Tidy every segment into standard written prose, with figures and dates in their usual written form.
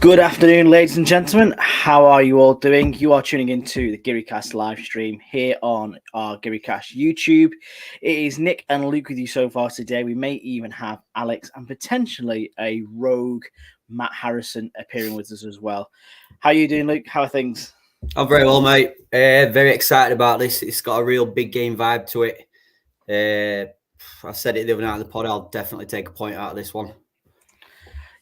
Good afternoon, ladies and gentlemen. How are you all doing? You are tuning into the GaryCast live stream here on our GaryCast YouTube. It is Nick and Luke with you so far today. We may even have Alex and potentially a rogue Matt Harrison appearing with us as well. How are you doing, Luke? How are things? I'm very well, mate. Very excited about this. It's got a real big game vibe to it. I said it the other night on the pod. I'll definitely take a point out of this one.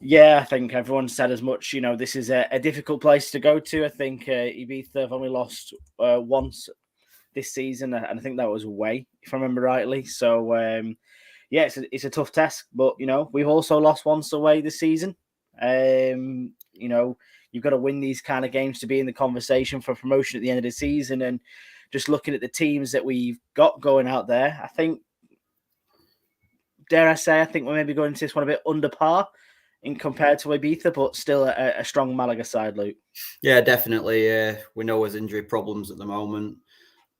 Yeah, I think everyone said as much. You know, this is a difficult place to go to. I think Ibiza have only lost once this season, and I think that was away, if I remember rightly. So, yeah, it's a tough test. But, you know, we've also lost once away this season. You know, you've got to win these kind of games to be in the conversation for promotion at the end of the season. And just looking at the teams that we've got going out there, I think, dare I say, I think we're maybe going into this one a bit under par in compared to Ibiza, but still a strong Málaga side, Luke. Yeah, definitely. We know there's injury problems at the moment.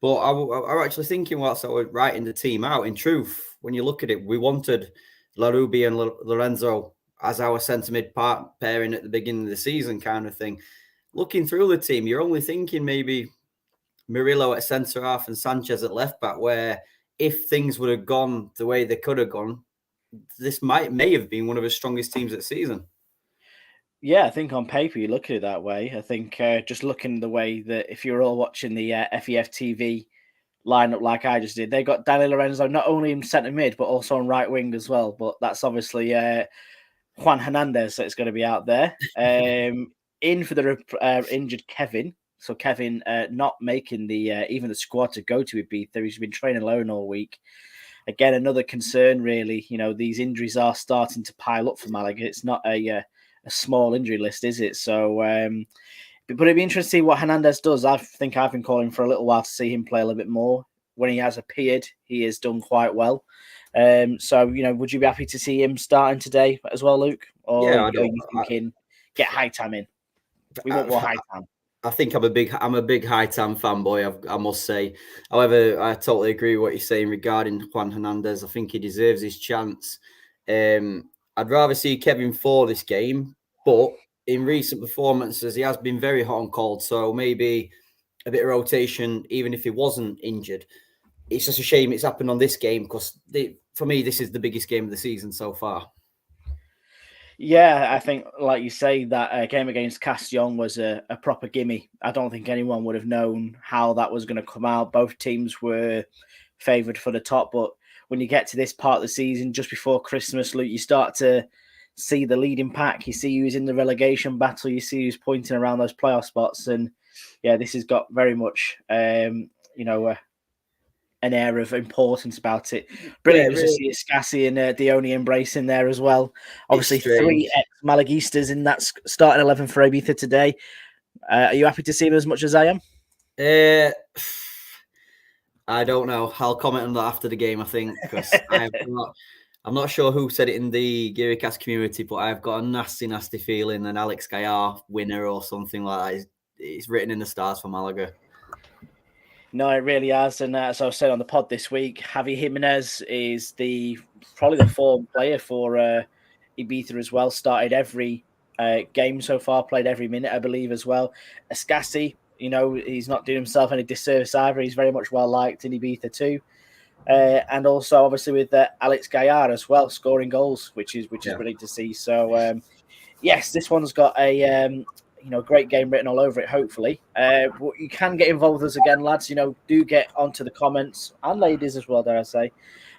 But I'm actually thinking whilst I was writing the team out, in truth, when you look at it, we wanted Larubi and Lorenzo as our centre-mid pairing at the beginning of the season kind of thing. Looking through the team, you're only thinking maybe Murillo at centre-half and Sanchez at left-back, where if things would have gone the way they could have gone, this may have been one of the strongest teams of the season. Yeah, I think on paper you look at it that way. I think just looking the way that if you're all watching the FEF TV lineup like I just did, they got Danny Lorenzo not only in centre mid but also on right wing as well. But that's obviously Juan Hernandez that's going to be out there. In for the injured Kevin. So Kevin not making the even the squad to go to Ibiza. He's been training alone all week. Again, another concern, really. You know, these injuries are starting to pile up for Malaga. It's not a small injury list, is it? So, but it'd be interesting to see what Hernandez does. I think I've been calling for a little while to see him play a little bit more. When he has appeared, he has done quite well. So, you know, would you be happy to see him starting today as well, Luke? Or Yeah, are you thinking get Hightam in? We want more Hightam. I think I'm a big Hightam fanboy, I must say. However, I totally agree with what you're saying regarding Juan Hernandez. I think he deserves his chance. I'd rather see Kevin for this game, but in recent performances, he has been very hot and cold. So maybe a bit of rotation, even if he wasn't injured. It's just a shame it's happened on this game because for me, this is the biggest game of the season so far. Yeah, I think, like you say, that game against Castellón was a proper gimme. I don't think anyone would have known how that was going to come out. Both teams were favoured for the top, but when you get to this part of the season, just before Christmas, Luke, you start to see the leading pack. You see who's in the relegation battle. You see who's pointing around those playoff spots. And, yeah, this has got very much, you know, an air of importance about it. Brilliant to see Escassi and Dione embracing there as well. Obviously, 3 ex-Malaguistas in that starting 11 for Ibiza today. Are you happy to see him as much as I am? I don't know. I'll comment on that after the game, I think, because I'm not sure who said it in the GaryCast community, but I've got a nasty feeling an Alex Gallar winner or something like that. It's written in the stars for Malaga. No, it really has. And as I was saying on the pod this week, Javi Jimenez is probably the form player for Ibiza as well. Started every game so far, played every minute, I believe, as well. Escassi, you know, he's not doing himself any disservice either. He's very much well liked in Ibiza too. And also, obviously, with Alex Gallar as well, scoring goals, which is brilliant to see. So, yes, this one's got a great game written all over it, hopefully. You can get involved with us again, lads. You know, do get onto the comments, and ladies as well, dare I say.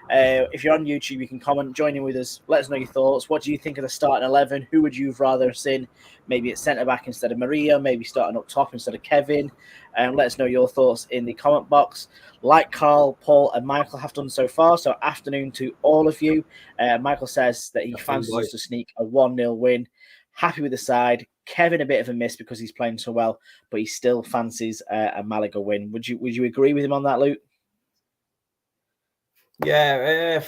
If you're on YouTube, you can comment, join in with us. Let us know your thoughts. What do you think of the starting 11? Who would you have rather have seen? Maybe at centre-back instead of Maria, maybe starting up top instead of Kevin. Let us know your thoughts in the comment box. Like Carl, Paul, and Michael have done so far. So afternoon to all of you. Michael says that he fancies us to sneak a 1-0 win. Happy with the side. Kevin a bit of a miss because he's playing so well, but he still fancies a Malaga win. Would you agree with him on that, Luke? Yeah,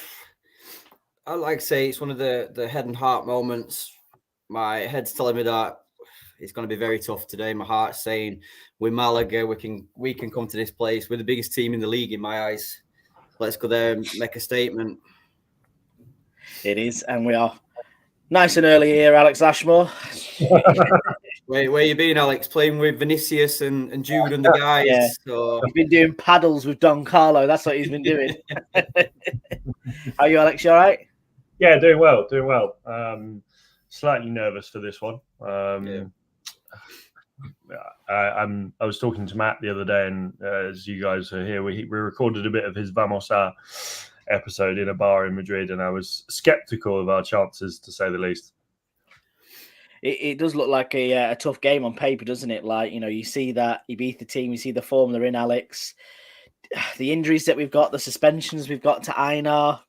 I like to say it's one of the head and heart moments. My head's telling me that it's going to be very tough today. My heart's saying with Malaga, we can come to this place. We're the biggest team in the league in my eyes. Let's go there and make a statement. It is, and we are Nice and early here, Alex Ashmore. Where you been, Alex? Playing with Vinicius and Jude and the guys. Yeah. So He's been doing paddles with Don Carlo. That's what he's been doing. How are you, Alex? You all right? Yeah, doing well. Slightly nervous for this one. I was talking to Matt the other day, and as you guys are here, we recorded a bit of his Vamosa episode in a bar in Madrid, and I was skeptical of our chances, to say the least. It does look like a tough game on paper, doesn't it? Like, you see that Ibiza team, you see the form they're in, Alex. The injuries that we've got, the suspensions we've got to Einar,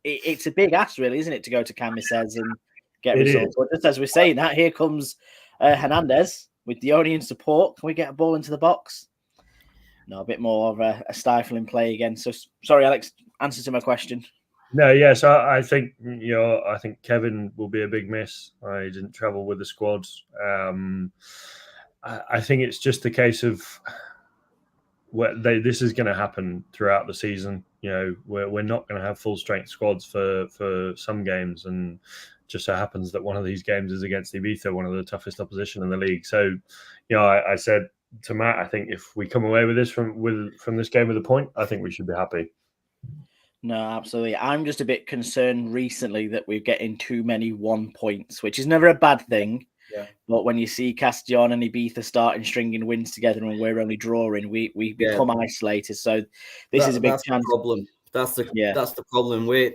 it's a big ask, really, isn't it, to go to Camisez and get results? But just as we're saying that, here comes Hernandez with Dione in support. Can we get a ball into the box? No, a bit more of a stifling play again. So, sorry, Alex, answer to my question. No, yes, I think I think Kevin will be a big miss. He didn't travel with the squad. I think it's just a case of this is going to happen throughout the season. We're not going to have full strength squads for some games, and just so happens that one of these games is against Ibiza, one of the toughest opposition in the league. So, I said to Matt, I think if we come away with this from this game with a point, I think we should be happy. No, absolutely. I'm just a bit concerned recently that we're getting too many 1 points, which is never a bad thing. Yeah. But when you see Castellón and Ibiza starting stringing wins together and we're only drawing, we become isolated. So this is a big chance. Problem. That's the problem. We're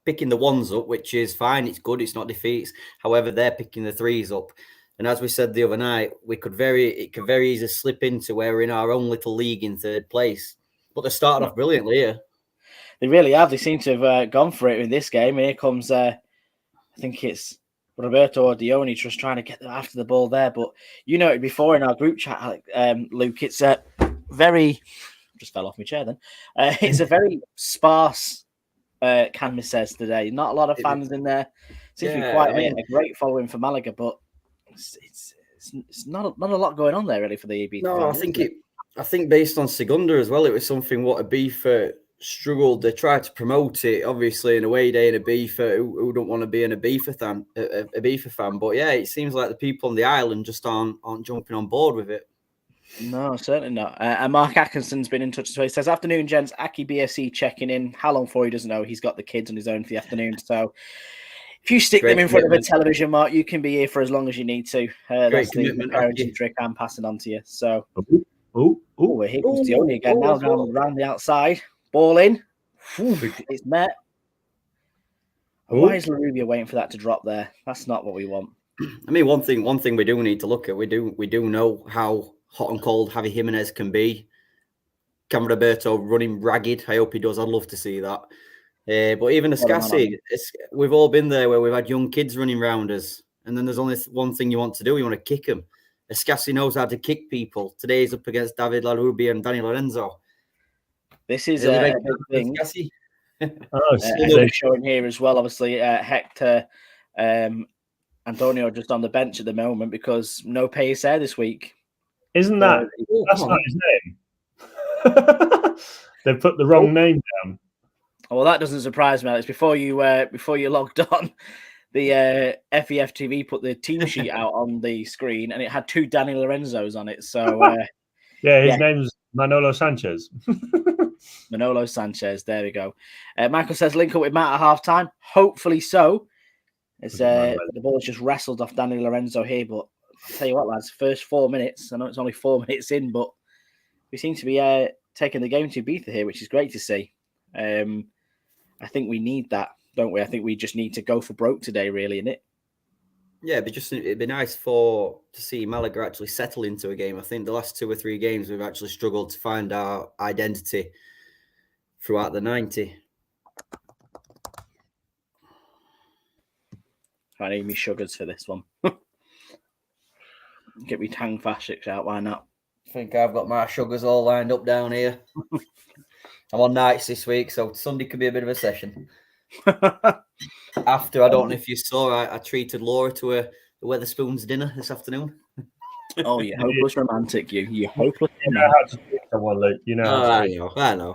picking the ones up, which is fine. It's good. It's not defeats. However, they're picking the threes up. And as we said the other night, it could very easily slip into where we're in our own little league in third place. But they're starting off brilliantly here. They really have. They seem to have gone for it in this game. And here comes, I think it's Roberto or Dione just trying to get after the ball there. But it before in our group chat, Luke, it's a very, just fell off my chair then. It's a very sparse Camisez today. Not a lot of fans in there. Seems to be quite a great following for Malaga, but it's not a lot going on there really for the EB. No, I think based on Segunda as well, it was something what Ibiza struggled. They tried to promote it, obviously, in a way day in Ibiza who don't want to be an Ibiza fan. But yeah, it seems like the people on the island just aren't jumping on board with it. No, certainly not. And Mark Atkinson's been in touch as well. He says, "Afternoon, gents. Aki BSC checking in. How long for? He doesn't know. He's got the kids on his own for the afternoon. So if you stick them in front of a television, Mark, you can be here for as long as you need to. That's the parenting trick I'm passing on to you. So, here comes Dione again. Now around the outside. Ball in. It's met. Why is Larubia waiting for that to drop there? That's not what we want. I mean, one thing we do need to look at. We do know how hot and cold Javi Jimenez can be. Can Roberto running ragged? I hope he does. I'd love to see that. But even Escassi, we've all been there where we've had young kids running round us, and then there's only one thing you want to do. You want to kick them. Escassi knows how to kick people. Today he's up against David Larubia and Danny Lorenzo. This is a big thing. Showing here as well. Obviously, Hector, Antonio just on the bench at the moment because no pay is there this week. Isn't that? That's not his name. They put the wrong name down. Well, that doesn't surprise me, Alex. Before you logged on, the FEF TV put the team sheet out on the screen, and it had 2 Danny Lorenzos on it. So his name's Manolo Sanchez. Manolo Sanchez. There we go. Michael says link up with Matt at halftime. Hopefully so. It's the ball's just wrestled off Danny Lorenzo here, but I'll tell you what, lads. First 4 minutes. I know it's only 4 minutes in, but we seem to be taking the game to Ibiza here, which is great to see. I think we need that, don't we? I think we just need to go for broke today, really, innit? Yeah, it'd be nice to see Malaga actually settle into a game. I think the last 2 or 3 games we've actually struggled to find our identity throughout the 90. I need me sugars for this one. Get me Tang Fashics out, why not? I think I've got my sugars all lined up down here. I'm on nights this week, so Sunday could be a bit of a session. After, I don't know if you saw, I treated Laura to a Wetherspoons dinner this afternoon. Oh, you hopeless romantic, you. You hopeless. You know how to treat someone, Luke. You know. I know.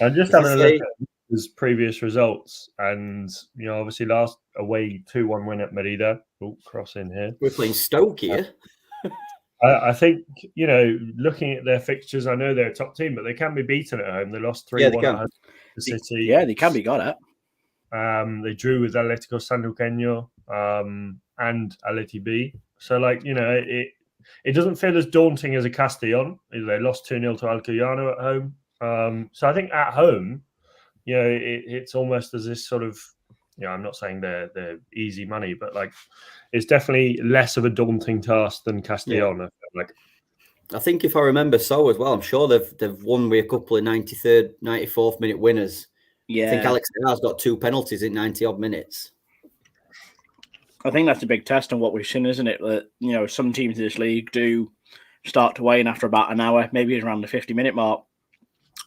I'm just having a look. his previous results, and obviously last away 2-1 win at Merida. Oh, cross in here. We're playing Stoke here. I think looking at their fixtures, I know they're a top team, but they can be beaten at home. They lost 3-1 at home to City. Yeah, they can be got at. They drew with Atlético Sanluqueño and Atleti B. So, it doesn't feel as daunting as a Castellón. They lost 2-0 to Alcoyano at home. So I think at home, it's almost as this sort of, I'm not saying they're easy money, but it's definitely less of a daunting task than Castellón. Yeah. I think if I remember so as well, I'm sure they've won with a couple of 93rd, 94th minute winners. Yeah. I think Alex has got 2 penalties in 90 odd minutes. I think that's a big test on what we've seen, isn't it? That, some teams in this league do start to wane after about an hour, maybe around the 50-minute mark.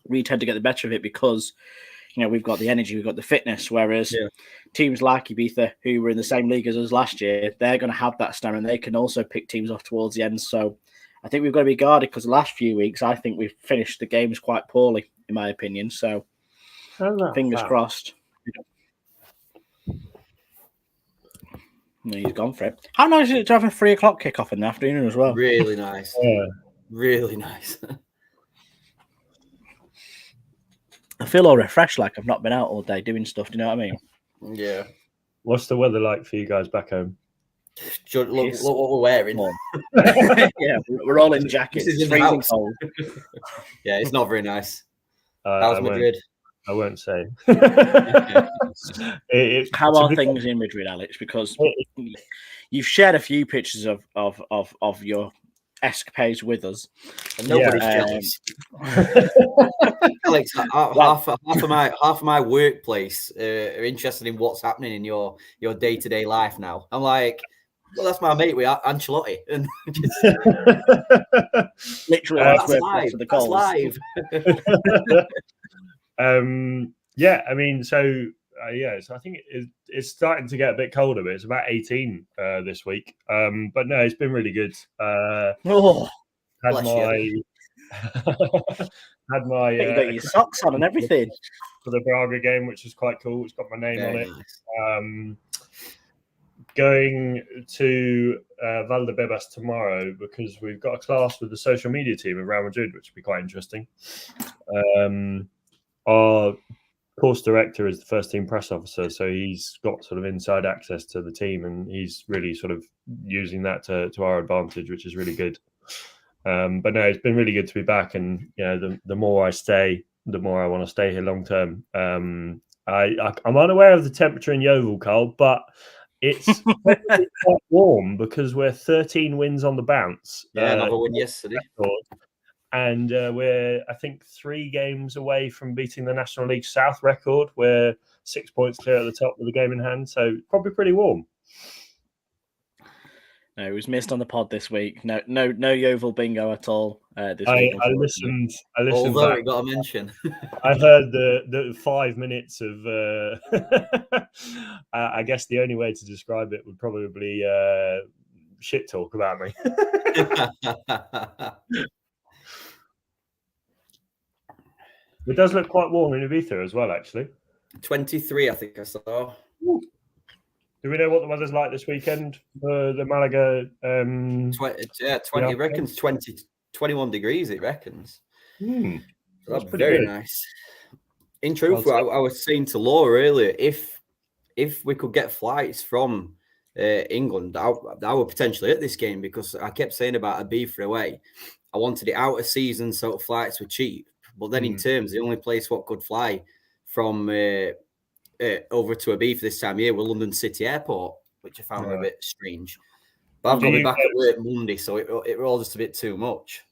We tend to get the better of it because, we've got the energy, we've got the fitness, whereas teams like Ibiza, who were in the same league as us last year, they're going to have that stamina and they can also pick teams off towards the end. So I think we've got to be guarded because the last few weeks, I think we've finished the games quite poorly, in my opinion. So fingers crossed. No, he's gone for it. How nice is it to have a 3 o'clock kickoff in the afternoon as well? Really nice. Yeah. Really nice. I feel all refreshed, like I've not been out all day doing stuff. Do you know what I mean? Yeah. What's the weather like for you guys back home? Look what we're wearing. Yeah, we're all in jackets. It's freezing cold. Yeah, it's not very nice. How's Madrid? I won't say. How are things in Madrid, Alex? Because you've shared a few pictures of your escapades with us, and nobody's jealous. Alex, half of my workplace are interested in what's happening in your day-to-day life now. I'm like, well, that's my mate with Ancelotti, and literally that's live. Yeah, I mean, so I think it's starting to get a bit colder, but it's about 18 this week. But no, it's been really good. Had my you got your socks on and everything for the Braga game, which is quite cool. It's got my name on it. Nice. Going to Valdebebas tomorrow because we've got a class with the social media team of Real Madrid, which will be quite interesting. Our course director is the first team press officer, so he's got sort of inside access to the team, and he's really sort of using that to our advantage, which is really good. But no, it's been really good to be back, and the more I stay, the more I want to stay here long term. I'm unaware of the temperature in Yeovil, Carl, but it's quite warm because we're 13 wins on the bounce. Yeah, another win yesterday. And we're, I think, 3 games away from beating the National League South record. We're 6 points clear at the top with the game in hand, so probably pretty warm. No, it was missed on the pod this week. No Yeovil bingo at all this week. I listened. Although we got a mention. I heard the 5 minutes of. I guess the only way to describe it would probably be shit talk about me. It does look quite warm in Ibiza as well, actually. 23, I think I saw. Do we know what the weather's like this weekend for the Malaga? 20, it reckons 21 degrees, it reckons. So that's very good. Nice. In truth, I was saying to Laura earlier, if we could get flights from England, I would potentially hit this game because I kept saying about Ibiza away. I wanted it out of season, so flights were cheap. But then in terms, the only place what could fly from over to Ibiza this time of year were London City Airport, which I found a bit strange. But I've got to be back at work Monday, so it was all just a bit too much.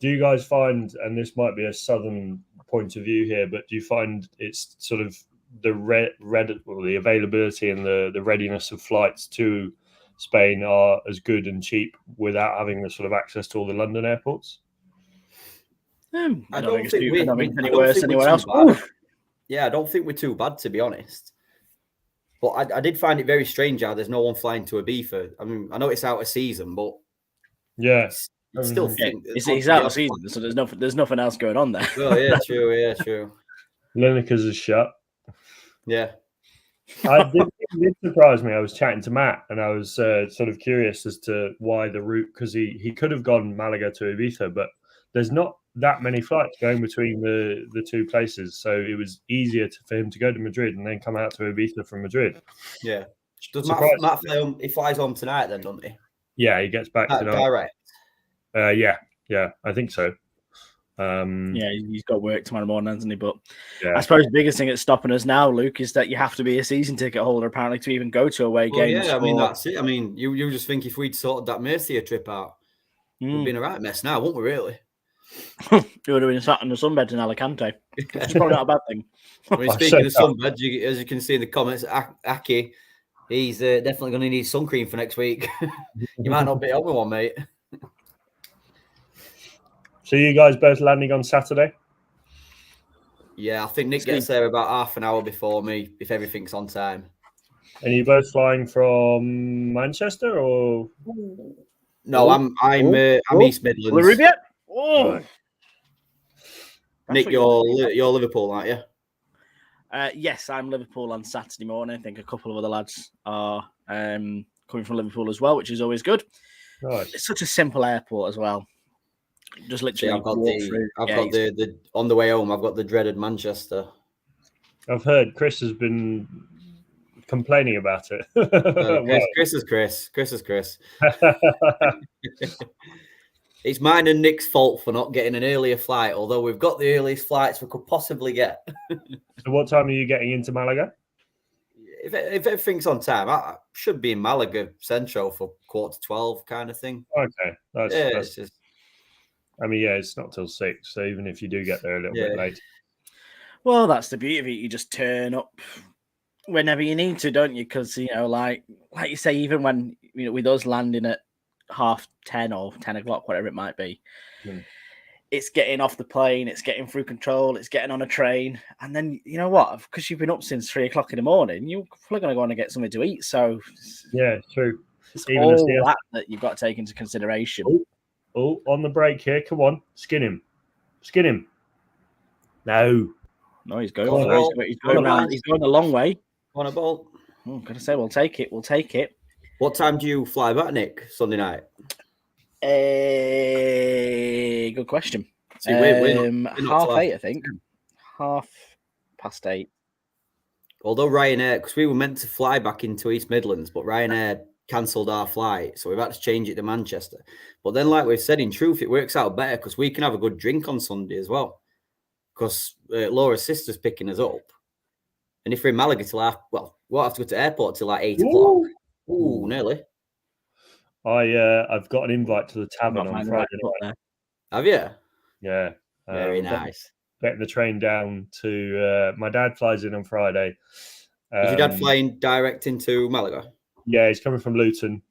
Do you guys find, and this might be a southern point of view here, but do you find it's sort of the availability and the readiness of flights to Spain are as good and cheap without having the sort of access to all the London airports? I don't think we're any worse anywhere else. Yeah, I don't think we're too bad, to be honest. But I did find it very strange how there's no one flying to Ibiza. I mean, I know it's out of season, but yes, it's out of season, so there's nothing else going on there. Oh yeah, true. Lineker's is shut. Yeah. It did surprise me. I was chatting to Matt, and I was sort of curious as to why the route, because he could have gone Malaga to Ibiza, but there's not that many flights going between the two places, so it was easier for him to go to Madrid and then come out to Ibiza from Madrid. Yeah. Does Matt fly home? He flies home tonight, then, doesn't he? Yeah, he gets back tonight. Direct. Yeah, I think so. Yeah, he's got work tomorrow morning, hasn't he? But yeah. I suppose the biggest thing that's stopping us now, Luke, is that you have to be a season ticket holder apparently to even go to away games. Yeah, I mean that's it. I mean, you just think if we'd sorted that Murcia trip out, we'd be in a right mess now, wouldn't we? Really? You would have been sat in the sunbeds in Alicante. It's probably not a bad thing. I mean, speaking of sunbeds, as you can see in the comments, Aki, he's definitely going to need sun cream for next week. You might not be able with one, mate. So you guys both landing on Saturday? Yeah, I think Nick gets there about half an hour before me if everything's on time. And you both flying from Manchester or? No, I'm East Midlands. Larubia? Oh. Nick, you're Liverpool, aren't you? Yes, I'm Liverpool on Saturday morning. I think a couple of other lads are coming from Liverpool as well, which is always good. Nice. It's such a simple airport as well. Just literally, I've got the on the way home. I've got the dreaded Manchester. I've heard Chris has been complaining about it. Chris is Chris. It's mine and Nick's fault for not getting an earlier flight, although we've got the earliest flights we could possibly get. So what time are you getting into Malaga? If everything's on time, I should be in Malaga Central for 11:45 kind of thing. Okay. It's just... I mean, it's not till 6, so even if you do get there a little bit late. Well, that's the beauty of it. You just turn up whenever you need to, don't you? Because, like you say, even when, with us landing at 10:30 or 10 o'clock, whatever it might be, it's getting off the plane, it's getting through control, it's getting on a train. And then, you know what? Because you've been up since 3 o'clock in the morning, you're probably going to go on and get something to eat. So, yeah, true. It's even all that you've got to take into consideration. Oh, on the break here. Come on. Skin him. No, he's going. He's going around. He's going a long way. On a ball. I'm going to say we'll take it. What time do you fly back, Nick? Sunday night? Good question. See, we're not 8:30, I think. 8:30. Although Ryanair, because we were meant to fly back into East Midlands, but Ryanair cancelled our flight, so we've had to change it to Manchester. But then, like we've said, in truth, it works out better because we can have a good drink on Sunday as well. Because Laura's sister's picking us up, and if we're in Malaga till we'll have to go to the airport till like 8 o'clock. Ooh, nearly. I've got an invite to the tavern on Friday night. Have you? Yeah. Very nice. Getting the train down to my dad flies in on Friday. Is your dad flying direct into Malaga? Yeah, he's coming from Luton.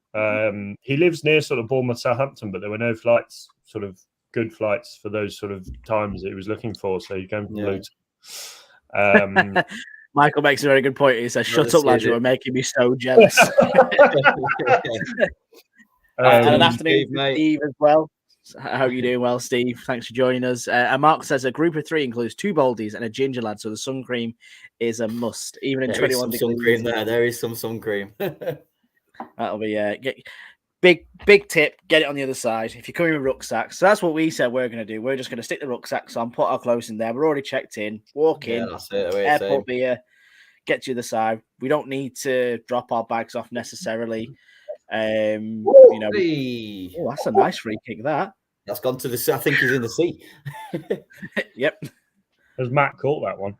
He lives near sort of Bournemouth, Southampton, but there were no flights, sort of good flights for those sort of times that he was looking for. So he came from Luton. Michael makes a very good point. He says, "Shut up, lads! You are making me so jealous." And an afternoon, Steve, as well. I hope you're doing well, Steve. Thanks for joining us. And Mark says a group of 3 includes 2 boldies and a ginger lad, so the sun cream is a must, even in 21 degrees. Sun cream there is some sun cream. That'll be big tip. Get it on the other side if you're coming with rucksacks. So that's what we said we're going to do. We're just going to stick the rucksacks on, put our clothes in there. We're already checked in. Walk in, that's it, airport beer, get to the other side. We don't need to drop our bags off necessarily. That's a nice free kick. That's gone to the sea. I think he's in the sea. Yep. Has Matt caught that one?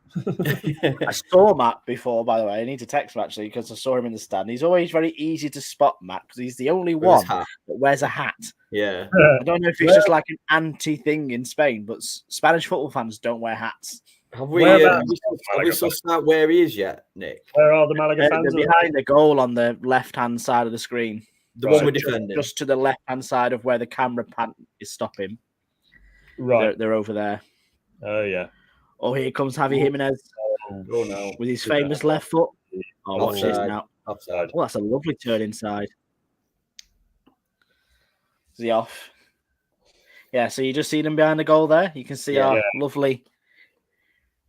I saw Matt before, by the way. I need to text him actually because I saw him in the stand. He's always very easy to spot, Matt, because he's the only one that wears a hat. Yeah. I don't know if it's just like an anti-thing in Spain, but Spanish football fans don't wear hats. Have we sussed out where he is yet, Nick? Where are the Malaga fans? They're behind the goal on the left-hand side of the screen. The one we're defending. Just to the left-hand side of where the camera pan is stopping. Right. They're over there. Oh, yeah. Oh, here comes Javi Jimenez. Oh, no. With his famous left foot. Oh, watch this now. Offside. Oh, that's a lovely turn inside. Is he off? Yeah, so you just see them behind the goal there. You can see our lovely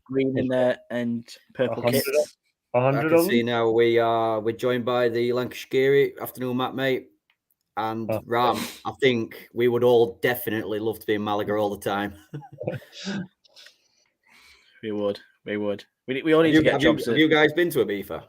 green in there and purple kits. 100 can of see them? now we're joined by the Lancashire afternoon, Matt, mate, and Ram. I think we would all definitely love to be in Malaga all the time. We would. We all need to get jobs. Have you guys been to Ibiza?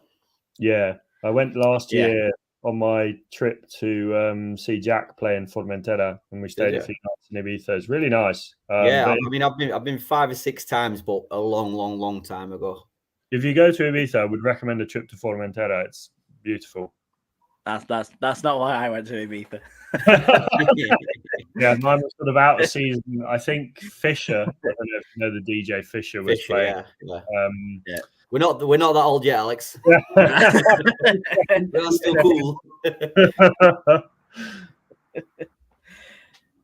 Yeah, I went last year on my trip to see Jack play in Formentera, and we stayed a few nights in Ibiza. It's really nice. I've been 5 or 6 times, but a long time ago. If you go to Ibiza, I would recommend a trip to Formentera. It's beautiful. That's not why I went to Ibiza. Yeah, mine was sort of out of season. I think Fisher, I don't know if you know the DJ Fisher was playing. Yeah. We're not that old yet, Alex. We're still cool.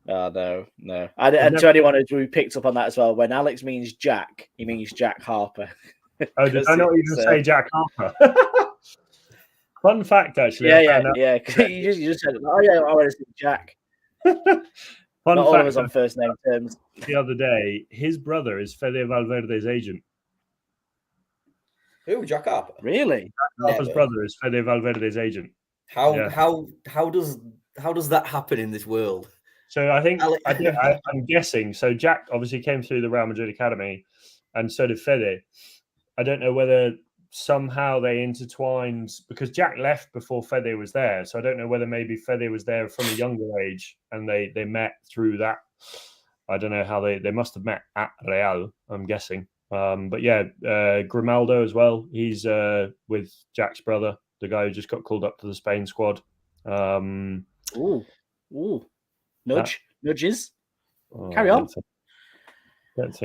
Oh no. And to anyone who picked up on that as well, when Alex means Jack, he means Jack Harper. Oh, did I not even say Jack Harper? Fun fact, actually. Yeah. You just said, oh yeah, I want to see Jack. Fun not fact, all of us on first name terms. The other day, his brother is Fede Valverde's agent. Who? Jack Harper? Really? Jack Harper's brother is Fede Valverde's agent. How does that happen in this world? So I think I'm guessing. So Jack obviously came through the Real Madrid academy, and so did Fede. I don't know whether somehow they intertwined because Jack left before Fede was there. So I don't know whether maybe Fede was there from a younger age and they met through that. I don't know how they must have met at Real, I'm guessing. But yeah, Grimaldo as well. He's with Jack's brother, the guy who just got called up to the Spain squad. Nudges. Carry on.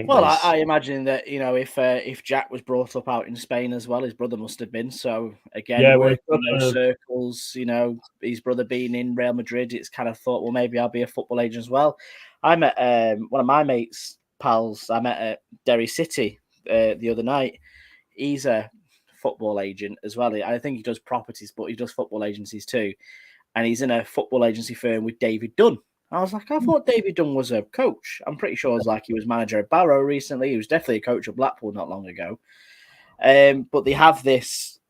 Well, I imagine that if Jack was brought up out in Spain as well, his brother must have been. So again, working in those circles, his brother being in Real Madrid, it's kind of thought, well, maybe I'll be a football agent as well. I met one of my mates' pals. I met at Derry City the other night. He's a football agent as well. I think he does properties, but he does football agencies too. And he's in a football agency firm with David Dunn. I was like, I thought David Dunn was a coach. I'm pretty sure he was manager at Barrow recently. He was definitely a coach at Blackpool not long ago. But they have this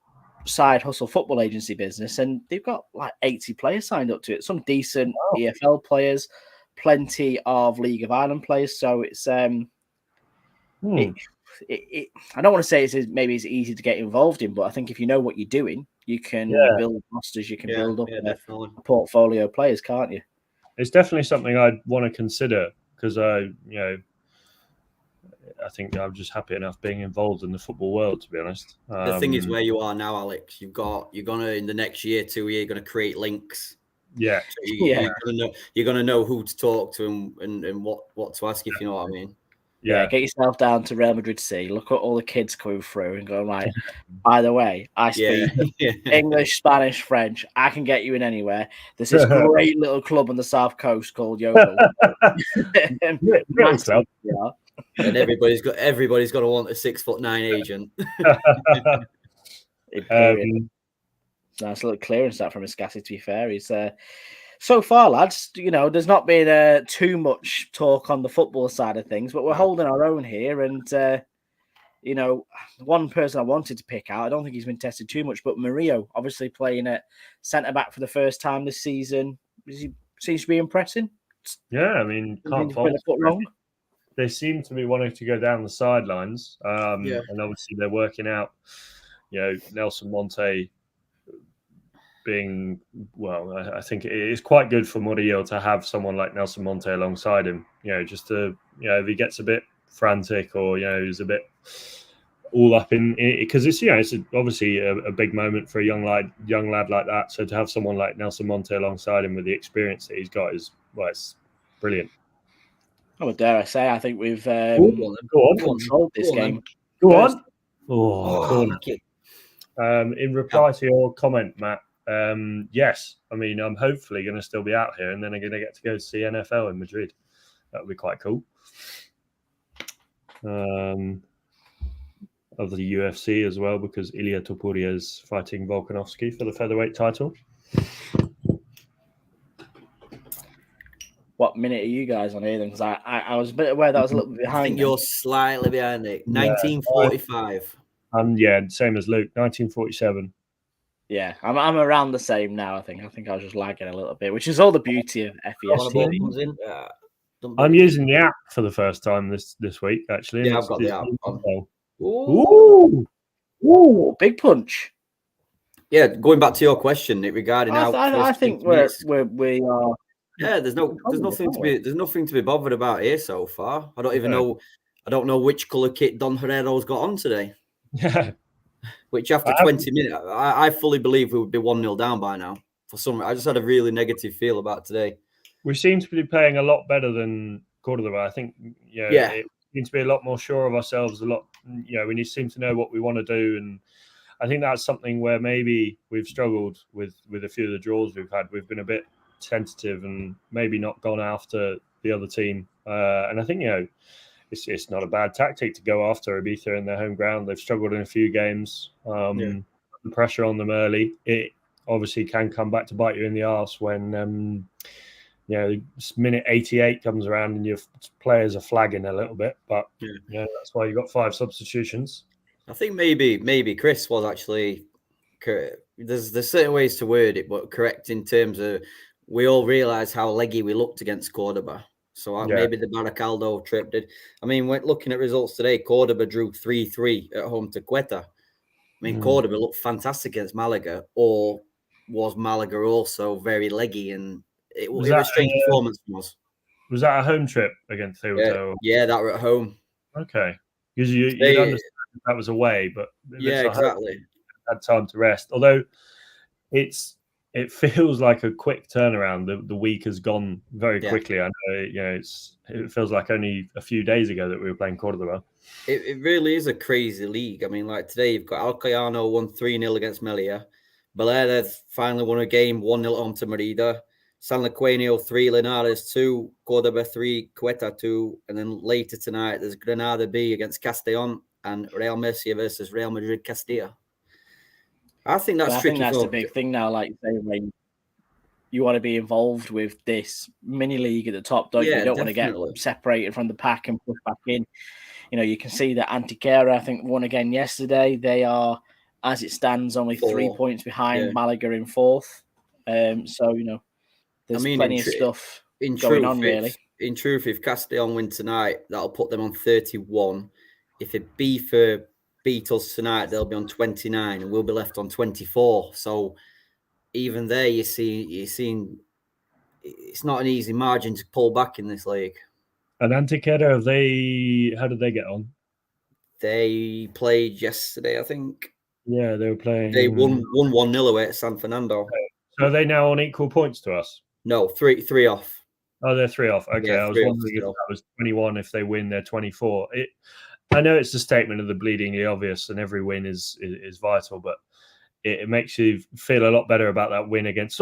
side hustle football agency business, and they've got like 80 players signed up to it. Some decent EFL players, plenty of League of Ireland players. So it's I don't want to say it's easy to get involved in, but I think if you know what you're doing, you can build rosters, you can build up a portfolio of players, can't you? It's definitely something I'd want to consider because I think I'm just happy enough being involved in the football world, to be honest. The thing is where you are now, Alex, you're gonna in the next year, 2 years, you're gonna create links. Yeah. So you're gonna know who to talk to and what to ask, if you know what I mean. Yeah, get yourself down to Real Madrid C. Look at all the kids coming through and go, right, by the way, I speak English, Spanish, French. I can get you in anywhere. There's this great little club on the south coast called Yokel. Club. Yeah. And everybody's got to want a 6'9" agent. Nice little clearance that from Escassi, to be fair. He's so far, lads, there's not been too much talk on the football side of things, but we're holding our own here. And, one person I wanted to pick out, I don't think he's been tested too much, but Murillo, obviously playing at centre-back for the first time this season. He seems to be impressing. Yeah, I mean, can't fault it. They seem to be wanting to go down the sidelines. And obviously they're working out, Nelson Monte being, I think it is quite good for Murillo to have someone like Nelson Monte alongside him, just to, if he gets a bit frantic or, he's a bit all up in, because it's, it's obviously a big moment for a young lad like that. So to have someone like Nelson Monte alongside him with the experience that he's got is, it's brilliant. Oh, dare I say, I think we've controlled this game. Go on. In reply to your comment, Matt, yes, I mean, I'm hopefully going to still be out here and then I'm going to get to go see NFL in Madrid. That would be quite cool. Of the UFC as well, because Ilia Topuria is fighting Volkanovski for the featherweight title. What minute are you guys on here then? Because I was a bit aware that I was a little bit behind. I think you're slightly behind it. 1945. Yeah, same as Luke, 1947. Yeah, I'm around the same now. I think I was just lagging a little bit, which is all the beauty of FES. I'm using the app for the first time this week, actually. Yeah, I've got the app on. Ooh, big punch. Yeah, going back to your question regarding I think we are. Yeah, there's nothing to be bothered about here so far. I don't know which colour kit Don Herrero's got on today. Yeah. Which after 20 minutes, I fully believe we would be 1-0 down by now. I just had a really negative feel about today. We seem to be playing a lot better than Cordoba. I think, it seems to be a lot more sure of ourselves. We seem to know what we want to do, and I think that's something where maybe we've struggled with a few of the draws we've had. We've been a bit tentative and maybe not gone after the other team. And I think, it's not a bad tactic to go after Ibiza in their home ground. They've struggled in a few games. The pressure on them early. It obviously can come back to bite you in the arse when, minute 88 comes around and your players are flagging a little bit. But, that's why you got 5 substitutions. I think maybe Chris was actually correct. There's certain ways to word it, but correct in terms of we all realised how leggy we looked against Cordoba. So maybe the Baracaldo trip did. I mean, when looking at results today, Cordoba drew 3-3 at home to Quetta. I mean, Cordoba looked fantastic against Malaga, or was Malaga also very leggy? And it was a strange performance from us. Was that a home trip against Ceuta? Yeah, that were at home. Okay. Because you'd understand that was away, but exactly. Had time to rest. Although it feels like a quick turnaround. The week has gone very quickly. I know, it feels like only a few days ago that we were playing Cordoba. It really is a crazy league. I mean, like today you've got Alcoyano won 3-0 against Melilla. Baleda finally won a game 1-0 at home to Merida. San Lequenio 3, Linares 2, Cordoba 3, Quetta 2, and then later tonight there's Granada B against Castellón and Real Murcia versus Real Madrid Castilla. I think that's tricky. I think that's the big thing now, like you say, when you want to be involved with this mini league at the top, don't you? You don't want to get separated from the pack and push back in. You can see that Antequera, I think, won again yesterday. They are, as it stands, only 3 points behind Malaga in 4th. There's plenty of stuff going on, really. In truth, if Castellón win tonight, that'll put them on 31. If Ibiza beat us tonight, they'll be on 29, and we'll be left on 24. So even there, you're seeing it's not an easy margin to pull back in this league. And Antequera, how did they get on? They played yesterday, I think. Yeah, they were playing. They won 1-0 away at San Fernando. Okay. So are they now on equal points to us? No, three off. Oh, they're 3 off. Okay, I was wondering if that was 21. If they win, they're 24. I know it's a statement of the bleedingly obvious, and every win is vital, but it makes you feel a lot better about that win against.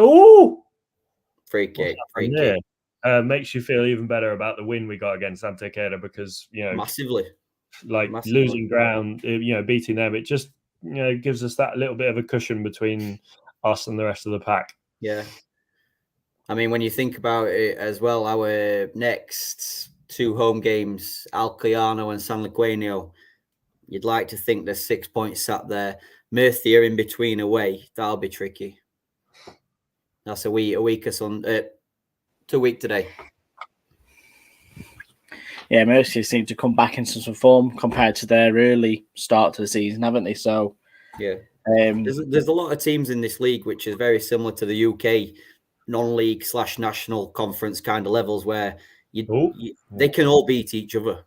Free kick. Makes you feel even better about the win we got against Antequera because massively, losing ground, beating them. It just gives us that little bit of a cushion between us and the rest of the pack. Yeah. I mean, when you think about it as well, our next 2 home games, Alcoyano and San Lequenio, you'd like to think there's 6 points sat there. Murcia in between away, that'll be tricky. That's a week or 2 weeks today. Yeah, Murcia seem to come back into some form compared to their early start to the season, haven't they? So, there's a lot of teams in this league which is very similar to the UK non-league / national conference kind of levels where they can all beat each other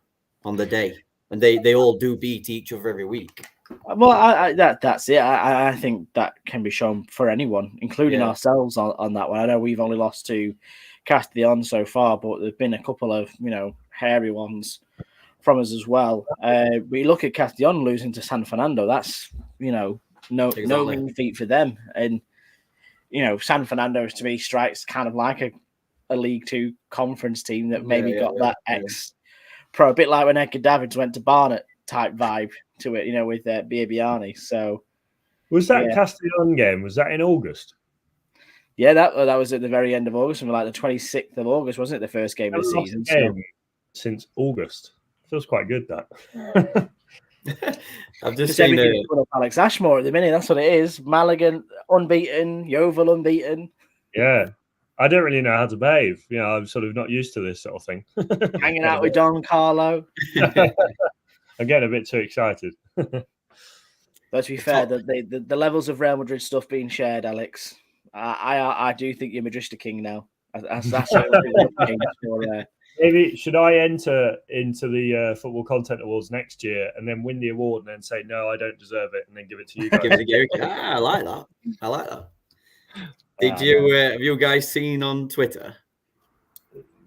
on the day, and they all do beat each other every week. Well, that's it. I think that can be shown for anyone, including ourselves on that one. I know we've only lost to Castellón so far, but there's been a couple of hairy ones from us as well. We look at Castellón losing to San Fernando. That's no mean feat for them, and San Fernando to me strikes kind of like a League Two conference team that maybe got that ex-pro, a bit like when Edgar Davids went to Barnet type vibe to it, with Biabiani. So was that Castellón game? Was that in August? Yeah, that was at the very end of August, something like the 26th of August, wasn't it? The first game of the season. Since August. Feels quite good, that. I've just Because seen everything's going up Alex Ashmore at the minute. That's what it is. Malaga unbeaten, Yeovil unbeaten. Yeah. I don't really know how to behave. You know, I'm sort of not used to this sort of thing. Hanging out with Don Carlo. I'm getting a bit too excited. But to be fair, the levels of Real Madrid stuff being shared, Alex, I do think you're Madrista King now. That's Maybe should I enter into the Football Content Awards next year and then win the award and then say no, I don't deserve it, and then give it to you guys? Give it to Gary. I like that. I like that. Have you guys seen on Twitter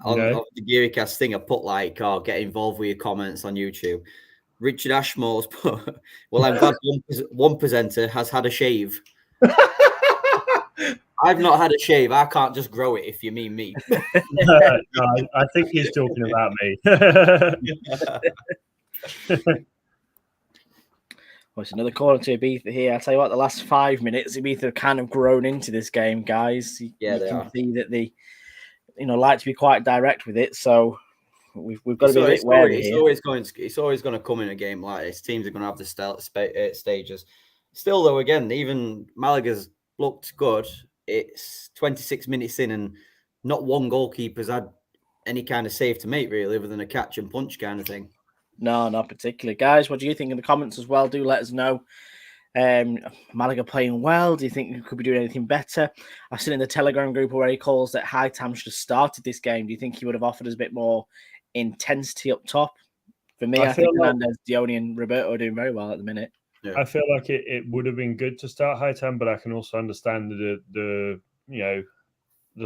on the GearyCast thing? I put like, get involved with your comments on YouTube. Richard Ashmore's put, well, I'm glad one presenter has had a shave. I've not had a shave. I can't just grow it if you mean me. No, I think he's talking about me. Well, it's another corner to Ibiza here. I'll tell you what, the last 5 minutes, Ibiza have kind of grown into this game, guys. You can see that they, like to be quite direct with it. So we've got to be a bit wary here. It's always going to come in a game like this. Teams are going to have the stages. Still, though, again, even Malaga's looked good. It's 26 minutes in and not one goalkeeper's had any kind of save to make, really, other than a catch and punch kind of thing. No, not particularly. Guys, what do you think in the comments as well? Do let us know. Malaga playing well. Do you think you could be doing anything better? I've seen in the Telegram group where he calls that Hightam should have started this game. Do you think he would have offered us a bit more intensity up top? For me, I think Hernandez, Dione and Roberto are doing very well at the minute. Yeah. I feel like it would have been good to start Hightam, but I can also understand the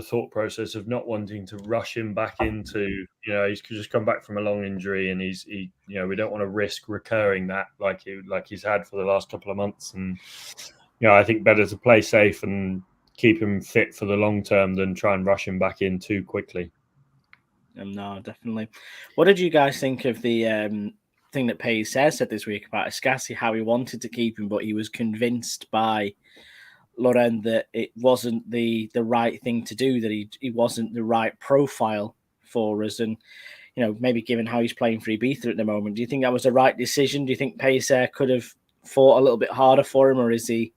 thought process of not wanting to rush him back into, he's just come back from a long injury and we don't want to risk recurring that like he's had for the last couple of months. And, I think better to play safe and keep him fit for the long term than try and rush him back in too quickly. No, definitely. What did you guys think of the thing that Pellicer said this week about Escassi, how he wanted to keep him, but he was convinced by Loren that it wasn't the right thing to do, that he wasn't the right profile for us, and maybe given how he's playing for Ibiza at the moment, do you think that was the right decision? Do you think Pellicer could have fought a little bit harder for him, or is he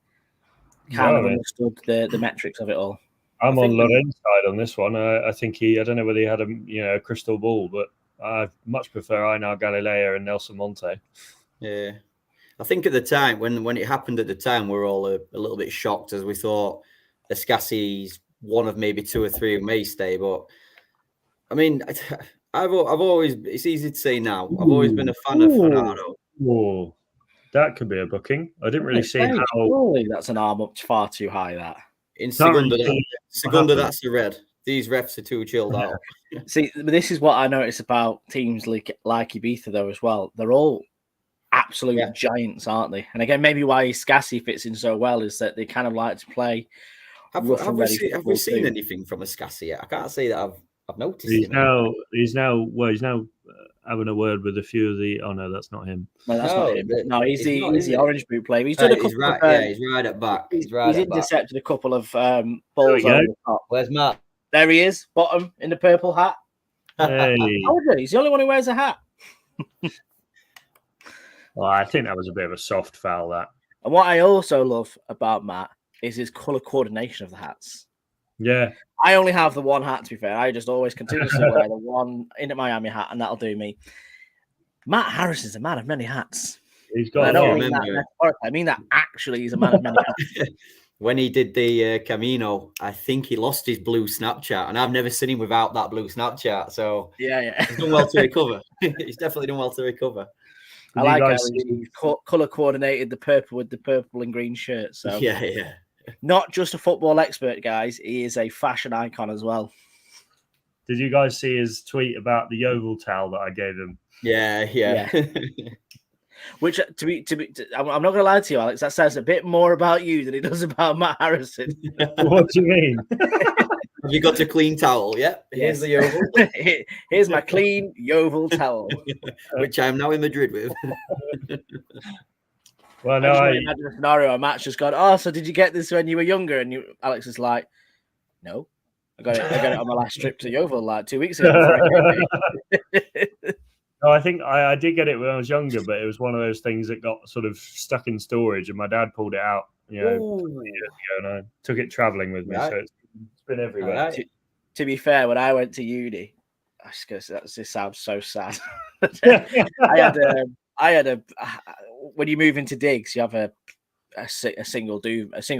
kind of understood the metrics of it all? I'm on Loren's side on this one. I think I don't know whether he had a crystal ball, but I much prefer Einar Galilea and Nelson Monte. Yeah. I think at the time, when it happened at the time, we were all a little bit shocked as we thought Escassi's one of maybe two or three who may stay. But, I mean, I've always, it's easy to say now, I've always been a fan of Fanaro. Oh, that could be a booking. I didn't really see how... Surely that's an arm up far too high, that. In Segunda, that's the red. These refs are too chilled out. See, this is what I notice about teams like Ibiza, though, as well. They're all absolute giants, aren't they? And again, maybe why Escassi fits in so well is that they kind of like to play. Have we seen anything from Escassi yet? I can't say that I've noticed. He's now having a word with a few of the. Oh no, that's not him. No, that's not him. No, he's the orange boot player. He's done a couple. He's right at back. He's intercepted a couple of balls over the top. Where's Matt? There he is, bottom in the purple hat. Hey. He's the only one who wears a hat. Well, I think that was a bit of a soft foul, that. And what I also love about Matt is his colour coordination of the hats. Yeah. I only have the one hat, to be fair. I just always continuously wear the one Inter Miami hat, and that'll do me. Matt Harris is a man of many hats. He's got. I mean that actually he's a man of many hats. When he did the Camino, I think he lost his blue Snapchat, and I've never seen him without that blue Snapchat. So yeah, he's done well to recover. He's definitely done well to recover. I like how he colour coordinated the purple with the purple and green shirt. So yeah. Not just a football expert, guys. He is a fashion icon as well. Did you guys see his tweet about the Yeovil towel that I gave him? Yeah. Which, I'm not going to lie to you, Alex. That says a bit more about you than it does about Matt Harrison. What do you mean? Have you got a clean towel? Yeah. Here's the Yeovil. Here's my clean Yeovil towel, which I'm now in Madrid with. Well, no, I imagine a scenario. A match just gone. Oh, so did you get this when you were younger? And Alex is like, no, I got it on my last trip to Yeovil like 2 weeks ago. No, I think I did get it when I was younger, but it was one of those things that got sort of stuck in storage, and my dad pulled it out, years ago, and I took it traveling with me, so it's been everywhere. Right. To be fair, when I went to uni, this sounds so sad. I had a when you move into digs, you have a single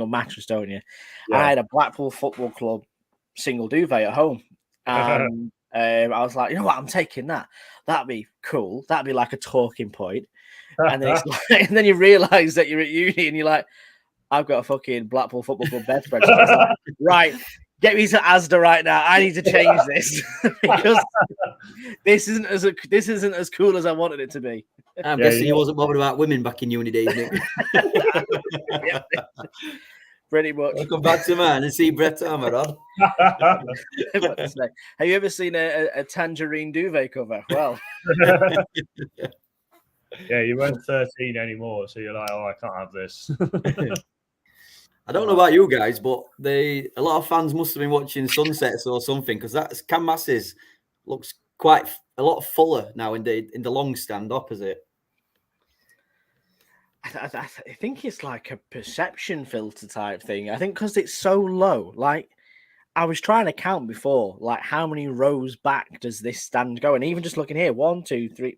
mattress, don't you? Yeah. I had a Blackpool Football Club single duvet at home, and I was like, you know what, I'm taking that. That'd be cool. That'd be like a talking point. And then and then you realise that you're at uni, and you're like, I've got a fucking Blackpool Football Club bedspread. So I was like, right, get me to Asda right now. I need to change this because this isn't as cool as I wanted it to be. I'm guessing you wasn't bothered about women back in uni days, Nick. Yeah, pretty much. Welcome back to man and see Brett Armorod. Have you ever seen a tangerine duvet cover? Well, yeah, you weren't 13 anymore, so you're like, oh, I can't have this. I don't know about you guys, but a lot of fans must have been watching Sunsets or something, because that Cam Masses looks quite a lot fuller now in the long stand opposite. I think it's like a perception filter type thing. I think because it's so low, like I was trying to count before, like how many rows back does this stand go? And even just looking here, 1, 2, 3,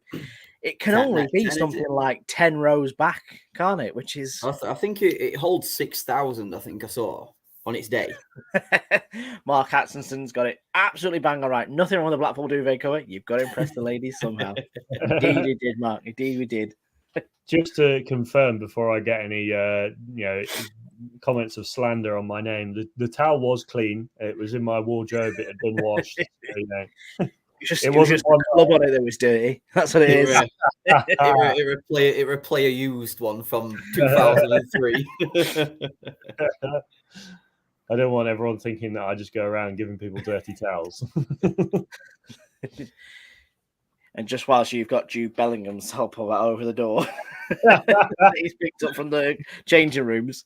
it can only be something like 10 rows back, can't it? Which is, I think it holds 6,000. I think I saw on its day. Mark Atkinson's got it absolutely bang all right. Nothing wrong with the Blackpool duvet cover. You've got to impress the ladies somehow. Indeed, we did, Mark. Indeed, we did. Just to confirm before I get any, comments of slander on my name, the towel was clean. It was in my wardrobe. It had been washed. So, it wasn't one club on it that was dirty. That's what it is. It replay a used one from 2003. I don't want everyone thinking that I just go around giving people dirty towels. And just whilst you've got Jude Bellingham's help over the door, he's picked up from the changing rooms.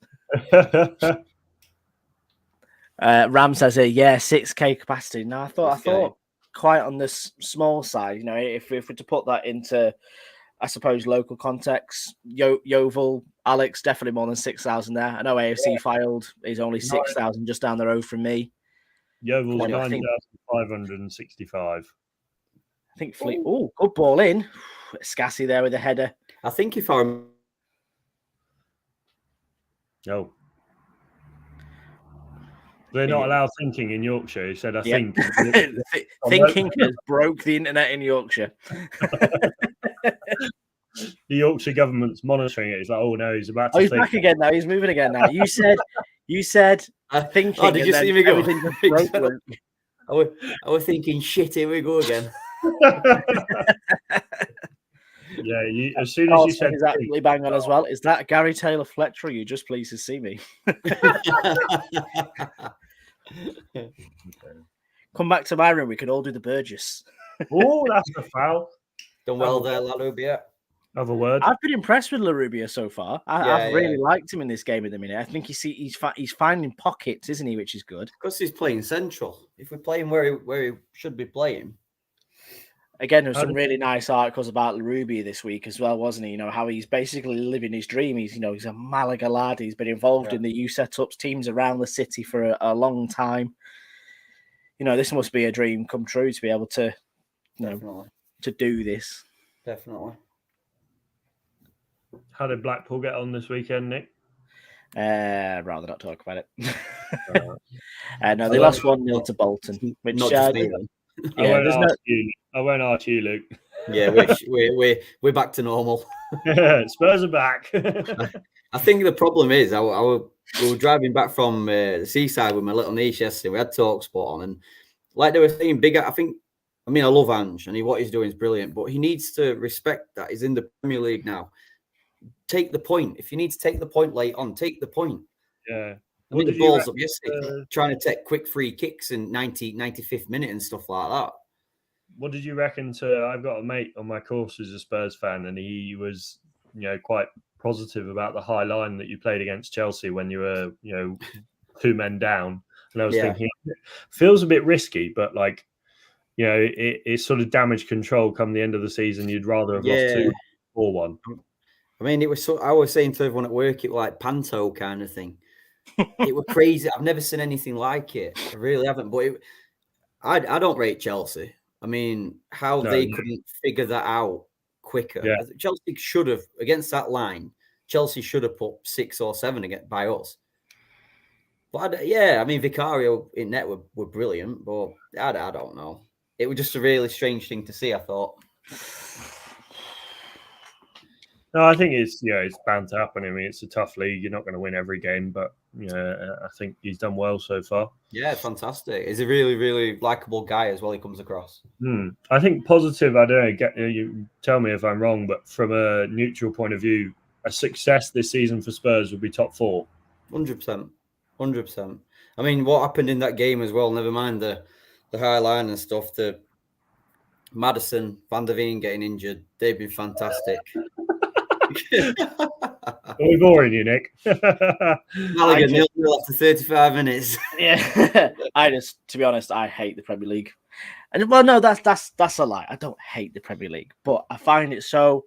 Ram says here, 6K capacity. Now I thought quite on the small side. If we're to put that into, I suppose, local context, Yeovil, Alex, definitely more than 6,000 there. I know AFC filed is only 6,000 just down the road from me. Yeovil's 9,565. I think Fleet. Oh, good ball in. Scassi there with a header. I think if I remember. No. They're not allowed thinking in Yorkshire. He said, I think. Thinking has broke the internet in Yorkshire. The Yorkshire government's monitoring it. He's like, oh, no, he's about to he's back again now. He's moving again now. You said thinking. Oh, did you see me go? I was thinking, shit, here we go again. As soon as you said he's absolutely bang on as well. Is that Gary Taylor Fletcher? You just pleased to see me. Come back to my room. We can all do the Burgess. Oh, that's a foul. Done well there, Larubia. Have a word. I've been impressed with Larubia so far. I've really liked him in this game at the minute. I think he's finding pockets, isn't he? Which is good because he's playing central. If we play him where he should be playing. Again, there's some really nice articles about Larubia this week as well, wasn't he? How he's basically living his dream. He's a Málaga lad. He's been involved in the U setups, teams around the city for a long time. This must be a dream come true to be able to, to do this. Definitely. How did Blackpool get on this weekend, Nick? I'd rather not talk about it. No, they lost 1-0 to Bolton. Which I won't ask you, Luke. Yeah, we're back to normal. Spurs are back. I think the problem is we were driving back from the seaside with my little niece yesterday. We had TalkSport on, and like they were saying, I love Ange, and what he's doing is brilliant, but he needs to respect that he's in the Premier League now. Take the point. If you need to take the point late on, take the point. Yeah. The balls up yesterday, trying to take quick free kicks in 95th minute and stuff like that. What did you reckon to? I've got a mate on my course who's a Spurs fan, and he was, quite positive about the high line that you played against Chelsea when you were, 2 men down. And I was thinking, feels a bit risky, but you know, it's sort of damage control come the end of the season. You'd rather have lost 2 or 1. I mean, it was so. I was saying to everyone at work, it was like panto kind of thing. It was crazy. I've never seen anything like it. I really haven't. But I don't rate Chelsea. I mean, how they couldn't figure that out quicker. Yeah. Chelsea should have, against that line, Chelsea should have put 6 or 7 against by us. But I mean, Vicario in net were brilliant, but I don't know. It was just a really strange thing to see, I thought. No, I think it's bound to happen. I mean, it's a tough league. You're not going to win every game, but I think he's done well so far. Yeah, fantastic. He's a really, really likable guy as well. He comes across. I think positive. I don't know. You tell me if I'm wrong, but from a neutral point of view, a success this season for Spurs would be top 4. 100%. 100%. I mean, what happened in that game as well? Never mind the high line and stuff. The Maddison, Van der Veen getting injured. They've been fantastic. Are we boring you, Nick? Malaga 0-0 after 35 minutes. Yeah, to be honest, I hate the Premier League. And well, no, that's a lie. I don't hate the Premier League, but I find it so.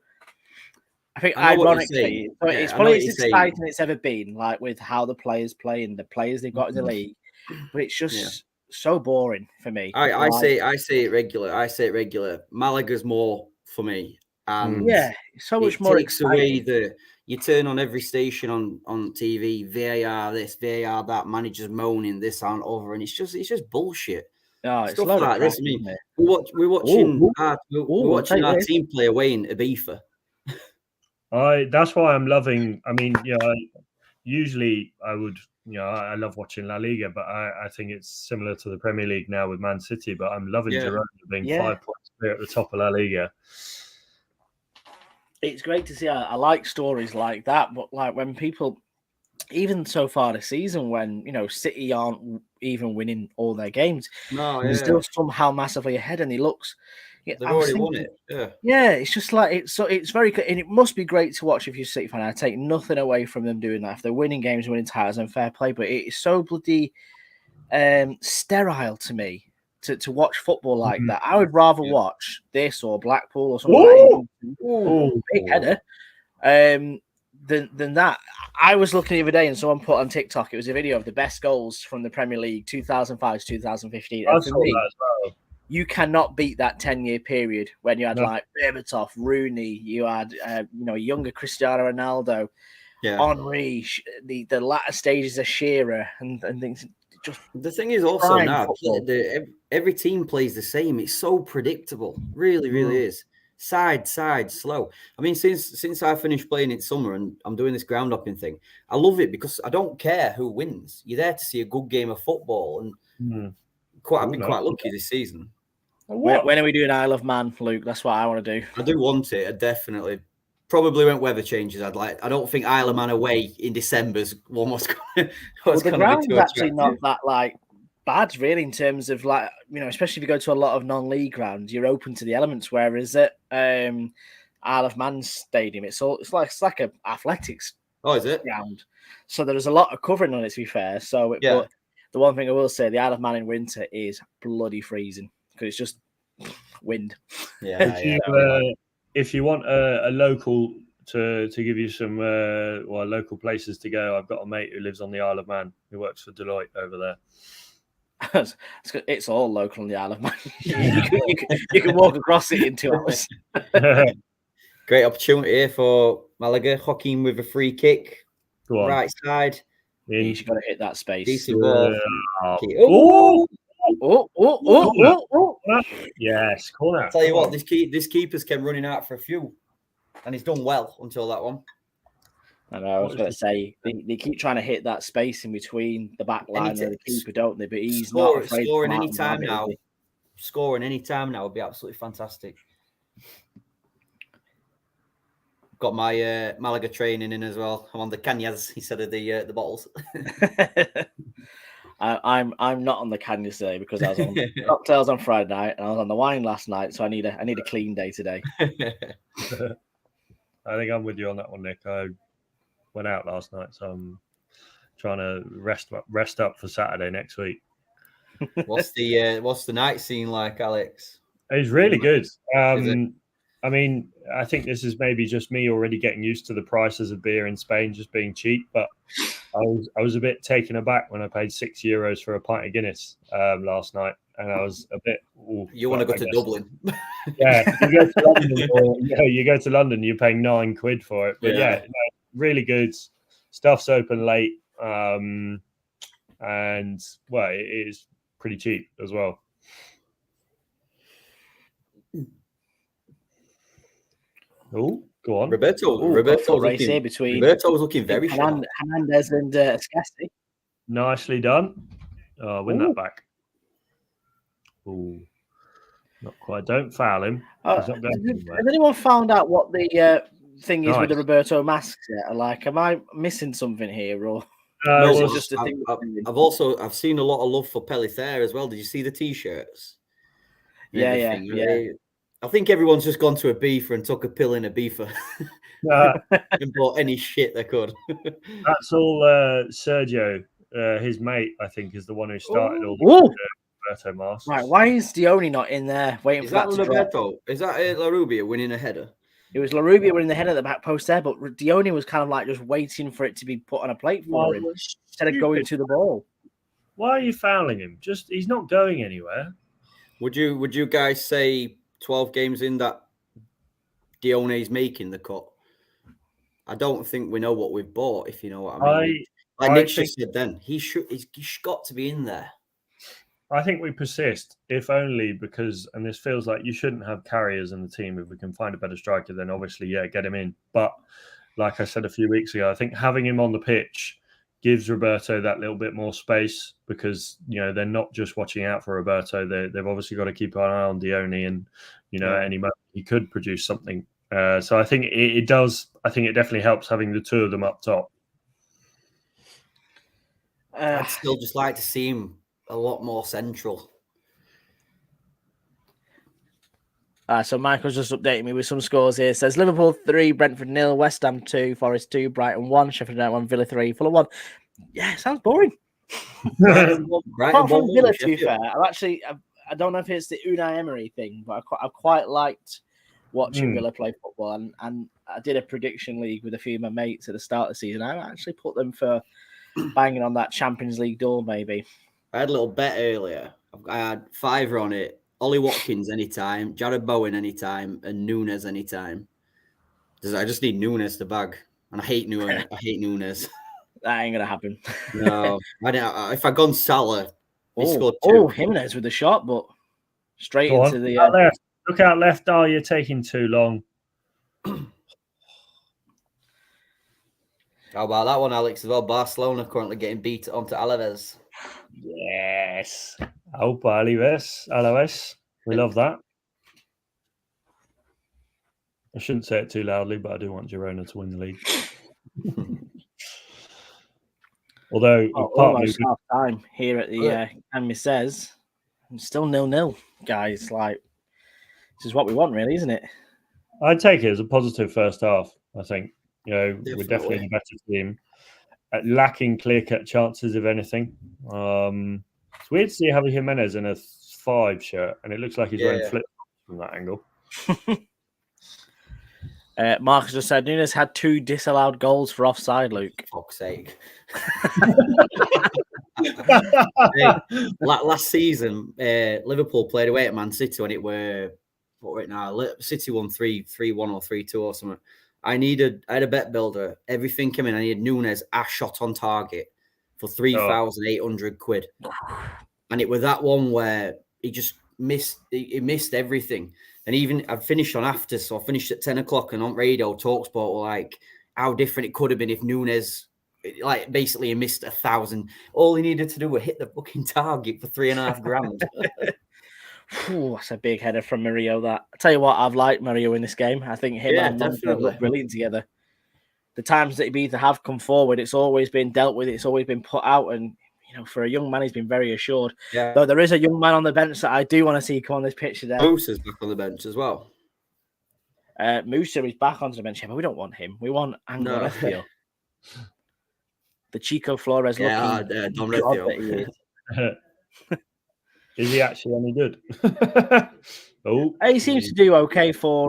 I think ironically, it's probably as exciting it's ever been, like with how the players play and the players they've got in the league. But it's just so boring for me. I say it regular. Malaga's more for me. And so much more takes away you turn on every station on TV, VAR this, VAR that, managers moaning this and over, and it's just bullshit. Oh, it's stuff like this. I mean, we're watching our team play away in Ibiza. That's why I'm loving. I mean, usually I would, I love watching La Liga, but I think it's similar to the Premier League now with Man City. But I'm loving Girona being 5 points clear at the top of La Liga. It's great to see. I like stories like that, but like when people, even so far this season, when City aren't even winning all their games, they're still somehow massively ahead, and he looks. They've already won it. Yeah. It's just like it's very good, and it must be great to watch if you're a City fan. I take nothing away from them doing that. If they're winning games, winning titles, and fair play, but it is so bloody sterile to me. To watch football like that, I would rather watch this or Blackpool or something big header than that. I was looking the other day and someone put on TikTok, it was a video of the best goals from the Premier League 2005 to 2015. And for me, you cannot beat that 10-year period when you had like Berbatov, Rooney, you had younger Cristiano Ronaldo, Henry, the latter stages of Shearer and things. Just the thing is also now every team plays the same. It's so predictable, really is. Side, slow. I mean, since I finished playing in summer and I'm doing this ground hopping thing, I love it because I don't care who wins. You're there to see a good game of football, and I've been quite lucky this season. When are we doing Isle of Man, Luke? That's what I want to do. I do want it. I definitely. Probably when weather changes, I'd like. I don't think Isle of Man away in December's one was going to be ground's actually not that like bad, really, in terms of like especially if you go to a lot of non-league grounds, you're open to the elements. Whereas at Isle of Man Stadium, it's like a athletics. Oh, is it ground? So there's a lot of covering on it. To be fair, but the one thing I will say, the Isle of Man in winter is bloody freezing because it's just wind. If you want a local to give you some local places to go, I've got a mate who lives on the Isle of Man who works for Deloitte over there. It's all local on the Isle of Man. you can walk across it in 2 hours. Great opportunity here for Malaga. Joaquin with a free kick, right side. He's got to hit that space. Decent ball. Yes, corner. I'll tell you what, this keeper's came running out for a few, and he's done well until that one. I know. I was going to say they keep trying to hit that space in between the back line and the keeper, don't they? But he's not afraid scoring any time now. Scoring any time now would be absolutely fantastic. Got my Malaga training in as well. I'm on the canyas instead of the bottles. I'm not on the canyons today because I was on cocktails on Friday night and I was on the wine last night, so I need a clean day today. I think I'm with you on that one, Nick. I went out last night, so I'm trying to rest up for Saturday next week. What's the night scene like, Alex? It's really good. it? I mean, I think this is maybe just me already getting used to the prices of beer in Spain just being cheap, but I was a bit taken aback when I paid €6 for a pint of Guinness last night, and I was a bit. You want to go to Dublin? Yeah, you go to London, you go to London, you're paying £9 for it. But yeah, really good. Stuff's open late, and well, it is pretty cheap as well. Oh, go on. Roberto's looking very sharp. Hernandez and Scassi. Nicely done. Win that back. Oh, not quite. Don't foul him. Has anyone found out what the thing is with the Roberto masks yet? Like, am I missing something here, or no? Is it just a thing? I've seen a lot of love for Pellicer as well. Did you see the t-shirts? Yeah. I think everyone's just gone to Ibiza and took a pill in Ibiza and bought any shit they could. That's all Sergio, his mate, I think, is the one who started all the Roberto masks. Right, why is Dione not in there waiting for that to drop? Is that La Rubia winning a header? It was La Rubia winning the header at the back post there, but Dione was kind of like just waiting for it to be put on a plate for him instead of going to the ball. Why are you fouling him? He's not going anywhere. Would you guys say 12 games in that Dione's making the cut? I don't think we know what we've bought, if you know what I mean. Like Nick just said then, he's got to be in there. I think we persist, if only because, and this feels like you shouldn't have carriers in the team. If we can find a better striker, then obviously, get him in. But like I said a few weeks ago, I think having him on the pitch gives Roberto that little bit more space because, they're not just watching out for Roberto. They've obviously got to keep an eye on Dione and, at any moment he could produce something. So I think it does. I think it definitely helps having the two of them up top. I'd still just like to see him a lot more central. So Michael's just updating me with some scores here. It says Liverpool 3, Brentford 0, West Ham 2, Forest 2, Brighton 1, Sheffield United 1, Villa 3, Fulham 1. Yeah, sounds boring. Apart from Villa, to be fair, I don't know if it's the Unai Emery thing, but I quite liked watching Villa play football. And I did a prediction league with a few of my mates at the start of the season. I actually put them for banging on that Champions League door, maybe. I had a little bet earlier. I had £5 on it. Ollie Watkins anytime, Jared Bowen anytime, and Nunes anytime. I just need Nunes to bag. And I hate Nunes. That ain't going to happen. No. If I'd gone Salah, he scored 2. Oh, Jimenez with the shot, but straight into the... left. Look out left. Oh, you're taking too long. How about that one, Alex, as well? Barcelona currently getting beat onto Alaves. Yes. Alaves. We love that. I shouldn't say it too loudly, but I do want Girona to win the league. Although almost half time here at the Academy says I'm still 0-0, guys. Like, this is what we want, really, isn't it? I'd take it as a positive first half. I think we're definitely the better team, lacking clear-cut chances, if anything. It's weird to see Javi Jimenez in a 5 shirt, and it looks like he's wearing flip-flops from that angle. Marcus just said Nunes had 2 disallowed goals for offside, Luke. For fuck's sake. Last season, Liverpool played away at Man City when it were, what right now? City won 3-1 or 3-2 or something. I had a bet builder. Everything came in. I needed Nunes a shot on target for £3,800. And it was that one where he just missed. He missed everything. And even I finished on after, so I finished at 10 o'clock, and on radio, TalkSport were like, how different it could have been if Nunes, like, basically he missed 1,000. All he needed to do was hit the fucking target for $3,500. That's a big header from Murillo. That I tell you what, I've liked Murillo in this game. I think him and Monfort look brilliant together. The times that Ibiza have come forward, it's always been dealt with. It's always been put out, and for a young man, he's been very assured. Yeah. Though there is a young man on the bench that I do want to see come on this pitch today. Musa's back on the bench as well. Musa is back onto the bench, but we don't want him. We want Angel Refio. The Chico Flores looking. Don Refio. Is he actually any good? He seems to do okay for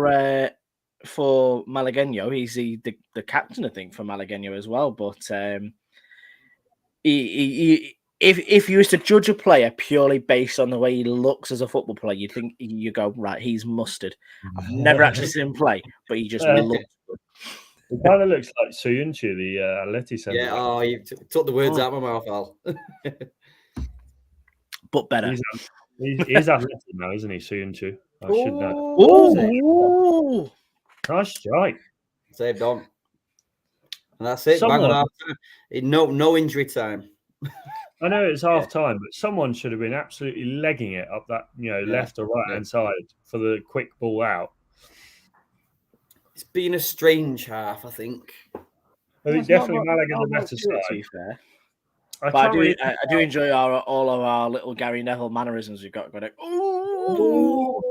Malagueño. He's the captain, I think, for Malagueño as well. But if you was to judge a player purely based on the way he looks as a football player, you go, right, he's mustard. I've never actually seen him play, but he just looks good. It kind of looks like Soyuncu, the Atleti centre. Yeah, oh, you took the words out of my mouth, Al. But better. He's Atleti now, isn't he, Soyuncu? I should know. Oh, nice strike. Saved on. And that's it. Bang on half time. No injury time. I know it's half time, but someone should have been absolutely legging it up that, left or right hand side for the quick ball out. It's been a strange half, I think. I think definitely Malaga's a better side. To be fair. But I do enjoy all of our little Gary Neville mannerisms we've got going. Oh!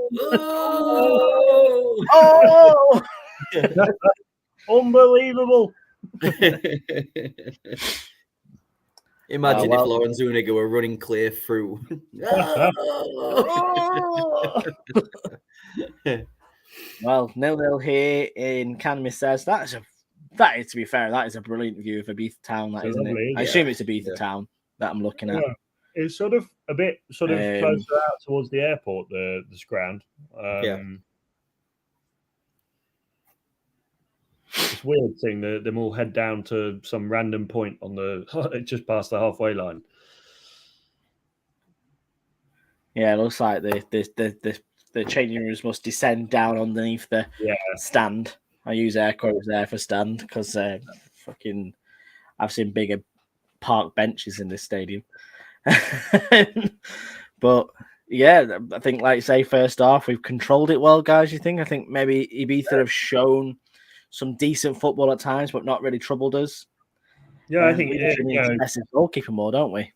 Oh! Unbelievable. Imagine if Lauren Zuniga were running clear through. Well, 0-0 here in Canmis says that is, to be fair, that is a brilliant view of Ibiza town, that isn't it? I assume it's Ibiza town that I'm looking at. It's sort of a bit closer out towards the airport, this ground. It's weird seeing them all head down to some random point on just past the halfway line. Yeah, it looks like the changing rooms must descend down underneath the stand. I use air quotes there for stand because I've seen bigger park benches in this stadium. But yeah, I think, like say, first half we've controlled it well, guys. You think? I think maybe Ibiza have shown some decent football at times, but not really troubled us. Yeah, I think we need to mess his goalkeeper more, don't we?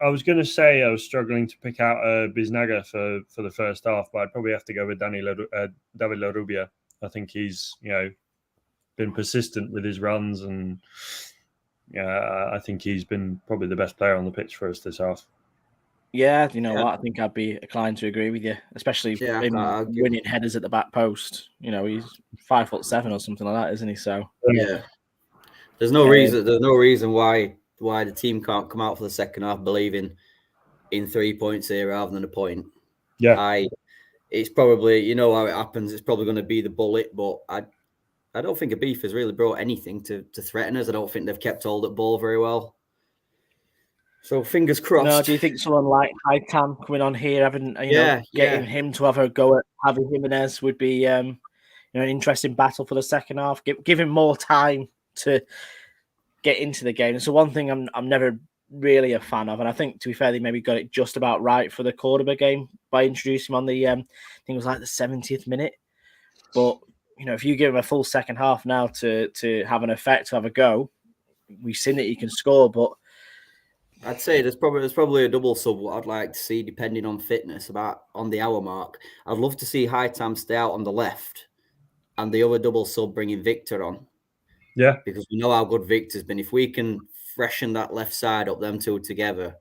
I was going to say I was struggling to pick out Biznaga for the first half, but I'd probably have to go with David Larrubia. I think he's been persistent with his runs, and I think he's been probably the best player on the pitch for us this half. Yeah, you know what? I think I'd be inclined to agree with you, especially in winning headers at the back post. He's 5'7" or something like that, isn't he? So there's no reason. There's no reason why the team can't come out for the second half believing in 3 points here rather than a point. Yeah, it's probably how it happens. It's probably going to be the bullet, but I don't think Ibiza has really brought anything to threaten us. I don't think they've kept hold of ball very well. So fingers crossed. No, do you think someone like Hightam coming on here, getting him to have a go at Javi Jimenez would be an interesting battle for the second half? Give him more time to get into the game. So one thing I'm never really a fan of, and I think, to be fair, they maybe got it just about right for the Cordoba game by introducing him on the I think it was like the 70th minute. But if you give him a full second half now to have an effect, to have a go, we've seen that he can score. But I'd say there's probably a double sub what I'd like to see, depending on fitness, about on the hour mark. I'd love to see Hightam stay out on the left and the other double sub bringing Victor on. Yeah. Because we know how good Victor's been. If we can freshen that left side up, them two together,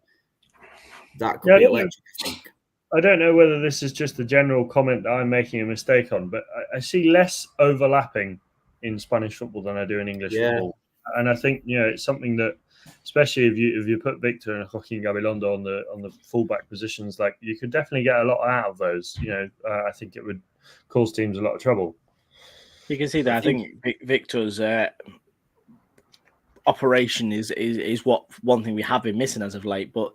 that could be electric, I think. I don't know whether this is just a general comment that I'm making a mistake on, but I see less overlapping in Spanish football than I do in English football. And I think, it's something that, especially if you put Victor and Joaquin Gabilondo on the fullback positions, like, you could definitely get a lot out of those. I think it would cause teams a lot of trouble. You can see that. I think Victor's operation is what one thing we have been missing as of late. But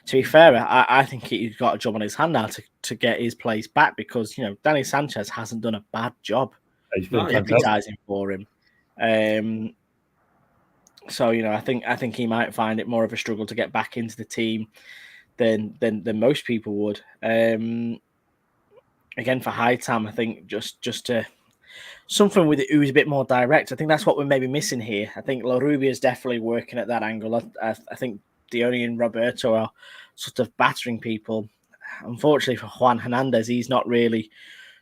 to be fair, I think he's got a job on his hand now to get his place back, because Danny Sanchez hasn't done a bad job advertising for him. So I think he might find it more of a struggle to get back into the team than most people would. Again, for Hightam, I think just to something with it who's a bit more direct. I think that's what we're maybe missing here. I think Larrubia is definitely working at that angle. I think Dione and Roberto are sort of battering people. Unfortunately for Juan Hernandez, he's not really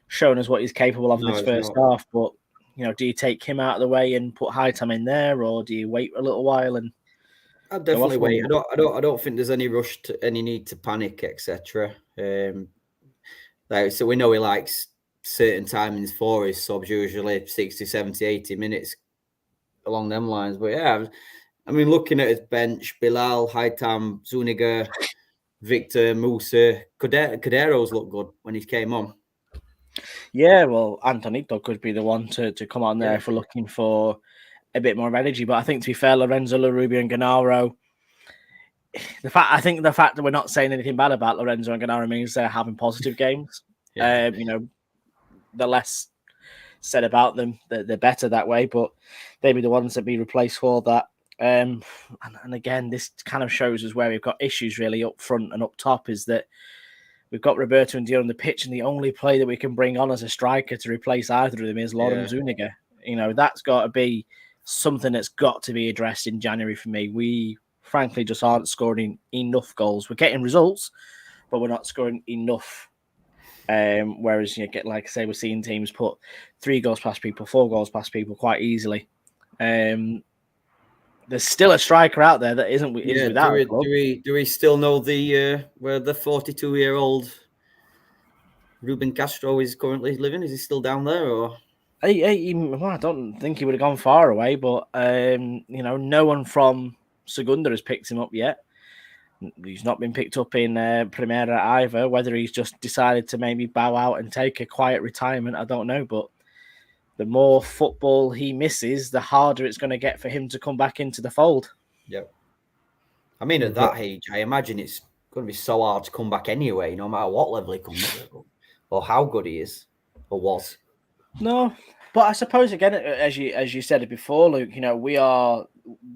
shown us what he's capable of in this first half. But do you take him out of the way and put Hightam in there, or do you wait a little while? And I'd definitely wait. I don't think there's any rush to any need to panic, etc. So we know he likes certain timings for his subs, usually 60, 70, 80 minutes along them lines. But yeah, I mean, looking at his bench, Bilal, Haitam, Zuniga, Victor, Musa, Cadero's looked good when he came on. Yeah, well, Antonito could be the one to come on there if we're looking for a bit more energy. But I think, to be fair, Lorenzo, Larubia and Gennaro, the fact that we're not saying anything bad about Lorenzo and Gennaro means they're having positive games. Yeah. The less said about them, they're better that way. But they'd be the ones that be replaced for that. And again, this kind of shows us where we've got issues really up front and up top, is that we've got Roberto and Dion on the pitch, and the only player that we can bring on as a striker to replace either of them is Lauren Zuniga. That's got to be something that's got to be addressed in January for me. We frankly just aren't scoring enough goals. We're getting results, but we're not scoring enough. Whereas, like I say, we're seeing teams put 3 goals past people, 4 goals past people quite easily. There's still a striker out there that is without a club. Do we still know where the 42-year-old Ruben Castro is currently living? Is he still down there, or? I don't think he would have gone far away, but no one from Segunda has picked him up yet. He's not been picked up in Primera either. Whether he's just decided to maybe bow out and take a quiet retirement, I don't know. But the more football he misses, the harder it's going to get for him to come back into the fold. Yep. I mean, at that age, I imagine it's going to be so hard to come back anyway, no matter what level he comes at, or how good he is, or was. No, but I suppose, again, as you said it before, Luke, we are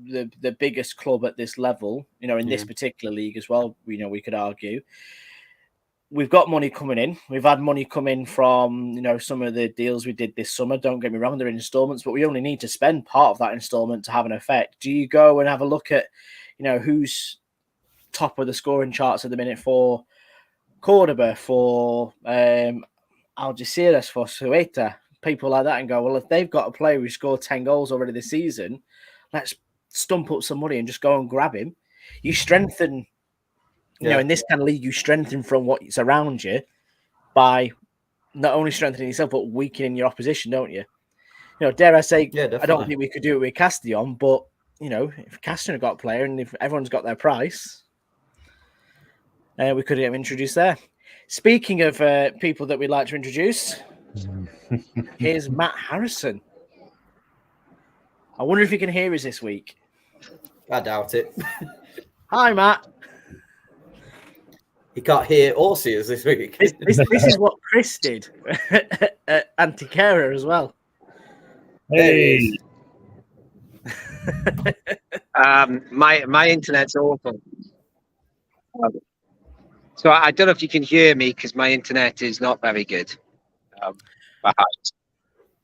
the biggest club at this level, in this particular league as well. We could argue. We've got money coming in. We've had money come in from, some of the deals we did this summer. Don't get me wrong, they're installments, but we only need to spend part of that installment to have an effect. Do you go and have a look at, who's top of the scoring charts at the minute for Cordoba, for Algeciras, for Ceuta, people like that, and go, well, if they've got a player who scored 10 goals already this season, let's stump up some money and just go and grab him. You strengthen... in this kind of league, you strengthen from what's around you by not only strengthening yourself, but weakening your opposition, don't you? Dare I say, I don't think we could do it with Castellon, but, if Castellon got a player and if everyone's got their price, we could have introduced there. Speaking of people that we'd like to introduce, here's Matt Harrison. I wonder if you can hear us this week. I doubt it. Hi, Matt. He can't hear or see us this week. This is what Chris did at Antiquera as well. Hey. My internet's awful. So I don't know if you can hear me because my internet is not very good.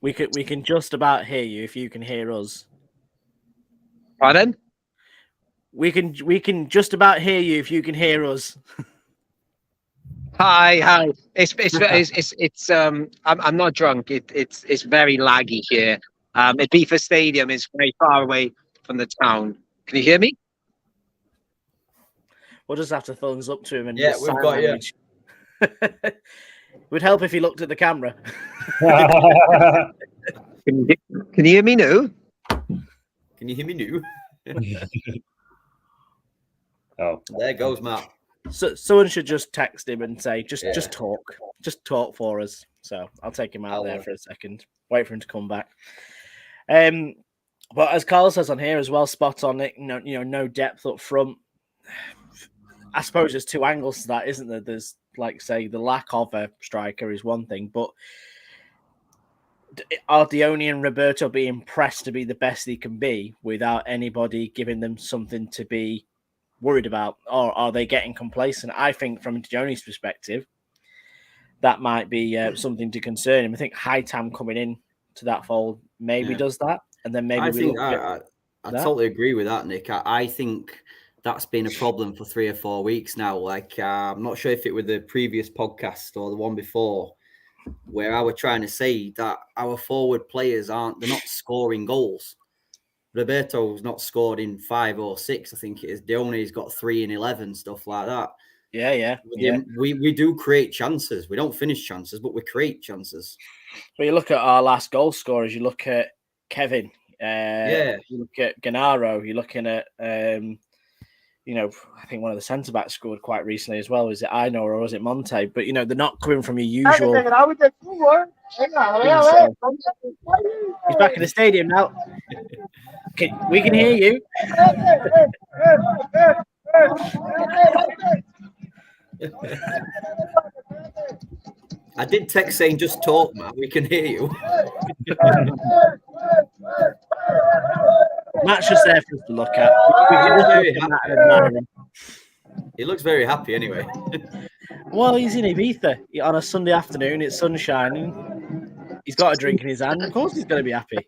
We can just about hear you if you can hear us. Pardon? We can just about hear you if you can hear us. Hi. It's I'm not drunk. It's very laggy here. Ibiza Stadium is very far away from the town. Can you hear me? We'll just have to thumbs up to him and we've got you. It would help if he looked at the camera. Can you hear me now? Can you hear me now? Oh, there goes Matt. So someone should just text him and say, just talk for us. So I'll take him out there for a second. Wait for him to come back. But as Carl says on here as well, spot on it. No depth up front. I suppose there's 2 angles to that, isn't there? There's, like, say, the lack of a striker is one thing, but are Dione and Roberto being pressed to be the best they can be without anybody giving them something to be worried about, or are they getting complacent? I think from Dione's perspective, that might be something to concern him. I think Haitam coming in to that fold maybe does that, and then maybe I totally agree with that, Nick. I think that's been a problem for 3 or 4 weeks now. Like, I'm not sure if it was the previous podcast or the one before, where I was trying to say that our forward players they're not scoring goals. Roberto's not scored in 5 or 6, I think it is. Dione's got 3 and 11, stuff like that. Yeah. We do create chances. We don't finish chances, but we create chances. But you look at our last goal scorers. You look at Kevin. You look at Gennaro. You're looking at I think one of the centre backs scored quite recently as well. Is it Aino or was it Monte? But they're not coming from your usual. He's back in the stadium now. We can hear you. I did text saying just talk, man. We can hear you. Matt's just there for us to look at. He looks very happy anyway. Well, he's in Ibiza on a Sunday afternoon. It's sun shining. He's got a drink in his hand. Of course he's going to be happy.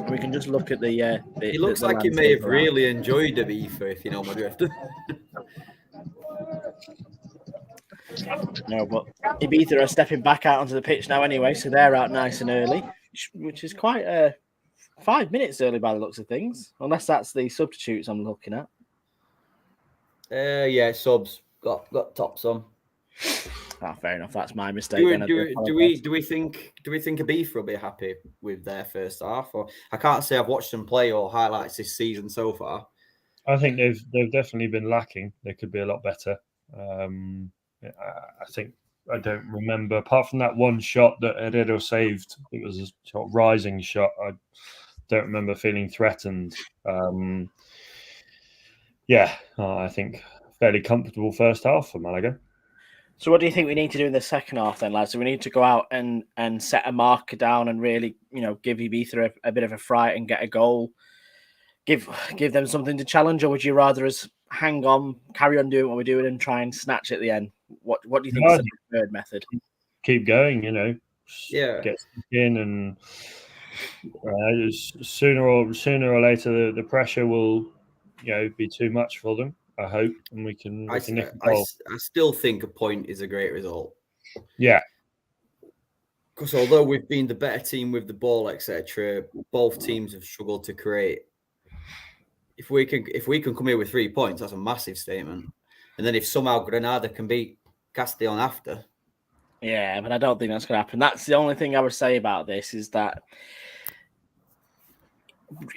We can just look at the he looks like he may have really enjoyed Ibiza, if you know my drift. No, but Ibiza are stepping back out onto the pitch now anyway, so they're out nice and early, which is quite 5 minutes early by the looks of things, unless that's the substitutes I'm looking at. Yeah, subs got tops on. Fair enough. That's my mistake. Do we think Ibiza will be happy with their first half? Or I can't say I've watched them play or highlights this season so far. I think they've definitely been lacking. They could be a lot better. I don't remember, apart from that one shot that Herrero saved. It was a sort of rising shot. I don't remember feeling threatened. I think fairly comfortable first half for Malaga. So what do you think we need to do in the second half then, lads? So we need to go out and set a marker down and really, give Ibiza a bit of a fright and get a goal. Give them something to challenge, or would you rather us hang on, carry on doing what we're doing and try and snatch at the end? What do you think is the preferred method? Keep going, get in, and sooner or later the pressure will, be too much for them. I hope, and we can nick a goal. I still think a point is a great result. Yeah. Because although we've been the better team with the ball, etc., both teams have struggled to create. If we can come here with 3 points, that's a massive statement. And then if somehow Granada can beat Castellón after. Yeah, but I don't think that's going to happen. That's the only thing I would say about this is that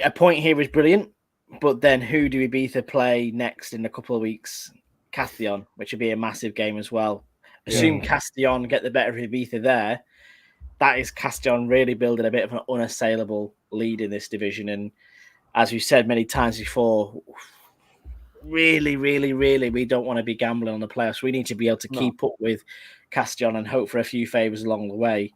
a point here is brilliant, but then who do Ibiza play next in a couple of weeks? Castellón, which would be a massive game as well. Assume Castellón get the better of Ibiza there. That is Castellón really building a bit of an unassailable lead in this division. And as we've said many times before, really, really, really, we don't want to be gambling on the playoffs. We need to be able to keep up with Castellón and hope for a few favours along the way.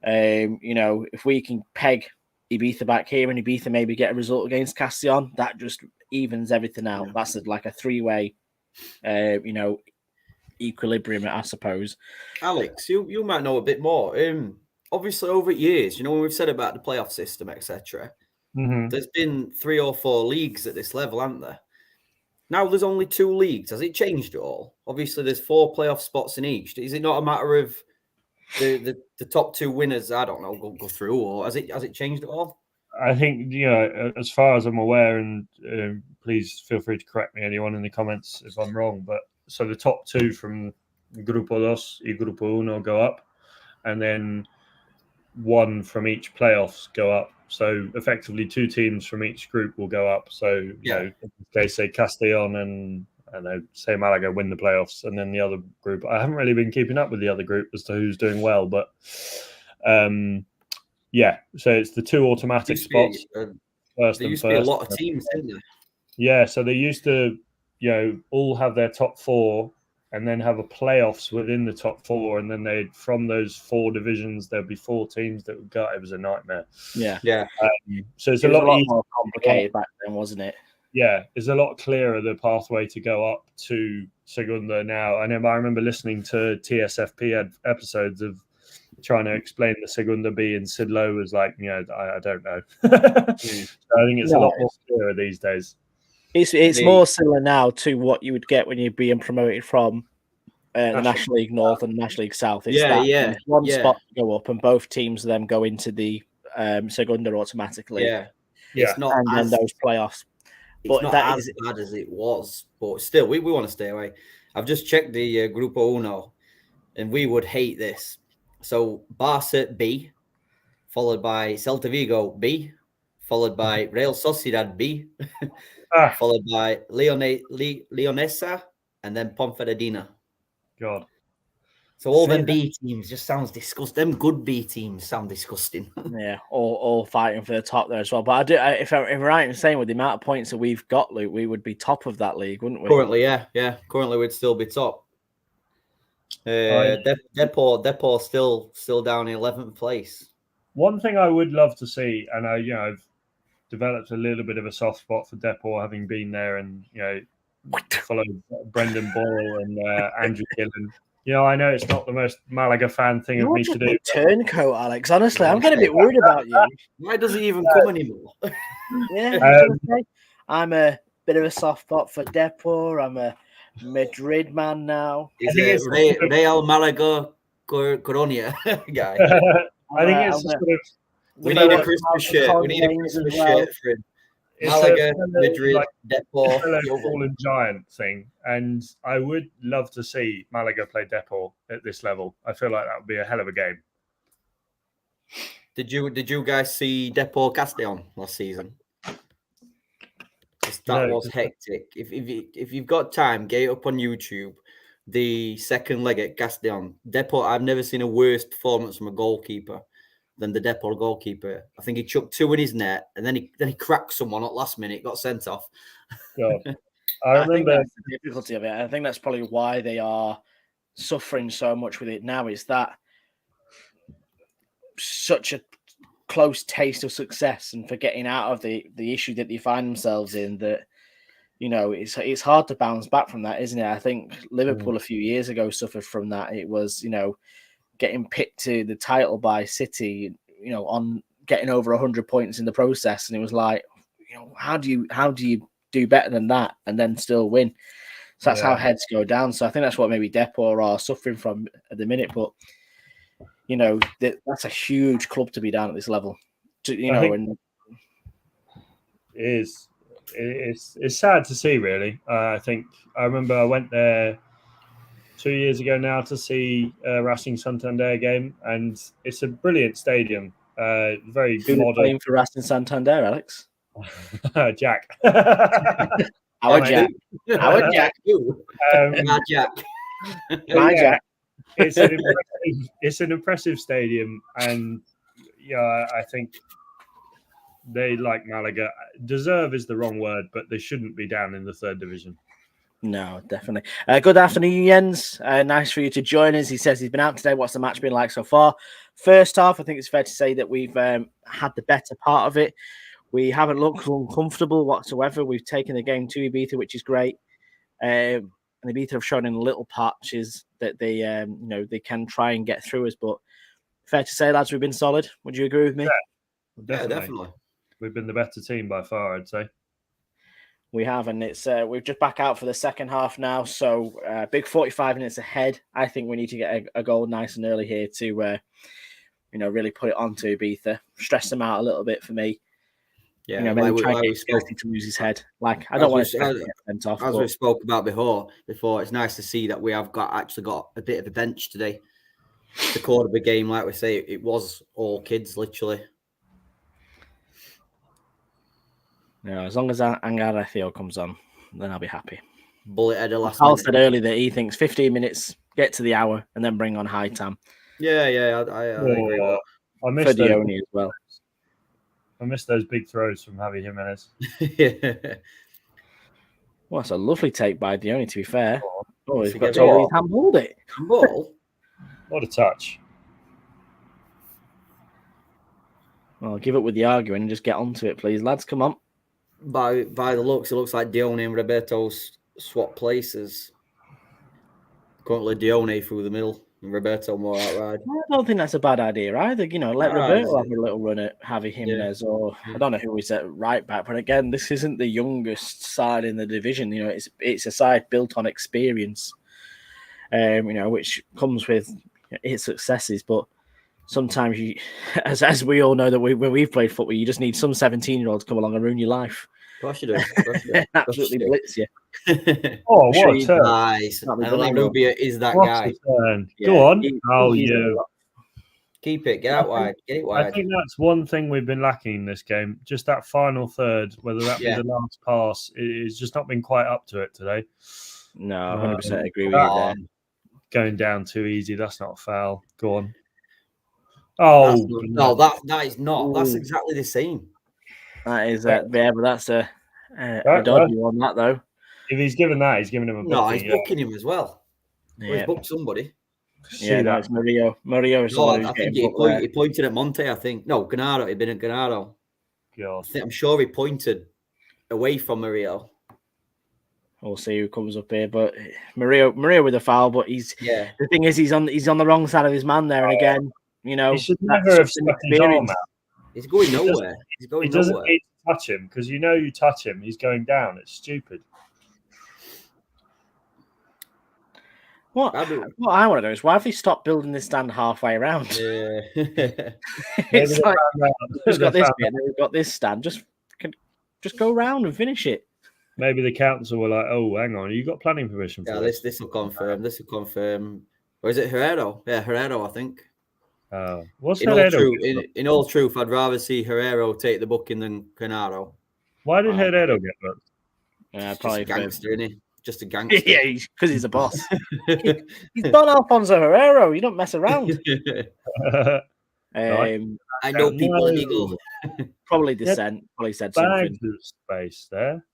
If we can peg Ibiza back here and Ibiza maybe get a result against Castellón, that just evens everything out. Yeah. That's like a three-way, equilibrium, I suppose. Alex, you might know a bit more. Obviously, over years, when we've said about the playoff system, etc., there's been 3 or 4 leagues at this level, haven't there? Now there's only 2 leagues. Has it changed at all? Obviously, there's 4 playoff spots in each. Is it not a matter of the top 2 winners? I don't know, go through, or has it changed at all? I think as far as I'm aware, and please feel free to correct me, anyone in the comments if I'm wrong. But so the top 2 from Grupo 2 y Grupo 1 go up, and then 1 from each playoffs go up. So effectively 2 teams from each group will go up. So, in this case, say Castellón and say Malaga win the playoffs, and then the other group. I haven't really been keeping up with the other group as to who's doing well, but so it's the 2 automatic spots. There used to be a lot of teams, didn't there? Yeah, so they used to, all have their top 4 and then have a playoffs within the top 4, and then from those 4 divisions there'd be 4 teams that would go. It was a nightmare. Yeah. So it's a lot more complicated back then, wasn't it? Yeah, it's a lot clearer the pathway to go up to Segunda now. I remember listening to TSFP episodes of trying to explain the Segunda B, and Sid Lowe was like, I don't know. So I think it's a lot more clearer these days. It's more similar now to what you would get when you're being promoted from the National League North and National League South. It's one spot to go up, and both teams then go into the Segunda automatically. Yeah, it's not and then those playoffs. It's not as bad as it was, but still, we want to stay away. I've just checked the Grupo Uno, and we would hate this. So Barca B, followed by Celta Vigo B, followed by Real Sociedad B, followed by Leonesa, and then Ponferradina. God. So all them B teams just sounds disgusting. Them good B teams sound disgusting. Yeah, all fighting for the top there as well. But if I'm right in saying with the amount of points that we've got, Luke, we would be top of that league, wouldn't we? Currently, yeah. Currently, we'd still be top. Depor still down in 11th place. One thing I would love to see, and I've developed a little bit of a soft spot for Depor, having been there and followed Brendan Boyle and Andrew Gillen. I know it's not the most Malaga fan thing of me to do. Turncoat, Alex. Honestly, I'm getting a bit worried about you. Why does he even come anymore? I'm a bit of a soft spot for Depor. I'm a Madrid man now. Is it Real Malaga Coronia guy? I think it's sort of. We need a Christmas shirt. We need a Christmas shirt for him. Malaga, Madrid, Depor, fallen giant thing, and I would love to see Malaga play Depor at this level. I feel like that would be a hell of a game. Did you guys see Depor Castellón last season? That was hectic. If you've got time, get it up on YouTube. The second leg at Castellón, Depor. I've never seen a worse performance from a goalkeeper than the Depor goalkeeper. I think he chucked 2 in his net, and then he cracked someone at last minute, got sent off. God. I remember think that's the difficulty of it. I think that's probably why they are suffering so much with it now. Is that such a close taste of success and for getting out of the issue that they find themselves in, that it's hard to bounce back from that, isn't it? I think Liverpool a few years ago suffered from that. It was getting picked to the title by City, on getting over 100 points in the process, and it was like, how do you do better than that and then still win? So that's how heads go down. So I think that's what maybe Depor are suffering from at the minute. But that's a huge club to be down at this level. And it's sad to see, really. I think I remember I went there 2 years ago now to see Racing Santander game, and it's a brilliant stadium. Very modern. Playing for Racing Santander, Alex? Jack. Our Jack. Our Jack. Jack. My Jack. It's an impressive stadium, and I think they, like Malaga, deserve is the wrong word, but they shouldn't be down in the third division. No, definitely. Good afternoon, Jens. Nice for you to join us. He says he's been out today. What's the match been like so far? First half, I think it's fair to say that we've had the better part of it. We haven't looked uncomfortable whatsoever. We've taken the game to Ibiza, which is great. And Ibiza have shown in little patches that they can try and get through us. But fair to say, lads, we've been solid. Would you agree with me? Yeah, definitely. We've been the better team by far, I'd say. We have, and it's we're just back out for the second half now. So big 45 minutes ahead. I think we need to get a goal nice and early here to really put it onto Ibiza, stress them out a little bit for me. Yeah, maybe try to get to lose his head. Like, I don't want to get sent off. As we spoke about before, it's nice to see that we have actually got a bit of a bench today. The core of the game, like we say, it was all kids, literally. As long as Angarethio comes on, then I'll be happy. Bullet header last Carl said earlier that he thinks 15 minutes, get to the hour, and then bring on Hightam. Yeah, I agree with that. I missed for Dione as well. I missed those big throws from Javi Jimenez. Yeah. Well, that's a lovely take by Dione, to be fair. Oh, he's got to handballed it. Handball? What a touch. Well, give up with the arguing and just get onto it, please, lads. Come on. By the looks, it looks like Dione and Roberto's swap places. Currently, Dione through the middle and Roberto more outright. I don't think that's a bad idea either. Let Roberto have a little run at Javi Jimenez, or I don't know who is at right back. But again, this isn't the youngest side in the division. It's a side built on experience, which comes with its successes. But sometimes as we all know that when we've played football, you just need some 17-year-old to come along and ruin your life. course you do. Of course you do. Absolutely blitz you. Oh, what Sure a you turn. Nice. And Larubia is that What guy. a turn. Yeah, Go on. he's Keep it. Get out wide. Get it wide. I think that's one thing we've been lacking in this game. Just that final third, whether that be the last pass, it's just not been quite up to it today. No, 100% agree with you there. Going down too easy. That's not a foul. Go on. Oh no, that is not. Ooh. That's exactly the same. That is but that's a dodgy one. That though. If he's given that, he's giving him a booking. No, he's booking him as well. Yeah. Well, he's booked somebody. Yeah, that's Murillo. Murillo is someone who's getting he pointed at Monte, I think. No, Gennaro. He'd been at Gennaro. God. I'm sure he pointed away from Murillo. We'll see who comes up here, but Murillo with a foul. But the thing is, he's on the wrong side of his man there, and again, you know, he should never have stuck his arm out. He's going nowhere. He doesn't need to touch him because you touch him, he's going down. It's stupid. What I want to know is why have they stopped building this stand halfway around? Yeah. It's like we've got this bit, and then we've got this stand. Just go around and finish it. Maybe the council were like, "Oh, hang on, you got planning permission for this?" This will confirm. This will confirm. Or is it Herrero? Yeah, Herrero, I think. What's in all truth, I'd rather see Herrero take the booking than Gennaro. Why did Herrero get booked? Probably just a gangster, isn't he? Just a gangster. Yeah, because he's a boss. He's Don Alfonso Herrero. You don't mess around. I know people illegal. Probably dissent. Probably said something. Space there.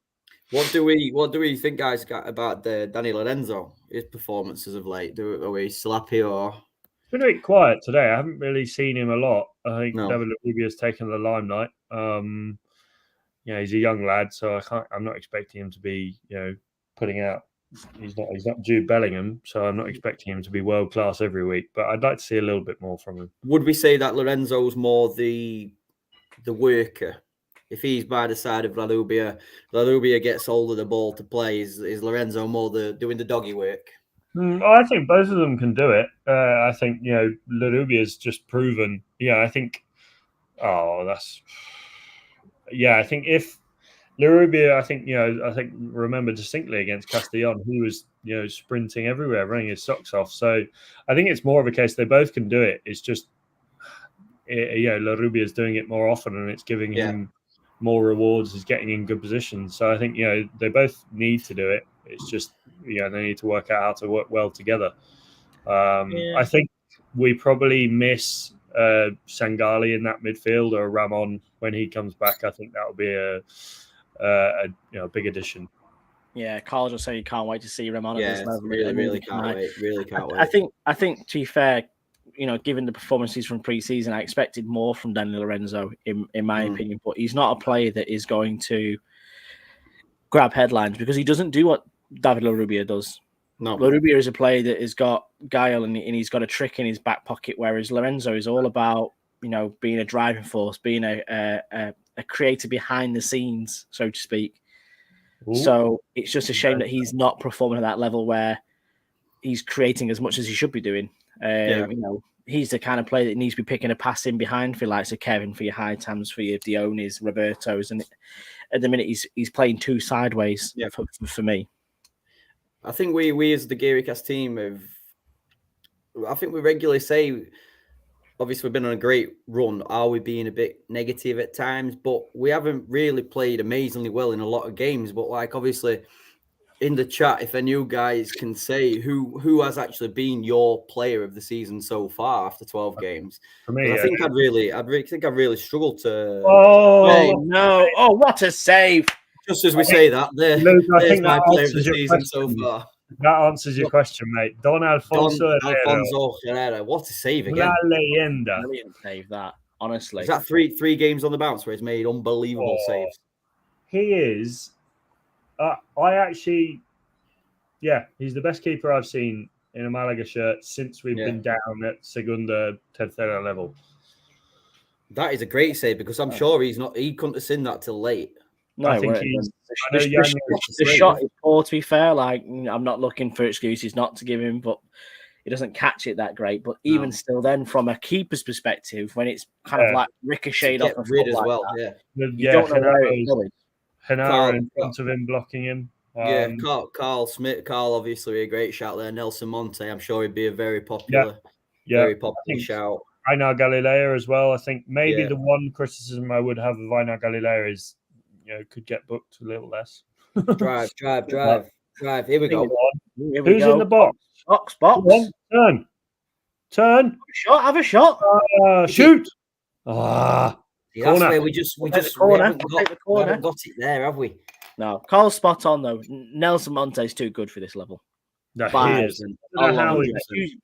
What do we think, guys, about the Danny Lorenzo? His performances of late? Are we still happy or? It's been a bit quiet today. I haven't really seen him a lot. I think David Larubia has taken the limelight. He's a young lad, so I'm not expecting him to be, putting out. He's not Jude Bellingham, so I'm not expecting him to be world class every week. But I'd like to see a little bit more from him. Would we say that Lorenzo's more the worker? If he's by the side of Larubia gets hold of the ball to play. Is Lorenzo more doing the doggy work? I think both of them can do it. I think Larubia's just proven. I think. I think if Larubia, I think remember distinctly against Castellon, he was sprinting everywhere, running his socks off. So I think it's more of a case they both can do it. It's just Larubia's doing it more often, and it's giving him more rewards. He's getting in good positions. So I think they both need to do it. It's just they need to work out how to work well together. I think we probably miss Sangali in that midfield, or Ramon when he comes back. I think that will be a big addition. Yeah, Carl just saying you can't wait to see Ramon. Yeah, really can't wait. Really can't wait. I think to be fair, given the performances from pre-season, I expected more from Danny Lorenzo, in my opinion. But he's not a player that is going to grab headlines because he doesn't do what David Larubia does. No, Larubia is a player that has got guile and he's got a trick in his back pocket, whereas Lorenzo is all about being a driving force, being a creator behind the scenes, so to speak. Ooh. So it's just a shame that he's not performing at that level where he's creating as much as he should be doing. He's the kind of player that needs to be picking a pass in behind for likes of Kevin, for your Hightams, for your Dionis, Roberto's, and at the minute he's playing too sideways for me. I think we as the GearyCast team I think we regularly say, obviously we've been on a great run. Are we being a bit negative at times? But we haven't really played amazingly well in a lot of games. But obviously in the chat, if any of you guys can say who has actually been your player of the season so far after 12 games. For me, I think I'd really struggled to. Oh no! Oh, what a save! Just as we say that, there's my player of the season so far. That answers your question, mate. Don Alfonso Herrera. What a save again! La leyenda. Brilliant save that. Honestly, is that three games on the bounce where he's made unbelievable saves? He is. He's the best keeper I've seen in a Malaga shirt since we've been down at Segunda Tercera level. That is a great save because I'm sure he couldn't have seen that till late. No, I think the shot is poor, to be fair. I'm not looking for excuses not to give him, but he doesn't catch it that great. But even still, then from a keeper's perspective, when it's kind of like ricocheted off rid as well, you don't know where it's going. Henara in front of him, blocking him. Carl Smith. Carl obviously a great shout there. Nelson Monte, I'm sure he'd be a very popular, shout. Einar Galilea as well. I think maybe the one criticism I would have of Einar Galilea is, could get booked a little less. Drive. Here we go. Who's in the box? Box. Turn. Have a shot. Shoot. That's where we haven't got it there, have we? No, Carl's spot on though. Nelson Monte's too good for this level. No,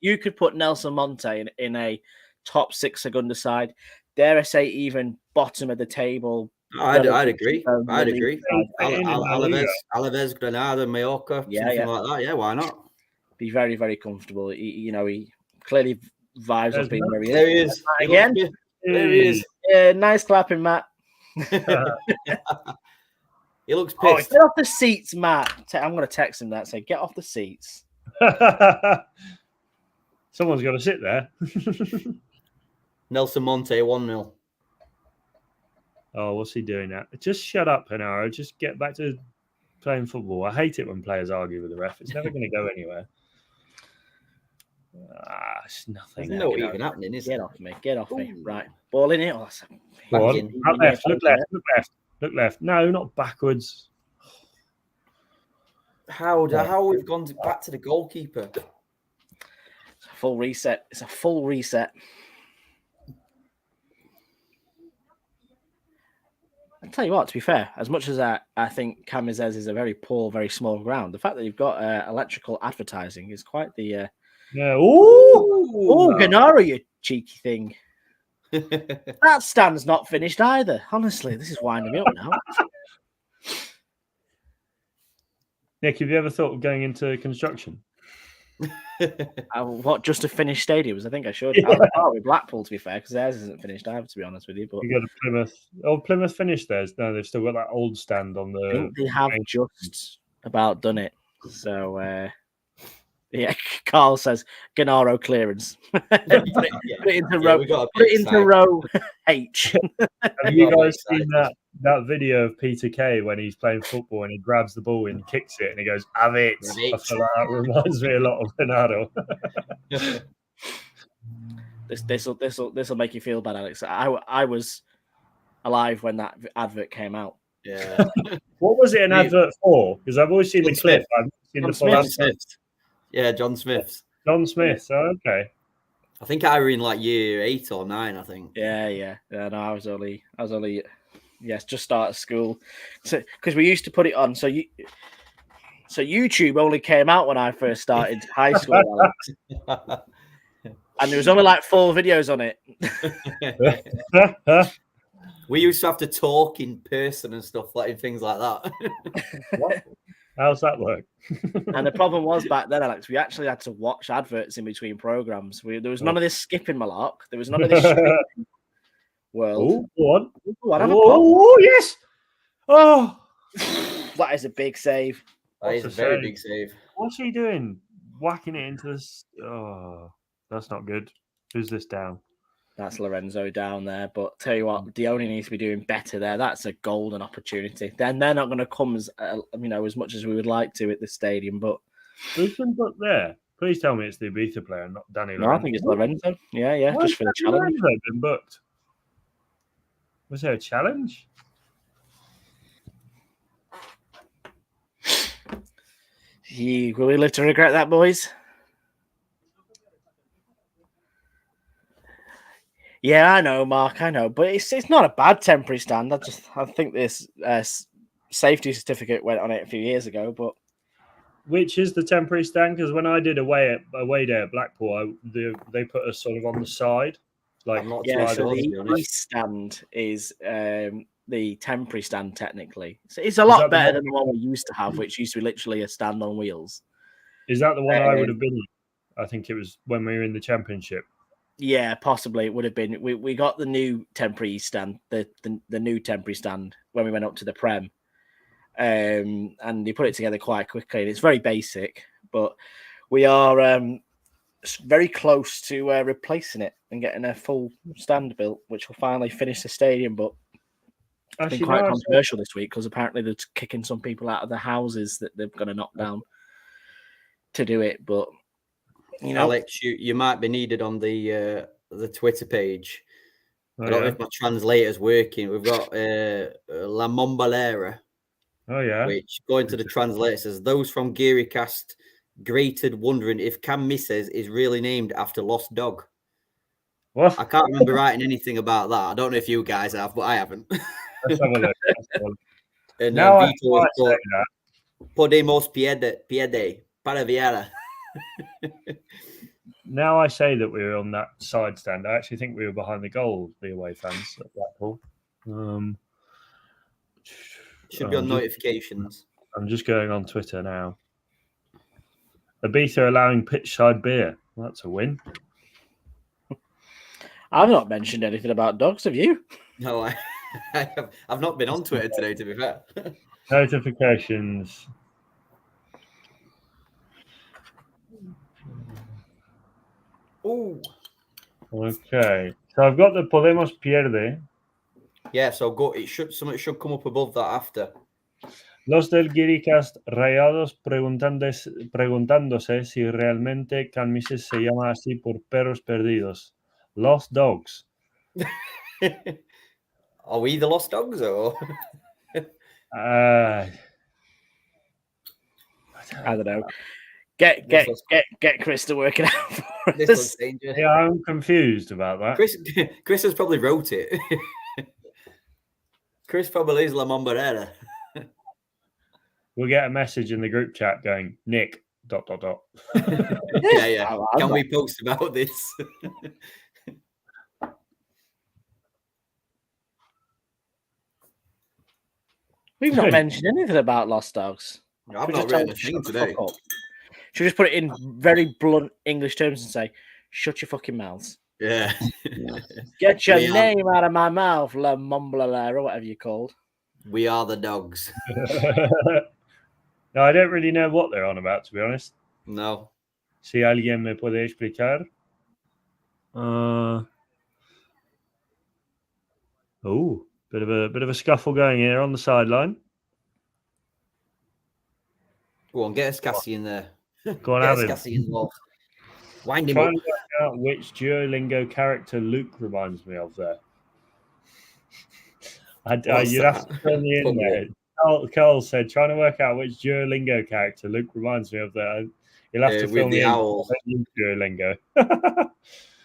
you could put Nelson Monte in a top 6 Segunda side. Dare I say even bottom of the table. I'd agree. Alaves, Granada, Mallorca, something like that. Yeah, why not? Be very, very comfortable. He clearly vibes up in where he is. There he is. Again. There he is. Yeah, nice clapping, Matt. He looks pissed. Get off the seats, Matt. I'm going to text him that. Say, get off the seats. Someone's got to sit there. Nelson Monte, 1-0. Oh, what's he doing now? Just shut up, Henaro. Just get back to playing football. I hate it when players argue with the ref. It's never going to go anywhere. It's nothing. There's no even happening, is it? Get off me. Right. Ball in it. Go on. Look left. No, not backwards. How we've gone back to the goalkeeper? It's a full reset. I'll tell you what, to be fair, as much as I think Camisez is a very poor, very small ground, the fact that you've got electrical advertising is quite the... Yeah. Oh, Gennaro, you cheeky thing. That stand's not finished either. Honestly, this is winding me up now. Nick, have you ever thought of going into construction? Just a finished stadiums? I think I should. Yeah. I'll start with Blackpool, to be fair, because theirs isn't finished either, to be honest with you. But you go to Plymouth. Oh, Plymouth finished theirs. No, they've still got that old stand on the... I think they have just about done it. So... Yeah, Carl says Gennaro clearance. put it into row H. Have you guys seen that video of Peter Kay when he's playing football and he grabs the ball and kicks it and he goes, "Have it." I feel like that reminds me a lot of Bernardo. This will make you feel bad, Alex. I was alive when that advert came out. Yeah. What was it an advert for? Because I've always seen the clip. I've seen the full advert. Yeah, John Smith. Oh, okay. I think I were in like year 8 or 9, I think. Yeah. No, I was only just started school. So because we used to put it on. So YouTube only came out when I first started high school, Alex. And there was only like 4 videos on it. We used to have to talk in person and stuff, like things like that. What? How's that work? And the problem was back then, Alex, we actually had to watch adverts in between programs. There was none of this skipping Malak. There was none of this world. Oh, yes. Oh, that is a big save. That is a very big save. What's he doing? Whacking it into this. Oh, that's not good. Who's this down? That's Lorenzo down there. But tell you what, Dione needs to be doing better there. That's a golden opportunity. Then they're not going to come as much as we would like to at the stadium. But who's been put there? Please tell me it's the Ibiza player, not Danny Lorenzo. No, I think it's Lorenzo. Yeah, just for the challenge. Lorenzo been booked? Was there a challenge? Will we live to regret that, boys? Yeah, I know, Mark. I know, but it's not a bad temporary stand. I think this safety certificate went on it a few years ago. But which is the temporary stand? Because when I did away day at Blackpool, they put us sort of on the side, like so the east stand is the temporary stand technically. So it's a lot better than the one we used to have, which used to be literally a stand on wheels. Is that the one I would have been? I think it was when we were in the Championship. Yeah, possibly it would have been. We got the new temporary stand, the new temporary stand when we went up to the Prem, and they put it together quite quickly. And it's very basic, but we are very close to replacing it and getting a full stand built, which will finally finish the stadium. But It's been quite controversial this week because apparently they're kicking some people out of the houses that they're going to knock down to do it. But Alex, you might be needed on the Twitter page. I don't know if my translator's working. We've got La Mombalera. Oh yeah. Which, going to the translator, says those from GearyCast grated wondering if Cam Misses is really named after Lost Dog. What? I can't remember writing anything about that. I don't know if you guys have, but I haven't. Let's have a look. And now Vito has put Podemos piede para Viera. Now I say that we were on that side stand. I actually think we were behind the goal, the away fans at Blackpool. Should be on notifications. I'm just going on Twitter now. Ibiza allowing pitchside beer. Well, that's a win. I've not mentioned anything about dogs, have you? No, I've not been on Twitter today, to be fair. Notifications. Oh. Okay. So I've got the Podemos pierde. Yeah, so something should come up above that after. Los del GearyCast rayados preguntándose si realmente Can Misses se llama así por perros perdidos. Lost Dogs. Are we the Lost Dogs or? I don't know. Get Chris to work it out for us. This looks dangerous. Yeah, I'm confused about that. Chris has probably wrote it. Chris probably is La Mombarera. We'll get a message in the group chat going, Nick, ... Yeah. Can we post about this? We've not mentioned anything about Lost Dogs. No, I've not written a thing today. Should we just put it in very blunt English terms and say, shut your fucking mouths? Yeah. Get your name out of my mouth, La Mombalera, or whatever you're called. We are the dogs. No, I don't really know what they're on about, to be honest. No. Si alguien me puede explicar. Bit of a scuffle going here on the sideline. Go on, get Escassi in there. Go on, get Escassi involved. Wind him up. Trying to work out which Duolingo character Luke reminds me of there. You'd have to turn me in there. Carl said, trying to work out which Duolingo character Luke reminds me of there. You'll have to fill me in Duolingo.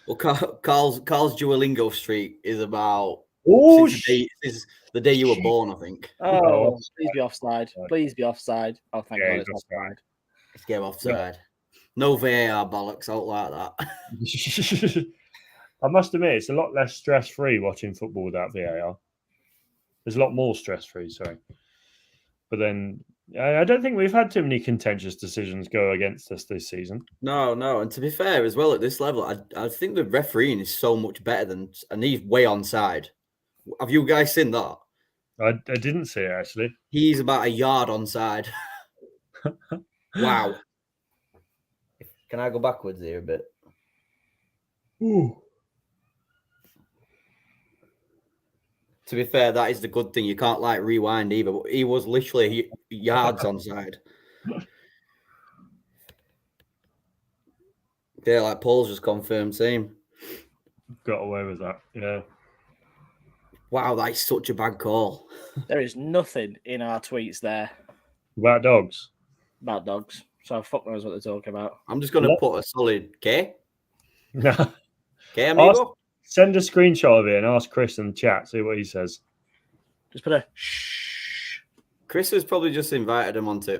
Well, Carl's Duolingo streak is about since the day you were born, I think. Oh, please be offside. Please be offside. Oh, thank God it's offside. It's game offside. Yeah. No VAR bollocks out like that. I must admit, it's a lot less stress-free watching football without VAR. There's a lot more stress-free, sorry. But then I don't think we've had too many contentious decisions go against us this season. No. And to be fair as well, at this level, I think the refereeing is so much better and he's way onside. Have you guys seen that? I didn't see it, actually. He's about a yard onside. Wow. Can I go backwards here a bit? Ooh. To be fair, that is the good thing. You can't rewind either. But he was literally yards onside. Yeah, Paul's just confirmed same. Got away with that, yeah. Wow, that is such a bad call. There is nothing in our tweets there. About dogs? About dogs. So fuck knows what they're talking about. I'm just going to put a solid K. Okay, amigo? Send a screenshot of it and ask Chris in the chat, see what he says. Just put a shh. Chris has probably just invited him onto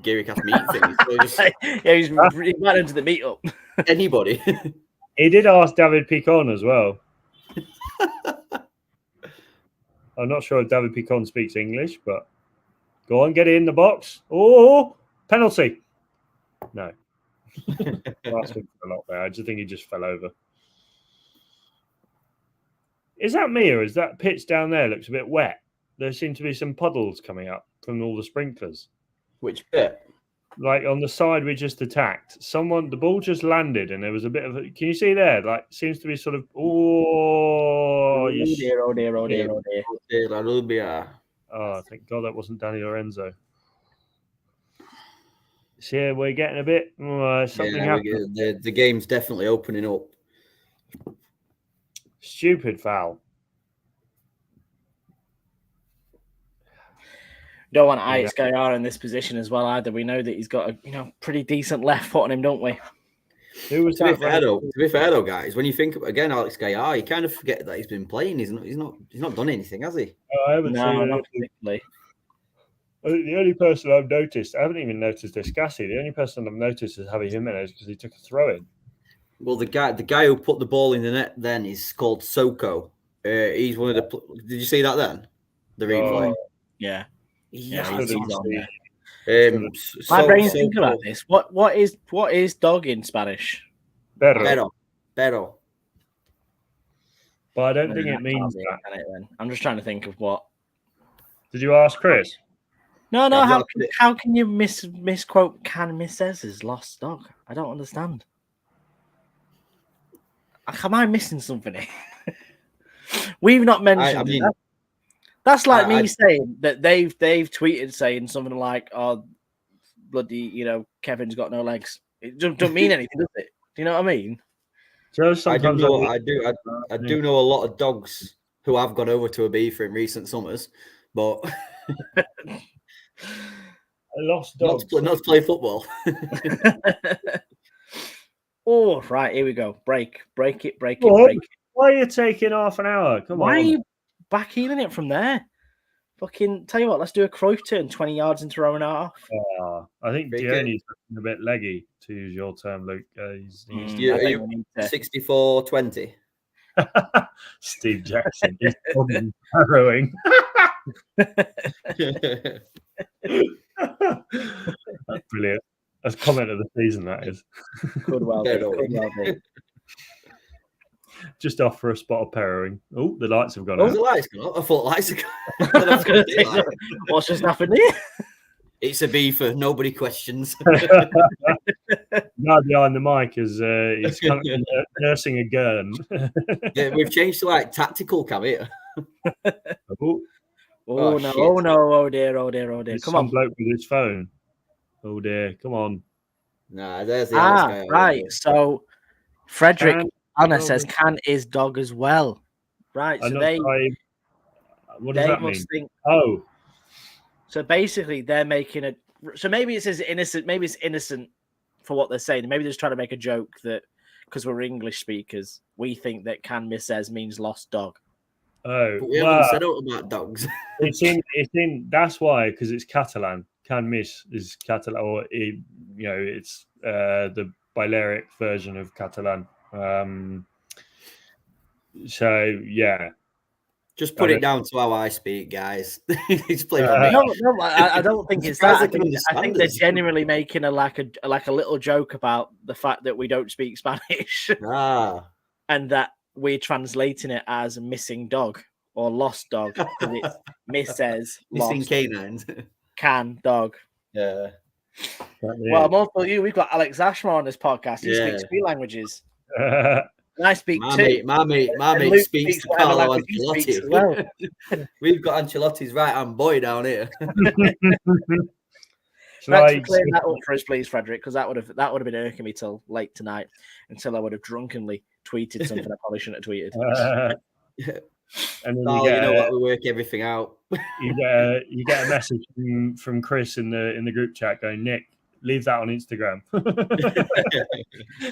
GearyCast meet things. So yeah, he's invited him to the meetup. Anybody. He did ask David Picon as well. I'm not sure if David Picon speaks English, but go on, get it in the box. Oh, penalty. No. Asking for a lot there. I just think he just fell over. Is that me or is that pitch down there looks a bit wet? There seem to be some puddles coming up from all the sprinklers. Which bit? like on the side we just attacked, the ball just landed and there was a bit of can you see there? Like seems to be sort of Oh dear. Oh, thank God that wasn't Danny Lorenzo. See, we're getting a bit something happened. The game's definitely opening up. Stupid foul. Don't want Alex Gaillard in this position as well either. We know that he's got a pretty decent left foot on him, don't we? Who was to be fair though, guys, when you think again, Alex Gaillard, you kind of forget that he's been playing. He's not done anything, has he? I haven't seen not particularly. The only person I've noticed, I haven't even noticed Escassi. The only person I've noticed is Javi Jimenez because he took a throw in. Well, the guy who put the ball in the net then is called Soko. He's one of the. Did you see that then? The replay. Yeah. He's on there. My brain's thinking about this. What is dog in Spanish? Pero. But I don't think it means that. I'm just trying to think of what. Did you ask Chris? No. How can you misquote Can Mrs. lost dog? I don't understand. Am I missing something here? We've not mentioned that. That's like me saying that they've tweeted saying something like, "Oh, bloody, Kevin's got no legs." It don't mean anything, does it? Do you know what I mean? So I do know a lot of dogs who have gone over to Ibiza in recent summers, but I lost dogs. Not to play football. Oh, right, here we go. Break it. Why are you taking half an hour? Why are you backheeling it from there? Fucking tell you what, let's do a Cruyff turn 20 yards into row and a half. I think Dioni's a bit leggy, to use your term, Luke. He's 64-20. Steve Jackson is harrowing. That's brilliant. That's comment of the season, that is. Could well be. Just off for a spot of Perrowing. Oh, the lights have gone out. The lights gone out? I thought lights had gone out. What's just happened here? It's Ibiza. Nobody questions. Now behind the mic is he's kind of nursing a gurn. Yeah, we've changed to like tactical cam here. Oh no! Oh dear! There's Come some on, bloke with his phone. Oh dear! Come on. Nah, there's the guy. Right. So Frederick Anna says can is dog as well. Right. So what does that mean? Think, oh. So basically, they're making a. So maybe it says innocent. Maybe it's innocent for what they're saying. Maybe they're just trying to make a joke that because we're English speakers, we think that can miss says means lost dog. Oh, but we haven't said out about dogs. It's in. That's why, because it's Catalan. Can miss is Catalan, or it's the Balearic version of Catalan. So yeah. Just put it down to how I speak, guys. He's playing No, I don't think it's that. I think they're genuinely making a little joke about the fact that we don't speak Spanish, and that we're translating it as missing dog or lost dog. It's misses missing canines. Can dog. Yeah. Well, more for you. We've got Alex Ashmore on this podcast. He speaks 3 languages. And I speak two. My mate speaks to Carlo Ancelotti. Well. We've got Ancelotti's right-hand boy down here. Thanks for clearing that up for us, please, Frederick, because that would have been irking me till late tonight, until I would have drunkenly tweeted something I probably shouldn't have tweeted. And then you know what? We work everything out. You get a message from Chris in the group chat going, Nick, leave that on Instagram.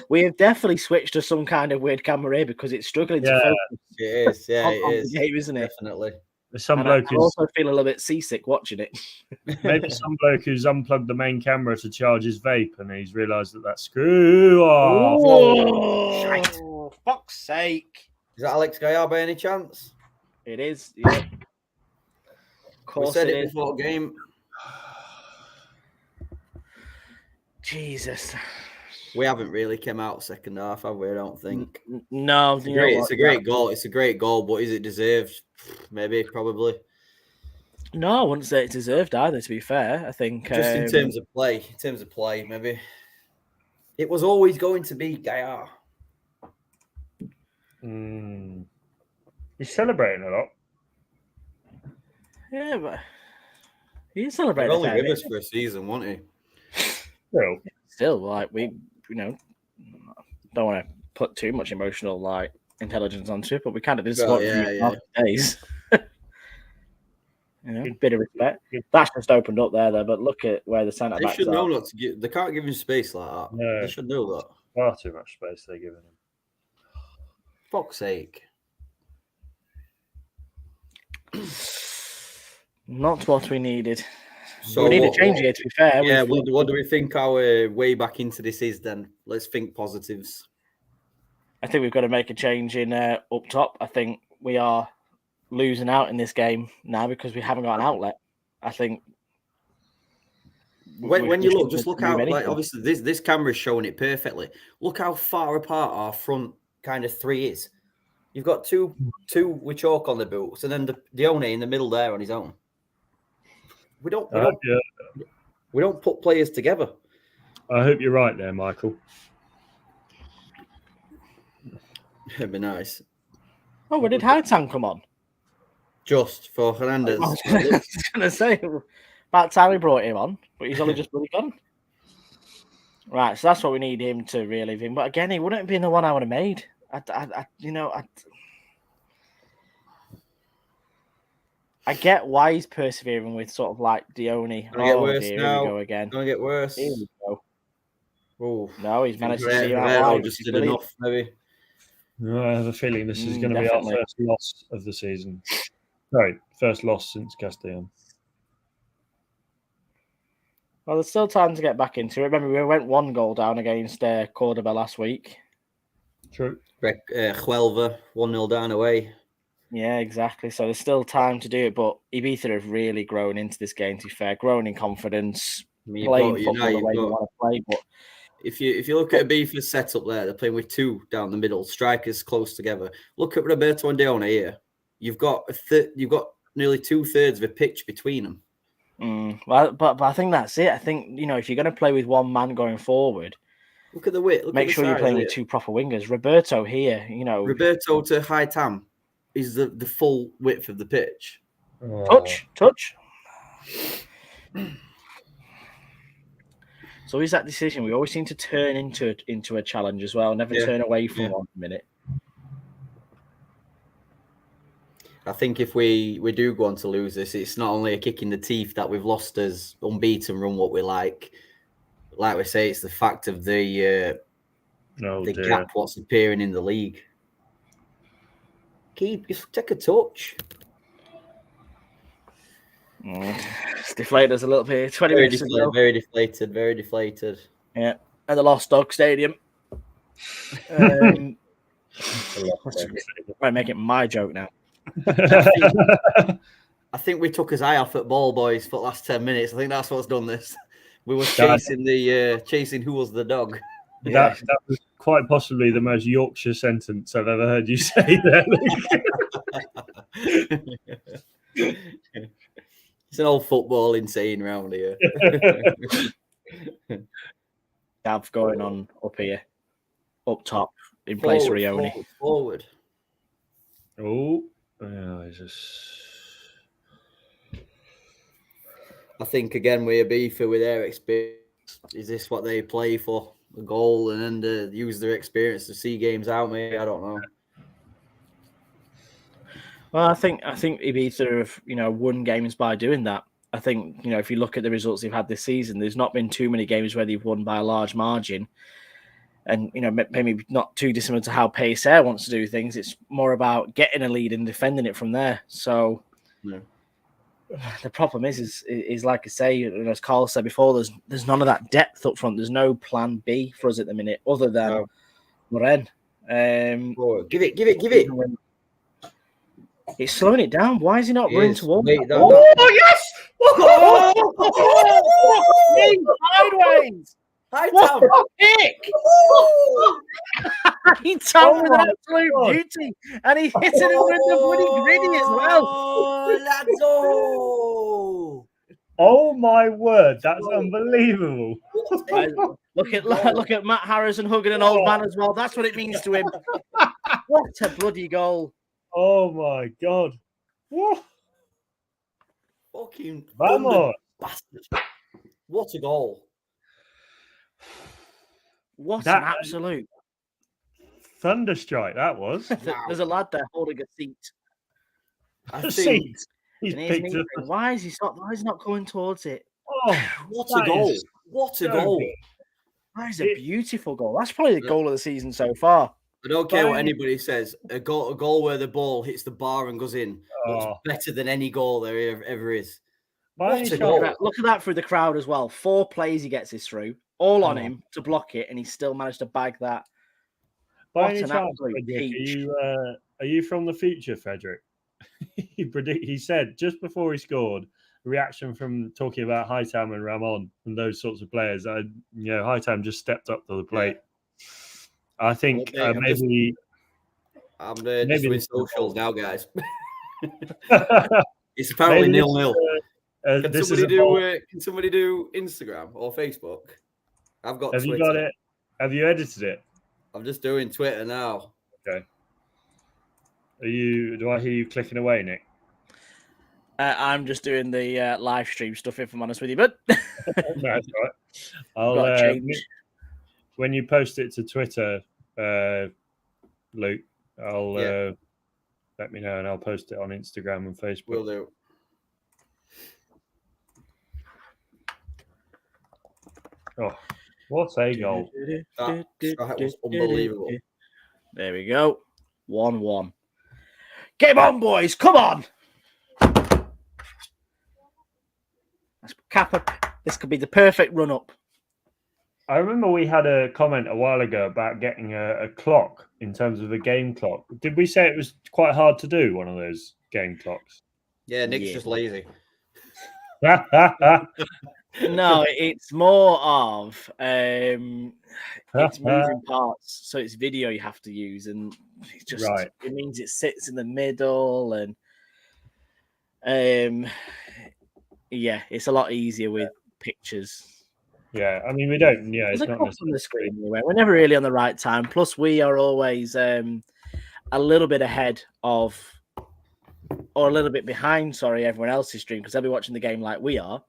We have definitely switched to some kind of weird camera here because it's struggling to focus. It is, it is. The game, isn't it? Definitely. There's some bloke I also feel a little bit seasick watching it. Maybe some bloke who's unplugged the main camera to charge his vape and he's realised that screw off. Oh, fuck's sake. Is that Alex Gaillard by any chance? It is, yeah. Of course we said it before game. Jesus. We haven't really come out second half, have we? I don't think. No. It's a great goal. It's a great goal, but is it deserved? Maybe, probably. No, I wouldn't say it's deserved either. To be fair, I think just in terms of play, maybe it was always going to be Gaia. He's celebrating a lot. Yeah, but he's He's celebrating. only with us for a season, wasn't he? Still, like we, don't want to put too much emotional intelligence onto it, but we kind of did support days. Bit of respect. That's just opened up there, though. But look at where the centre backs They should are. know not to give. They can't give him space like that. No. They should know that. Far too much space they're giving him. Fuck's sake. Not what we needed. So we need a change here, to be fair. Yeah, what do we think our way back into this is then? Let's think positives. I think we've got to make a change in up top. I think we are losing out in this game now because we haven't got an outlet. I think when you look how obviously this camera is showing it perfectly. Look how far apart our front kind of three is. You've got two with chalk on the boots, and then Dione in the middle there on his own. We don't put players together. I hope you're right there, Michael. It'd be nice. Oh, where did Hightown come on? Just for Hernandez. I was going to say, about time we brought him on, but he's only just really gone. Right, so that's what we need him to really win. But again, he wouldn't have been the one I would have made. I get why he's persevering with sort of like Dione. Gonna get worse now. Here we go again. Gonna get worse. Here we go. Oh no, he's managed to see out. Just did enough, maybe. No, I have a feeling this is going to be our first loss of the season. Sorry, first loss since Castellon. Well, there's still time to get back into it. Remember, we went 1 goal down against Cordoba last week. True. Huelva, 1-0 down away. Yeah, exactly. So there's still time to do it, but Ibiza have really grown into this game, to be fair. Grown in confidence, playing football the way you want to play. But if you look at Ibiza's setup there, they're playing with 2 down the middle, strikers close together. Look at Roberto and Dione here. You've got nearly 2/3 of a pitch between them. Well, but I think that's it. I think, if you're going to play with one man going forward, look at the width. Make sure you're playing with 2 proper wingers. Roberto here, Roberto to Hightam is the full width of the pitch. Touch. So always that decision. We always seem to turn into a challenge as well. Never turn away from 1 minute. I think if we do go on to lose this, it's not only a kick in the teeth that we've lost as unbeaten run what we like. Like we say, it's the fact of the gap what's appearing in the league. Take a touch. It's deflated us a little bit. 20 minutes ago. Very deflated. Yeah, at the Lost Dog Stadium. I'm making my joke now. I think we took his eye off at ball boys for the last 10 minutes. I think that's what's done this. We were chasing who was the dog. That was quite possibly the most Yorkshire sentence I've ever heard you say there. It's an old football insane round here. Gav going on up here, up top, in place of Rioni. Forward. Oh, just... I think again with Ibiza, with their experience, is this what they play for? A goal and then use their experience to see games out? Maybe I don't know. Well, I think Ibiza have won games by doing that. I think if you look at the results they've had this season, there's not been too many games where they've won by a large margin, and maybe not too dissimilar to how PSR wants to do things. It's more about getting a lead and defending it from there. So the problem is like I say, as Carl said before, there's none of that depth up front. There's no plan B for us at the minute other than Moren. Give it. It's slowing it down. Why is he not running towards it? Oh, yes! Sideways! What a kick! He told with an absolute beauty, and he hit it with the bloody gritty as well. Oh, Lazo! Oh my word, that's unbelievable. Look at Matt Harrison hugging an old man as well. That's what it means to him. What a bloody goal! Oh my god! Whoa. Fucking Vamos. bastard! What a goal! What an absolute thunderstrike that was. There's a lad there holding a seat. A seat. He's and picked up. Why is he not going towards it? Oh, what a goal! What a goal! That is a beautiful goal. That's probably the goal of the season so far. I don't care what anybody says. A goal where the ball hits the bar and goes in. Looks better than any goal there ever is. What a goal. Look at that through the crowd as well. 4 plays he gets this through, all on him to block it, and he still managed to bag that. By any chance, are you from the future, Frederick? He said just before he scored, reaction from talking about Hightown and Ramon and those sorts of players. Hightown just stepped up to the plate. I think maybe I'm just doing socials now, guys. It's apparently 0-0. Can somebody do Instagram or Facebook? I've got Have Twitter. You got it? Have you edited it? I'm just doing Twitter now. Okay. Do I hear you clicking away, Nick? I'm just doing the live stream stuff, if I'm honest with you, but that's right. I'll when you post it to Twitter, Luke, I'll let me know and I'll post it on Instagram and Facebook. Will do. Oh, what a goal! That was unbelievable. There we go. 1-1. Game on, boys! Come on! Kappa, this could be the perfect run-up. I remember we had a comment a while ago about getting a clock in terms of a game clock. Did we say it was quite hard to do, one of those game clocks? Yeah, Nick's just lazy. No, it's more of it's moving parts, so it's video you have to use, and it just it means it sits in the middle, and it's a lot easier with pictures. Yeah, I mean we don't. Yeah, it's not on the screen anyway. We're never really on the right time. Plus, we are always a little bit ahead of, or a little bit behind. Sorry, everyone else's stream, because they'll be watching the game like we are.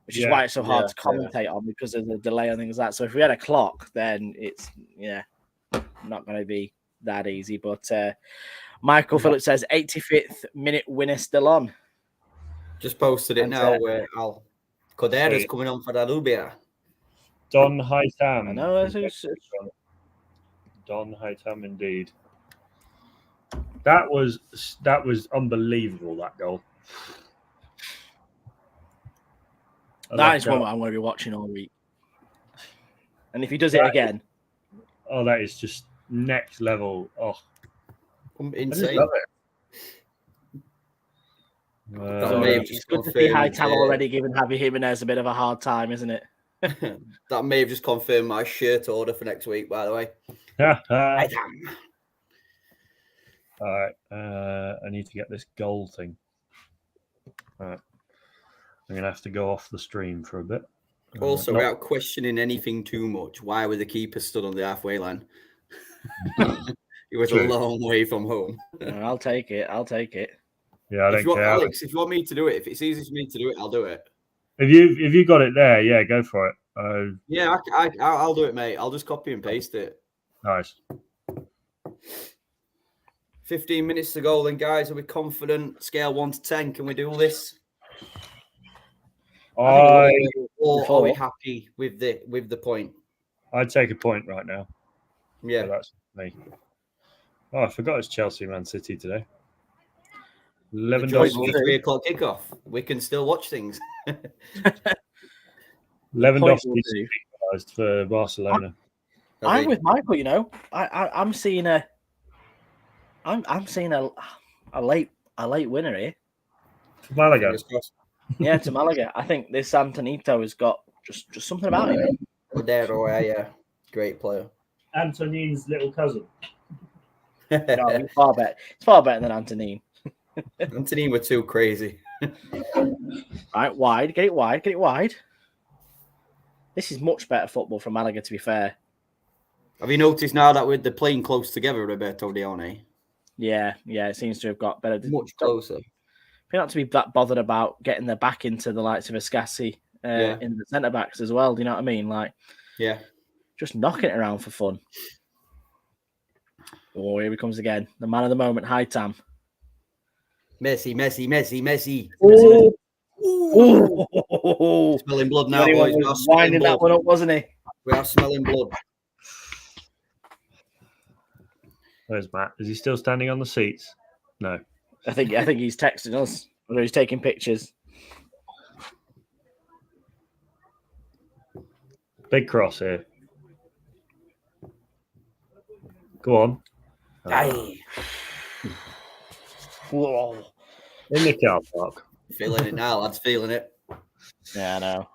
Which is why it's so hard to commentate on, because of the delay and things like that. So if we had a clock, then it's not going to be that easy. But Michael Phillips says 85th minute winner still on. Just posted it now. Where Al Codera's coming on for Alubia. Don Hightam. I know. Don Hightam, indeed. That was unbelievable. That goal. That is one I'm going to be watching all week. And if he does it again. Oh, that is just next level. Oh, insane. It's good to see Hightower already giving Javi Jimenez a bit of a hard time, isn't it? That may have just confirmed my shirt order for next week, by the way. All right. I need to get this goal thing. All right. I'm going to have to go off the stream for a bit. Also, without questioning anything too much, why were the keepers stood on the halfway line? It was a long way from home. I'll take it. Yeah, I don't care. Alex, if you want me to do it, if it's easy for me to do it, I'll do it. If you got it there, yeah, go for it. I'll do it, mate. I'll just copy and paste it. Nice. 15 minutes to go then, guys. Are we confident? Scale 1 to 10. Can we do this? Or are we happy with the point? I'd take a point right now. Yeah. So that's me. Oh, I forgot it's Chelsea Man City today. Lewandowski 3 o'clock kickoff. We can still watch things. Lewandowski for Barcelona. I'm with Michael. You know, I'm seeing a late winner here for Malaga. Yeah, to Malaga. I think this Antonito has got just something about him. Yeah, great player. Antonine's little cousin. No, it's far better. It's far better than Antonine. Antonine were too crazy. Right, wide. Get it wide. Get it wide. This is much better football from Malaga, to be fair. Have you noticed now that they're playing close together, Roberto Dione? Yeah, it seems to have got better. Much closer. They're not to be that bothered about getting their back into the likes of Escassi in the centre backs as well. Do you know what I mean? Like, just knocking it around for fun. Oh, here he comes again. The man of the moment, Hightam. Messi. Oh. Smelling blood now, boys. We are winding that one up, wasn't he? We are smelling blood. Where's Matt? Is he still standing on the seats? No. I think he's texting us, or he's taking pictures. Big cross here. Go on. Aye. Whoa. In the car park. Feeling it now, lads. Feeling it. Yeah, I know.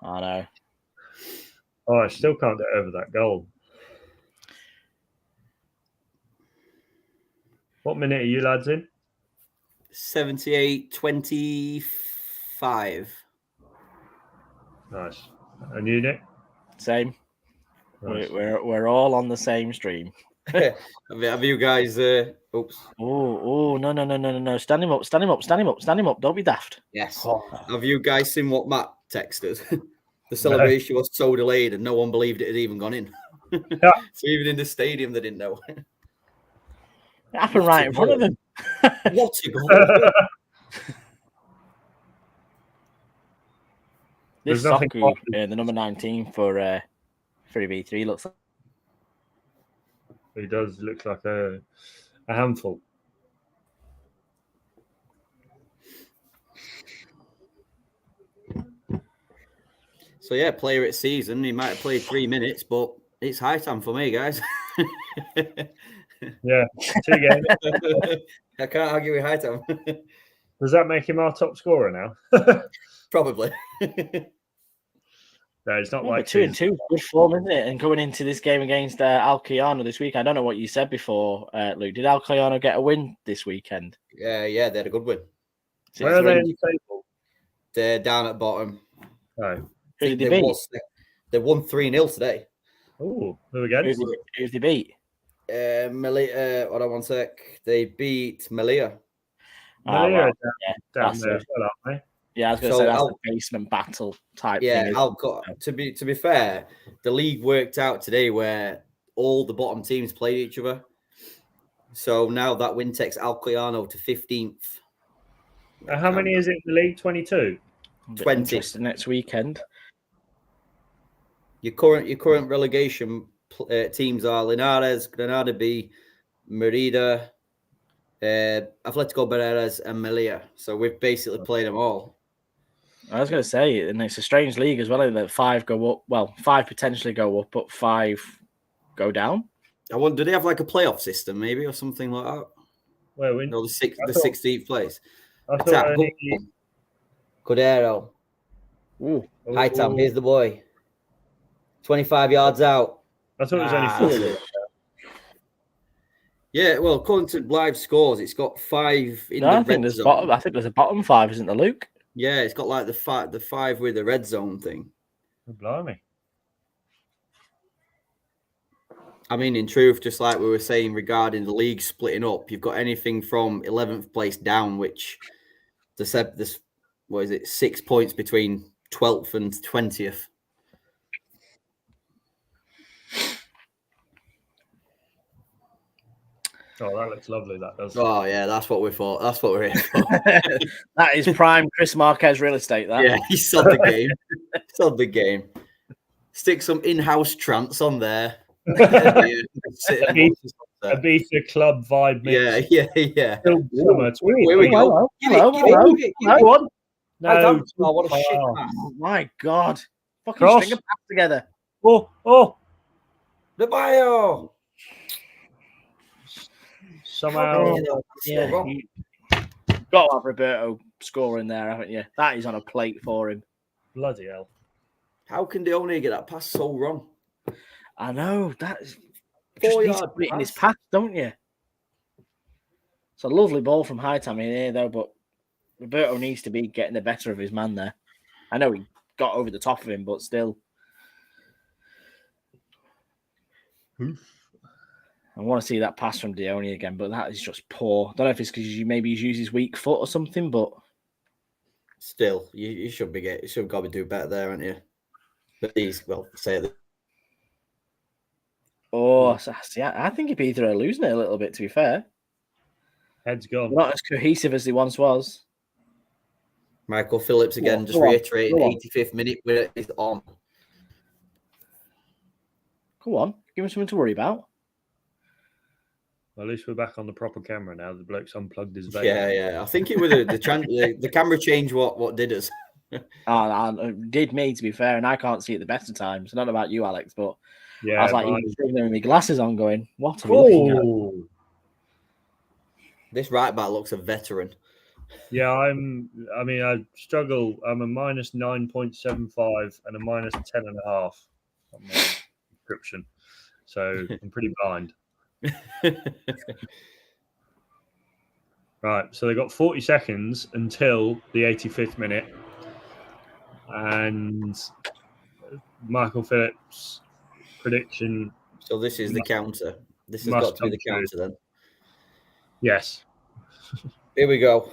Oh, I still can't get over that goal. What minute are you lads in? 78-25. Nice. And you, Nick? Same. Nice. We're all on the same stream. Have you guys? Oops. Oh, no. Stand him up. Don't be daft. Yes. Oh. Have you guys seen what Matt texted? The celebration was so delayed and no one believed it had even gone in. So even in the stadium, they didn't know. It happened right in front of them. What a goal. This Soku, the number 19 for Ibiza, looks like. He does look like a handful. So yeah, player at season. He might have played 3 minutes, but it's high time for me, guys. Yeah, 2 games. I can't argue with high time. Does that make him our top scorer now? Probably. No, it's not Number like 2 and 2, good form, isn't it? And going into this game against Alcoyano this week, I don't know what you said before, Luke. Did Alcoyano get a win this weekend? Yeah, they had a good win. Where are they in the table? They're down at bottom. No. Who did they beat? They won 3-0 today. Oh, who against? Who did they beat? Melilla, hold on one sec. They beat Melilla. Melilla down there as well, aren't they? Yeah, I was going to say that's the basement battle type thing. To be fair, the league worked out today where all the bottom teams played each other. So now that win takes Alcoyano to 15th. How many is it in the league? 22? 20. Next weekend. Your current relegation teams are Linares, Granada B, Merida, Atletico Barreras, and Melilla. So we've basically played them all. I was going to say, and it's a strange league as well, that 5 go up. Well, 5 potentially go up, but 5 go down. I wonder, do they have like a playoff system maybe or something like that? Well, the 16th place. Attack. Cordero. High time. Here's the boy. 25 yards out. I thought it was only 4. Yeah, well, according to live scores, it's got 5 in the red zone. I think there's a bottom 5, isn't there, Luke? Yeah, it's got like the 5 with the red zone thing. Oh, blimey. I mean, in truth, just like we were saying regarding the league splitting up, you've got anything from 11th place down, which this what is it, 6 points between 12th and 20th. Oh, that looks lovely. That does. Oh yeah, that's what we thought. That's what we're here for. That is prime Chris Marquez real estate. That. Yeah, he sold the game. Sold the game. Stick some in-house trance on there. Ibiza club vibe mix. Yeah. Here we go. Hello. No. Oh, what a shit pass. Oh my god. Fucking Cross. string a pass together. Oh. The bio. Somehow. Yeah. Got to have Roberto scoring there, haven't you? That is on a plate for him. Bloody hell. How can Dione get that pass so wrong? I know. That is Just needs to 4-yard put it in his pass. path, don't you? It's a lovely ball from Hightam in here, though, but Roberto needs to be getting the better of his man there. I know he got over the top of him, but still. I want to see that pass from Dione again, but that is just poor. I don't know if it's because maybe he's used his weak foot or something, but Still, you should be you should got to do better there, aren't you? But say it. I think Ibiza are losing it a little bit. To be fair, Head's gone. not as cohesive as they once was. Michael Phillips again, just reiterating, 85th minute where it's on. Go on, give him something to worry about. Well, at least we're back on the proper camera now. The bloke's unplugged his vape. Yeah. I think it was the camera change. What did us? It did me, to be fair, and I can't see at the best of times. I don't know about you, Alex, but Yeah, I was like, even sitting there with my glasses on, going, "What are we looking at?" This right back looks a veteran. Yeah, I struggle. I'm a minus 9.75 and a minus 10.5 on my description. So I'm pretty blind. Right, so they got 40 seconds until the 85th minute. And Michael Phillips' prediction. So this is the counter. This has got to be the counter then. Yes. Here we go.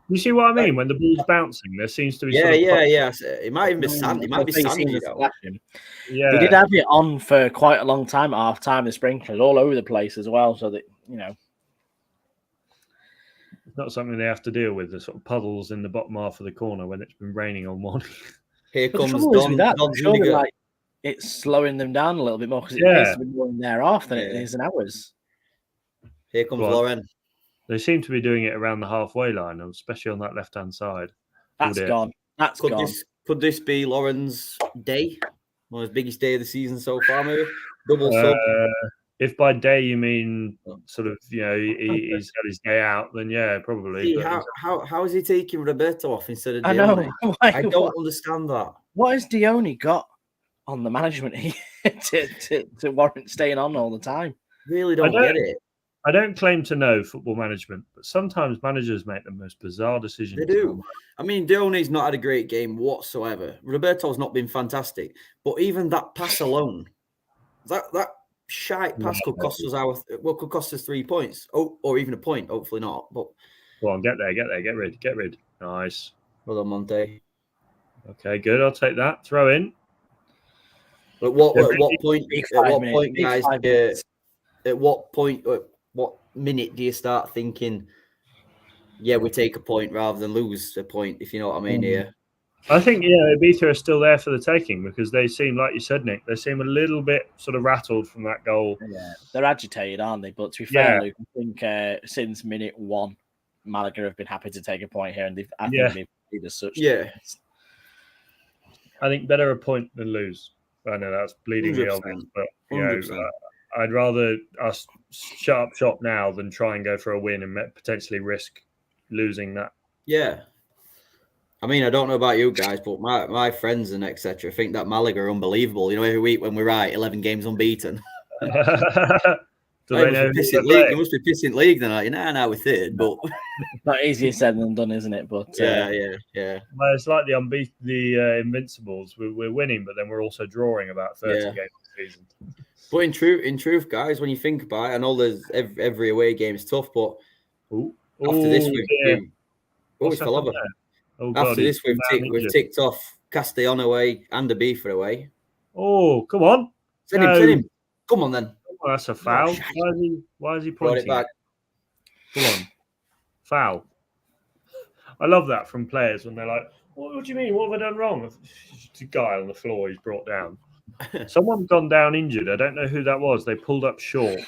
You see what I mean? When the ball's bouncing, there seems to be yeah. It might even be sand. It might be sandy. Yeah. They did have it on for quite a long time at half time. The sprinklers all over the place as well, so that it's not something they have to deal with. The sort of puddles in the bottom half of the corner when it's been raining all morning. Here comes Don. It's slowing them down a little bit more because it appears to be more in their half than it is in ours. Here comes Lauren. They seem to be doing it around the halfway line, especially on that left-hand side. That's gone. Could this be Lauren's day? One of his biggest day of the season so far, maybe? Double sub? If by day you mean sort of, he's had his day out, then yeah, probably. See, how is he taking Roberto off instead of Dione? I know. I don't understand that. What has Dione got on the management to warrant staying on all the time? Really don't get it. I don't claim to know football management, but sometimes managers make the most bizarre decisions. They do. I mean, Dione's not had a great game whatsoever. Roberto's not been fantastic. But even that pass alone, that shite pass could cost us 3 points. Or even a point, hopefully not. But go on, get there, get rid. Nice. Well done, Monte. Okay, good. I'll take that. Throw in. At what point, guys? At what point? What minute do you start thinking, yeah, we take a point rather than lose a point, if you know what I mean here? I think, Ibiza are still there for the taking because they seem, like you said, Nick, they seem a little bit sort of rattled from that goal. Yeah, they're agitated, aren't they? But to be fair, Luke, I think since minute 1, Malaga have been happy to take a point here, and they've played as such. Yeah. I think better a point than lose. I know that's bleeding the obvious, but I'd rather us shut up shop now than try and go for a win and potentially risk losing that. Yeah. I mean, I don't know about you guys, but my friends and etc. think that Malaga are unbelievable. Every week when we write 11 games unbeaten. They must be pissing league then. Now we're third, but not easier said than done, isn't it? But yeah. Well, it's like the Invincibles. We're winning, but then we're also drawing about 30 games a season. But in truth, guys, when you think about it, I know there's every away game is tough, but after this we've ticked off Castellón away and Ibiza away. Oh, come on! Send him! Come on then! Oh, that's a foul. Why is he pointing? It back. Come on, foul! I love that from players when they're like, "What do you mean? What have I done wrong?" It's a guy on the floor. He's brought down. Someone's gone down injured. I don't know who that was. They pulled up short.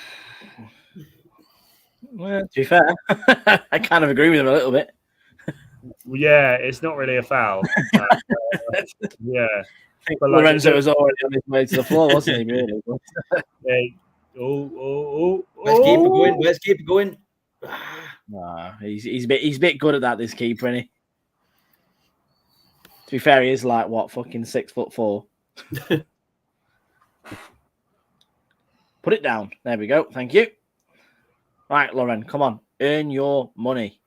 Well, to be fair, I kind of agree with him a little bit. Yeah, it's not really a foul. Yeah. I think Lorenzo was already on his way to the floor, wasn't he, really? Where's keeper going? Nah, he's a bit good at that, this keeper, isn't he? To be fair, he is like, fucking 6'4". Put it down. There we go. Thank you. Right, Lauren, come on. Earn your money.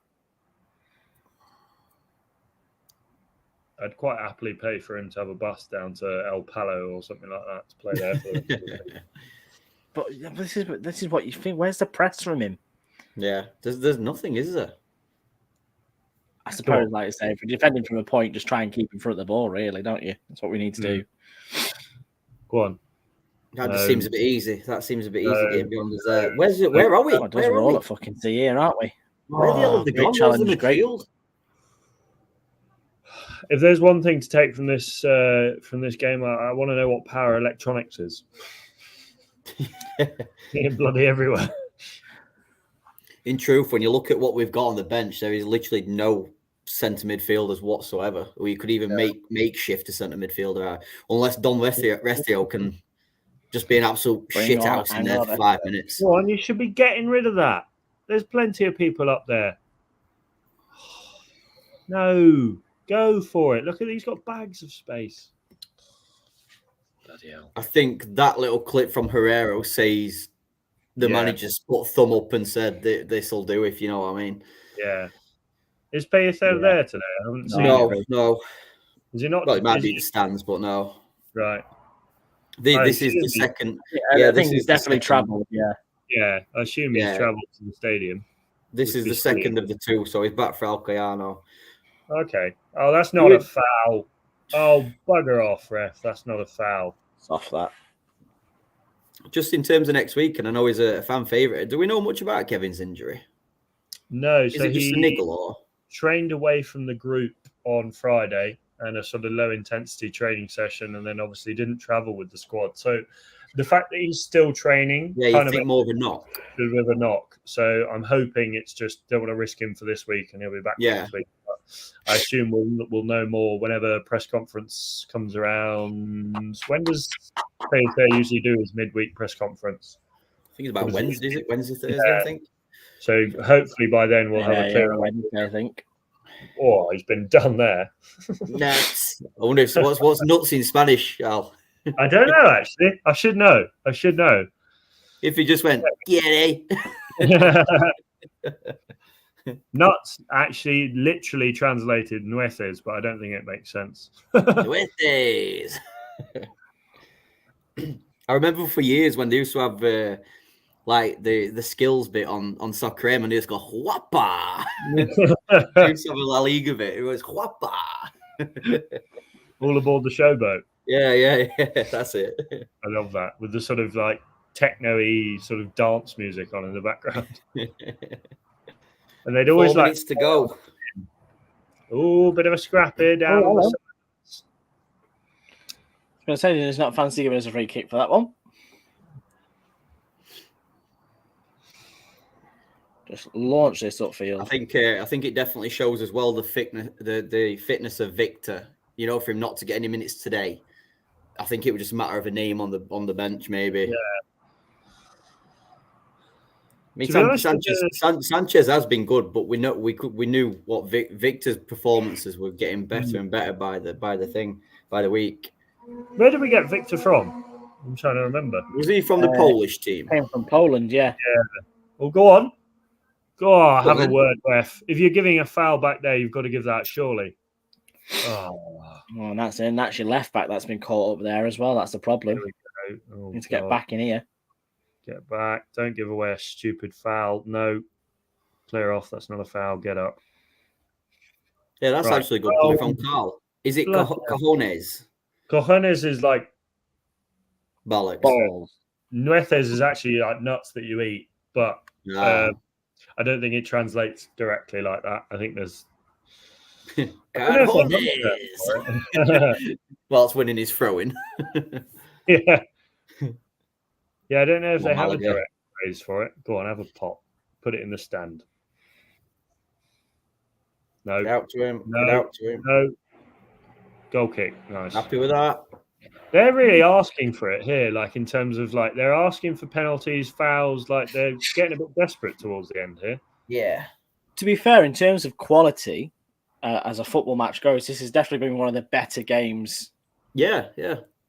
I'd quite happily pay for him to have a bus down to El Palo or something like that to play there for them. But this is what you think. Where's the press from him? Yeah, there's nothing, is there? I suppose, like I say, if you're defending from a point, just try and keep in front of the ball, really, don't you? That's what we need to do. Go on. That just seems a bit easy. That seems a bit easy getting beyond us there. Where are we? Oh, we're all at fucking sea here, aren't we? Where the hell have they gone? Where's the midfield? If there's one thing to take from this game, I want to know what power electronics is. Bloody everywhere. In truth, when you look at what we've got on the bench, there is literally no centre midfielders whatsoever. Or you could even makeshift a centre midfielder, unless Don Restio can just be an absolute shithouse in there for 5 minutes. Well, and you should be getting rid of that. There's plenty of people up there. No, go for it. Look at he's got bags of space. Bloody hell. I think that little clip from Herrero says the manager's put a thumb up and said this'll do, if you know what I mean. Yeah. Is Payether there today? I haven't seen him. No. Is he not? Well, it might be in the stands, but no. Right. This is the second. I think he's definitely travelled. Yeah, I assume he's travelled to the stadium. This is the second of the two, so he's back for Alcoyano. Okay. Oh, that's not a foul. Oh, bugger off, ref. That's not a foul. It's off that. Just in terms of next week, and I know he's a fan favourite, do we know much about Kevin's injury? No. Is it just a niggle or? Trained away from the group on Friday and a sort of low intensity training session, and then obviously didn't travel with the squad. So the fact that he's still training, you think more of a knock. A bit of a knock. So I'm hoping it's just don't want to risk him for this week, and he'll be back next week. But I assume we'll know more whenever press conference comes around. When does Payether usually do his midweek press conference? I think it's about Wednesday. Is it Wednesday, Thursday? I think. So hopefully by then we'll have a clear Wednesday, I think. Oh, he's been done there. Nuts. I wonder what's nuts in Spanish, Al. I don't know, actually. I should know. If he just went, "Quiere." Nuts actually literally translated nueces, but I don't think it makes sense. Nueces. I remember for years when they used to have like the skills bit on Soccer and they just go "Guapa." They used to have a La Liga bit. It was "Guapa." All aboard the showboat. Yeah, that's it. I love that with the sort of like techno-y sort of dance music on in the background. And they'd always 4 minutes to go. Oh, bit of a scrappy down. I was going to say he's not fancy giving us a free kick for that one. Just launch this upfield. I think it definitely shows as well the fitness of Victor. You know, for him not to get any minutes today. I think it was just a matter of a name on the bench, maybe. Yeah. I mean, Sanchez has been good, but we knew what Victor's performances were getting better and better by the week. Where did we get Victor from? I'm trying to remember. Was he from the Polish team? Came from Poland, yeah. Well, go on. Have a word, ref. If you're giving a foul back there, you've got to give that, surely. And that's in. That's your left back that's been caught up there as well. That's the problem. Need to get back in here. Get back. Don't give away a stupid foul. No. Clear off. That's not a foul. Get up. Yeah, that's actually a good point from Carl. Is it cojones? Cojones is like bollocks. Balls. Nueces is actually like nuts that you eat, but I don't think it translates directly like that. I think there's well, it's winning his throwing. Yeah. Yeah, I don't know if they have a direct phrase for it. Go on, have a pop. Put it in the stand. No. Get out to him. No. Goal kick. Nice. Happy with that? They're really asking for it here, like in terms of like they're asking for penalties, fouls, like they're getting a bit desperate towards the end here. Yeah. To be fair, in terms of quality, as a football match goes, this has definitely been one of the better games. Yeah.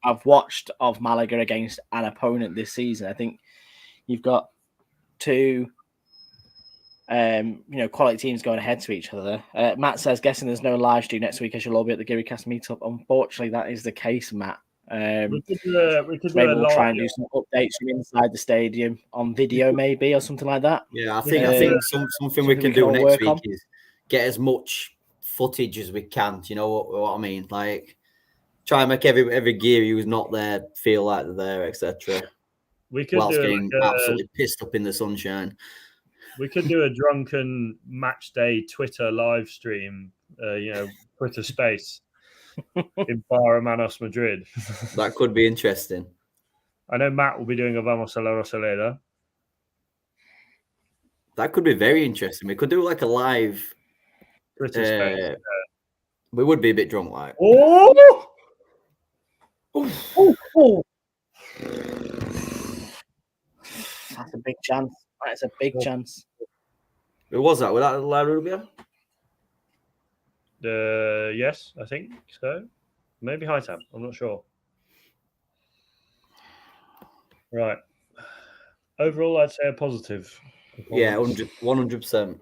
I've watched of Malaga against an opponent this season. I think you've got two, quality teams going ahead to each other. Matt says, guessing there's no live stream next week as you'll all be at the GearyCast meetup. Unfortunately, that is the case, Matt. We could do maybe a we'll try and live. do some updates from inside the stadium on video, maybe, or something like that. Yeah, I think something we can do next week is get as much footage as we can. Do you know what I mean? Like, try and make every gear who's not there feel like they're there, etc. We could whilst do getting absolutely pissed up in the sunshine. We could do a drunken match day Twitter live stream, Twitter space in Bar Manos, Madrid. That could be interesting. I know Matt will be doing a Vamos a la Rosaleda. That could be very interesting. We could do like a live Twitter space. We would be a bit drunk, like. Oh! That's a big chance. That's a big chance. Who was that? Was that La Rubia? Yes, I think so. Maybe Hightam. I'm not sure. Right. Overall, I'd say a positive. Yeah, 100%.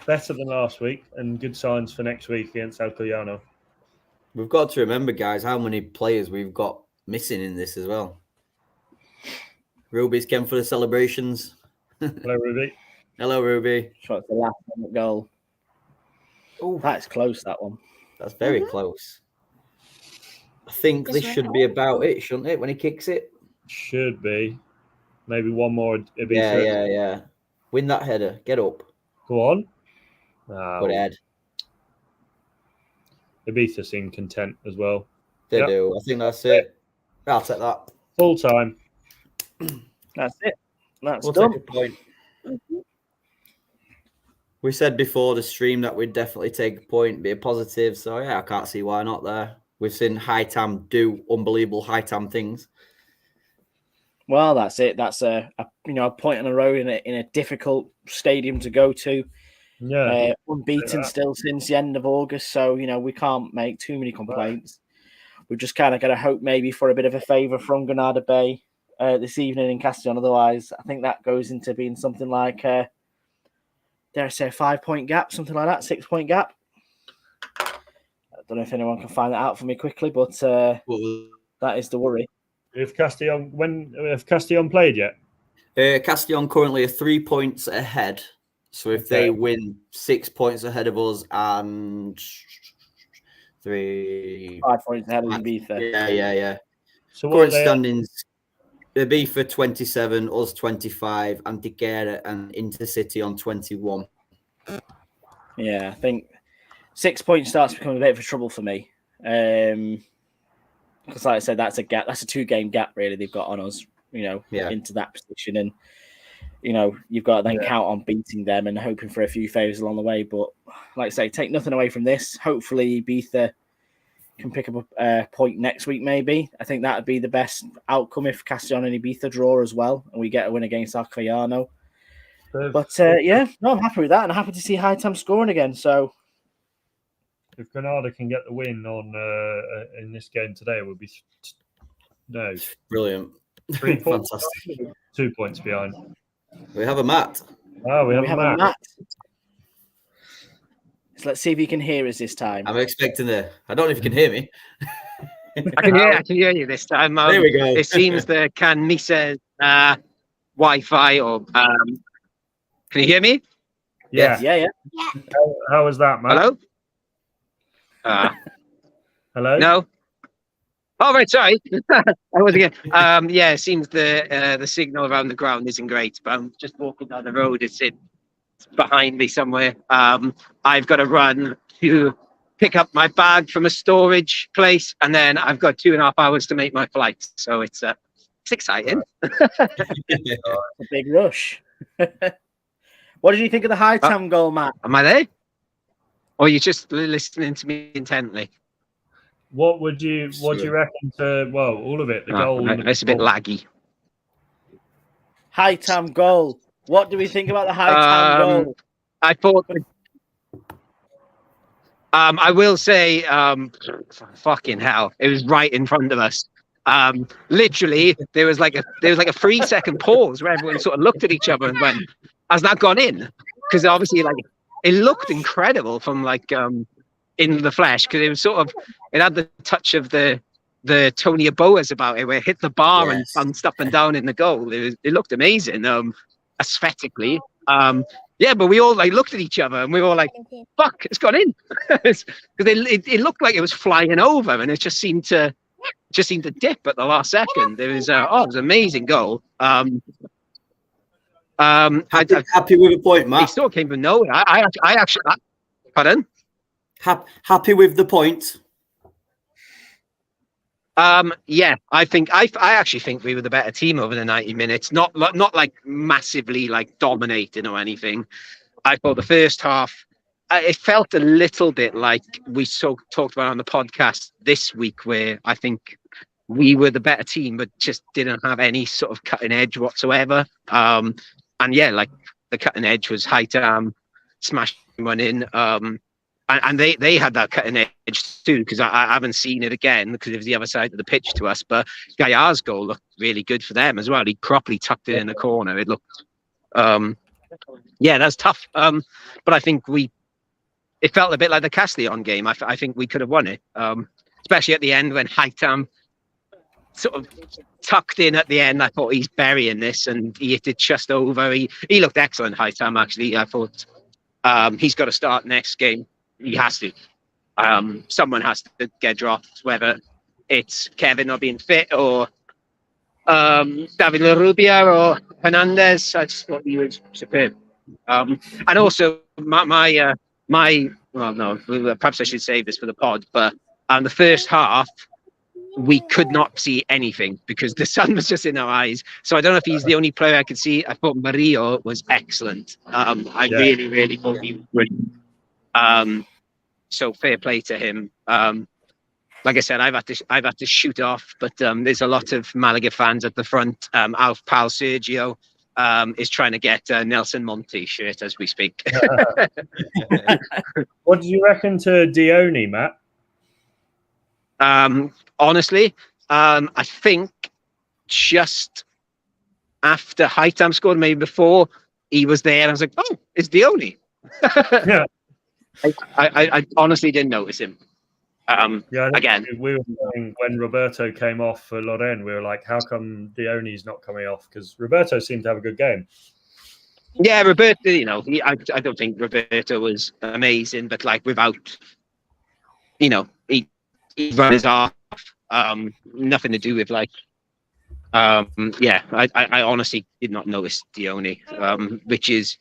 Better than last week, and good signs for next week against Alcoyano. We've got to remember, guys, how many players we've got missing in this as well. Ruby's came for the celebrations. Hello, Ruby. Hello, Ruby. Shot the last minute goal. Oh, that's close, that one. That's very close. I think this should be about it, shouldn't it, when he kicks it? Should be. Maybe one more. Ibiza. Yeah. Win that header. Get up. Go on. Good head. Ibiza seem content as well. They do. I think that's it. I'll take that. Full time. That's it. We'll take a point. We said before the stream that we'd definitely take a point, be a positive. So, yeah, I can't see why not there. We've seen Hightam do unbelievable Hightam things. Well, that's it. That's a point on the road in a difficult stadium to go to. Yeah, unbeaten still since the end of August. So, we can't make too many complaints. We've just kind of got to hope maybe for a bit of a favour from Granada Bay this evening in Castellon. Otherwise, I think that goes into being something like, dare I say, a 5-point gap, something like that, 6-point gap. I don't know if anyone can find that out for me quickly, but that is the worry. If Castellon played yet? Castellon currently are 3 points ahead. So if they win 6 points ahead of us and 5 points ahead of Ibiza. Yeah. So current standings: Ibiza 27, us 25, Antequera and Intercity on 21. Yeah, I think 6 points starts becoming a bit of a trouble for me. Because, like I said, that's a gap. That's a 2-game gap, really. They've got on us, into that position, and you've got to then count on beating them and hoping for a few favours along the way. But, like I say, take nothing away from this. Hopefully, Ibiza can pick up a point next week. Maybe I think that would be the best outcome if Castellon and Ibiza draw as well, and we get a win against Alcoyano. But I'm happy with that, and I'm happy to see Hightam scoring again. So. If Granada can get the win on in this game today, it would be brilliant. 3 points, fantastic. 2 points behind. We have a Matt. Oh, we have a Matt. So let's see if he can hear us this time. I'm expecting I don't know if you can hear me. I can hear you this time. There we go. It seems the Canmisa's Wi-Fi or can you hear me? Yeah. How was that, Matt? Hello? Hello? No. Oh, right, sorry. I wasn't again. It seems the signal around the ground isn't great, but I'm just walking down the road. It's behind me somewhere. I've got to run to pick up my bag from a storage place, and then I've got 2.5 hours to make my flight. So it's exciting. It's a big rush. What did you think of the Hightam goal, Matt? Am I there? Or are you just listening to me intently? What do you reckon to all of it? The goal. It's a bit laggy. Hightam goal. What do we think about the Hightam goal? I thought. I will say, fucking hell, it was right in front of us. Literally, there was like a 3-second pause where everyone sort of looked at each other and went, "Has that gone in?" Because obviously, like, it looked incredible from like in the flesh, because it was sort of, it had the touch of the Tony Aboas about it, where it hit the bar and bounced up and down in the goal. It looked amazing, aesthetically. Yeah, but we all like looked at each other and we were all like, "Fuck, it's gone in," because it looked like it was flying over, and it just seemed to dip at the last second. It was it was an amazing goal. Happy with the point, Matt. He still came from nowhere. I actually, pardon? Happy with the point. Yeah, I actually think we were the better team over the 90 minutes. Not like massively like dominating or anything. I thought the first half, it felt a little bit like we talked about on the podcast this week, where I think we were the better team, but just didn't have any sort of cutting edge whatsoever. And yeah, like the cutting edge was Hightam smashing one in. And they had that cutting edge too, because I haven't seen it again because it was the other side of the pitch to us. But Gaillard's goal looked really good for them as well. He properly tucked it in the corner. It looked, yeah, that's tough. But I think it felt a bit like the Castellon game. I think we could have won it, especially at the end when Hightam sort of tucked in at the end. I thought he's burying this, and he hit it just over. He looked excellent, Hightam, actually. I thought he's got to start next game. He has to. Someone has to get dropped, whether it's Kevin not being fit or David Larrubia or Hernandez. I just thought he was superb. And also my well, no, perhaps I should save this for the pod, but the first half we could not see anything because the sun was just in our eyes. So I don't know if he's the only player I could see. I thought Mario was excellent. Really thought he was brilliant. So fair play to him. Like I said, I've had to shoot off, but there's a lot of Malaga fans at the front. Our pal Sergio is trying to get a Nelson Monti shirt as we speak. What do you reckon to Dione, Matt? Honestly, I think just after Hightam scored, maybe before, he was there, and I was like, "Oh, it's Dione." Yeah. I honestly didn't notice him. Again, we were saying when Roberto came off for Lorraine, we were like, how come Dione's not coming off? Because Roberto seemed to have a good game. Yeah, Roberto, I don't think Roberto was amazing, but like without, he run his off. Nothing to do with like, yeah, I honestly did not notice Dione, which is,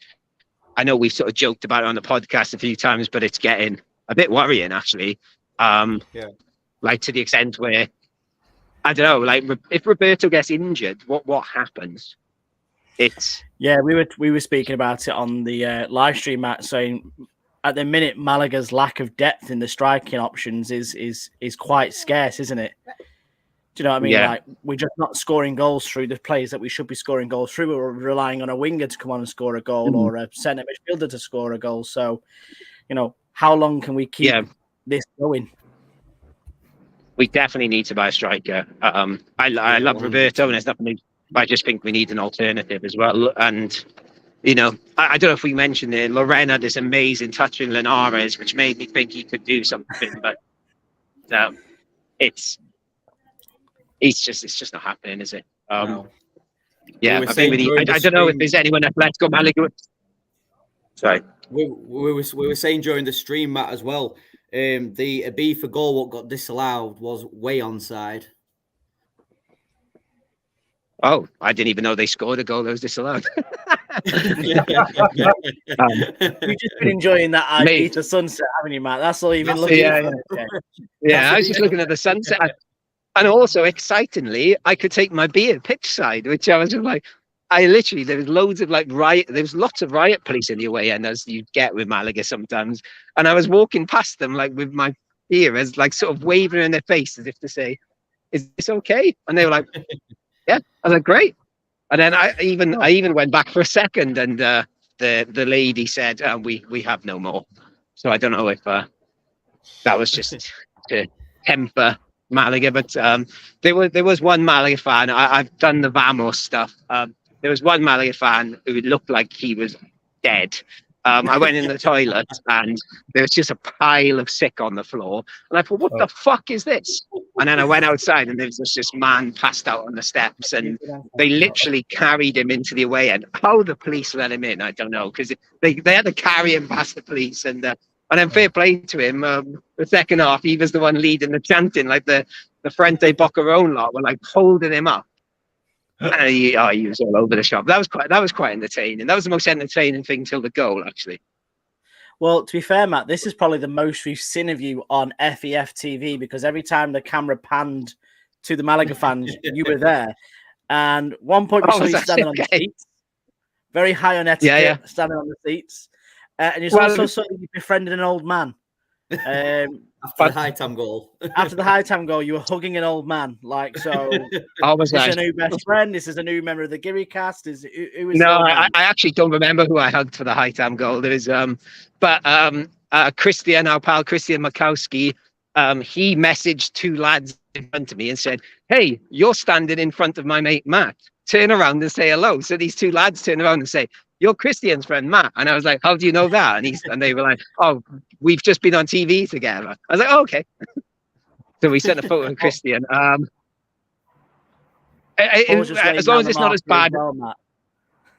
I know we've sort of joked about it on the podcast a few times, but it's getting a bit worrying actually. Like to the extent where, I don't know, like if Roberto gets injured, what happens? Yeah, we were speaking about it on the live stream, Matt, saying at the minute Malaga's lack of depth in the striking options is quite scarce, isn't it? Do you know what I mean? Yeah. Like we're just not scoring goals through the players that we should be scoring goals through. We're relying on a winger to come on and score a goal or a centre midfielder to score a goal. So, how long can we keep this going? We definitely need to buy a striker. I love Roberto, and there's nothing. I just think we need an alternative as well. And I don't know if we mentioned it. Lorena had this amazing touch in Linares, which made me think he could do something, but it's just not happening, is it? No. Yeah, I think I don't know if there's anyone at Atletico Malaga. Sorry. We were saying during the stream, Matt, as well. The Ibiza goal what got disallowed was way onside. Oh, I didn't even know they scored a goal that was disallowed. You've just been enjoying that Ibiza sunset, haven't you, Matt? That's all you've been looking at. Yeah, I was just looking at the sunset. And also, excitingly, I could take my beer pitch side, which I was just like, there was loads of there was lots of riot police in the away end, as you get with Malaga sometimes. And I was walking past them like with my beer, as like sort of waving in their face as if to say, "Is this okay?" And they were like, "Yeah." I was like, "Great." And then I even went back for a second, and the lady said, "We have no more." So I don't know if that was just to temper Malaga, but there was one Malaga fan. I've done the Vamos stuff. There was one Malaga fan who looked like he was dead. I went in the toilet and there was just a pile of sick on the floor. And I thought, what the fuck is this? And then I went outside and there was this man passed out on the steps and they literally carried him into the away end. How the police let him in, I don't know, because they had to carry him past the police. And then fair play to him, the second half, he was the one leading the chanting, like the Frente Boccarone lot were like holding him up. And he was all over the shop. That was quite entertaining. That was the most entertaining thing till the goal, actually. Well, to be fair, Matt, this is probably the most we've seen of you on FEF TV because every time the camera panned to the Malaga fans, you were there. And one point we saw you standing on the seats, very high on etiquette, standing on the seats. And you also saw you befriended an old man. After the high time goal. After the high time goal, you were hugging an old man. Like, so this is a new best friend. This is a new member of the Geary cast. Who is no, I actually don't remember who I hugged for the high time goal. There was Christian, our pal Christian Makowski, he messaged two lads in front of me and said, "Hey, you're standing in front of my mate Matt. Turn around and say hello." So these two lads turn around and say, "You're Christian's friend, Matt." And I was like, "How do you know that?" And they were like, "Oh, we've just been on TV together." I was like, "Oh, okay." So we sent a photo of Christian. As long as it's not as bad. Well,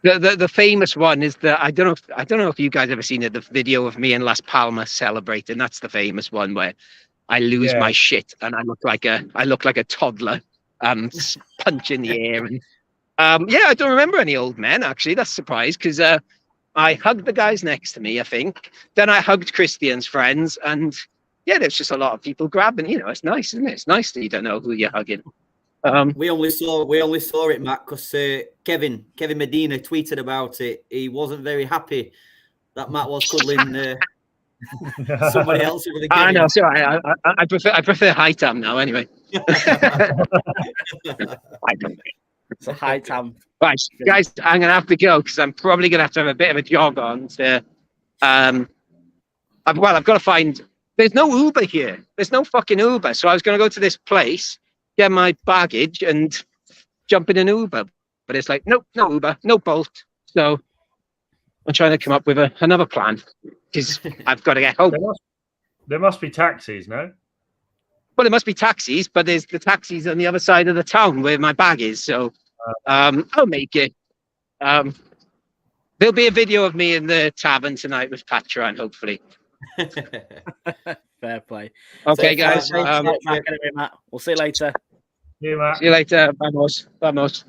the famous one is I don't know if you guys ever seen it, the video of me in Las Palmas celebrating. That's the famous one where I lose my shit and I look like a toddler, punching the air. And I don't remember any old men actually. That's a surprise because I hugged the guys next to me, I think. Then I hugged Christian's friends, and there's just a lot of people grabbing. It's nice, isn't it? It's nice that you don't know who you're hugging. We only saw it, Matt, because Kevin Medina tweeted about it. He wasn't very happy that Matt was cuddling somebody else over the game. I know. Sorry, I prefer high tam now. Anyway, it's a high tam. Right, guys, I'm gonna have to go because I'm probably gonna have a bit of a jog on. I've got to find. There's no Uber here. There's no fucking Uber. So I was gonna go to this place, get my baggage, and jump in an Uber. But it's like, nope, no Uber, no Bolt. So I'm trying to come up with another plan because I've got to get home. There must be taxis, no? Well, there must be taxis, but there's the taxis on the other side of the town where my bag is. So I'll make it. There'll be a video of me in the tavern tonight with Patron, hopefully. Fair play. Okay, guys. Matt. We'll see you later. Yeah, Matt. See you later. Vamos.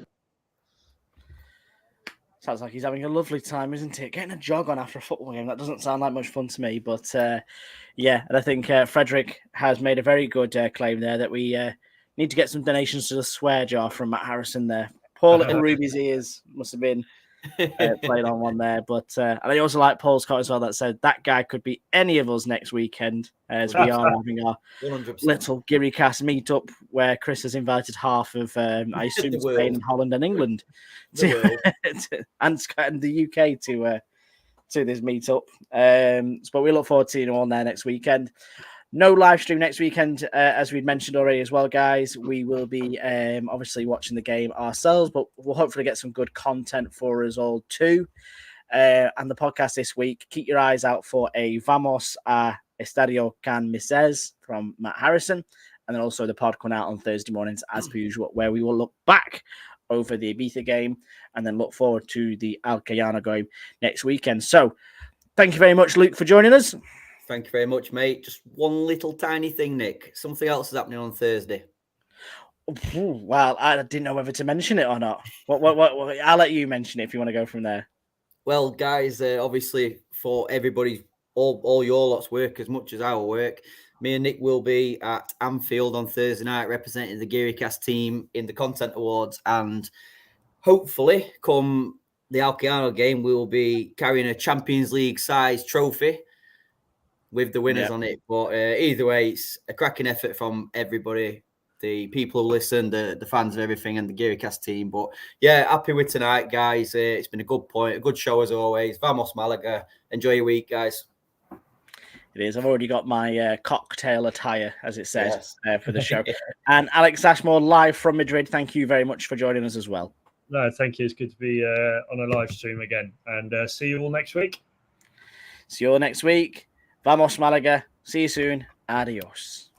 Sounds like he's having a lovely time, isn't it? Getting a jog on after a football game. That doesn't sound like much fun to me. But and I think Frederick has made a very good claim there that we need to get some donations to the swear jar from Matt Harrison there. Poor little Ruby's ears must have been played on one there. But and I also like Paul's comment as well that said that guy could be any of us next weekend as we are having our 100%. little Gearycast meetup where Chris has invited half of, I assume, Spain, Holland and England and the UK to this meetup. But we look forward to seeing you all there next weekend. No live stream next weekend, as we'd mentioned already as well, guys. We will be obviously watching the game ourselves, but we'll hopefully get some good content for us all too. And the podcast this week, keep your eyes out for a Vamos a Estadio Can Misses from Matt Harrison. And then also the pod coming out on Thursday mornings as per usual, where we will look back over the Ibiza game and then look forward to the Alcayana game next weekend. So thank you very much, Luke, for joining us. Thank you very much, mate. Just one little tiny thing, Nick. Something else is happening on Thursday. Well, I didn't know whether to mention it or not. What? I'll let you mention it if you want to go from there. Well, guys, obviously for everybody, all your lot's work as much as our work, me and Nick will be at Anfield on Thursday night representing the Gearycast team in the Content Awards, and hopefully come the Alcayana game, we will be carrying a Champions League size trophy with the winners on it. But either way, it's a cracking effort from everybody, the people who listen, the fans of everything, and the Gearycast team. But yeah, happy with tonight, guys. It's been a good show as always. Vamos Malaga. Enjoy your week, guys. It is. I've already got my cocktail attire, as it says, Yes. for the show. And Alex Ashmore, live from Madrid, thank you very much for joining us as well. No, thank you. It's good to be on a live stream again. And see you all next week. See you all next week. Vamos Malaga. See you soon. Adios.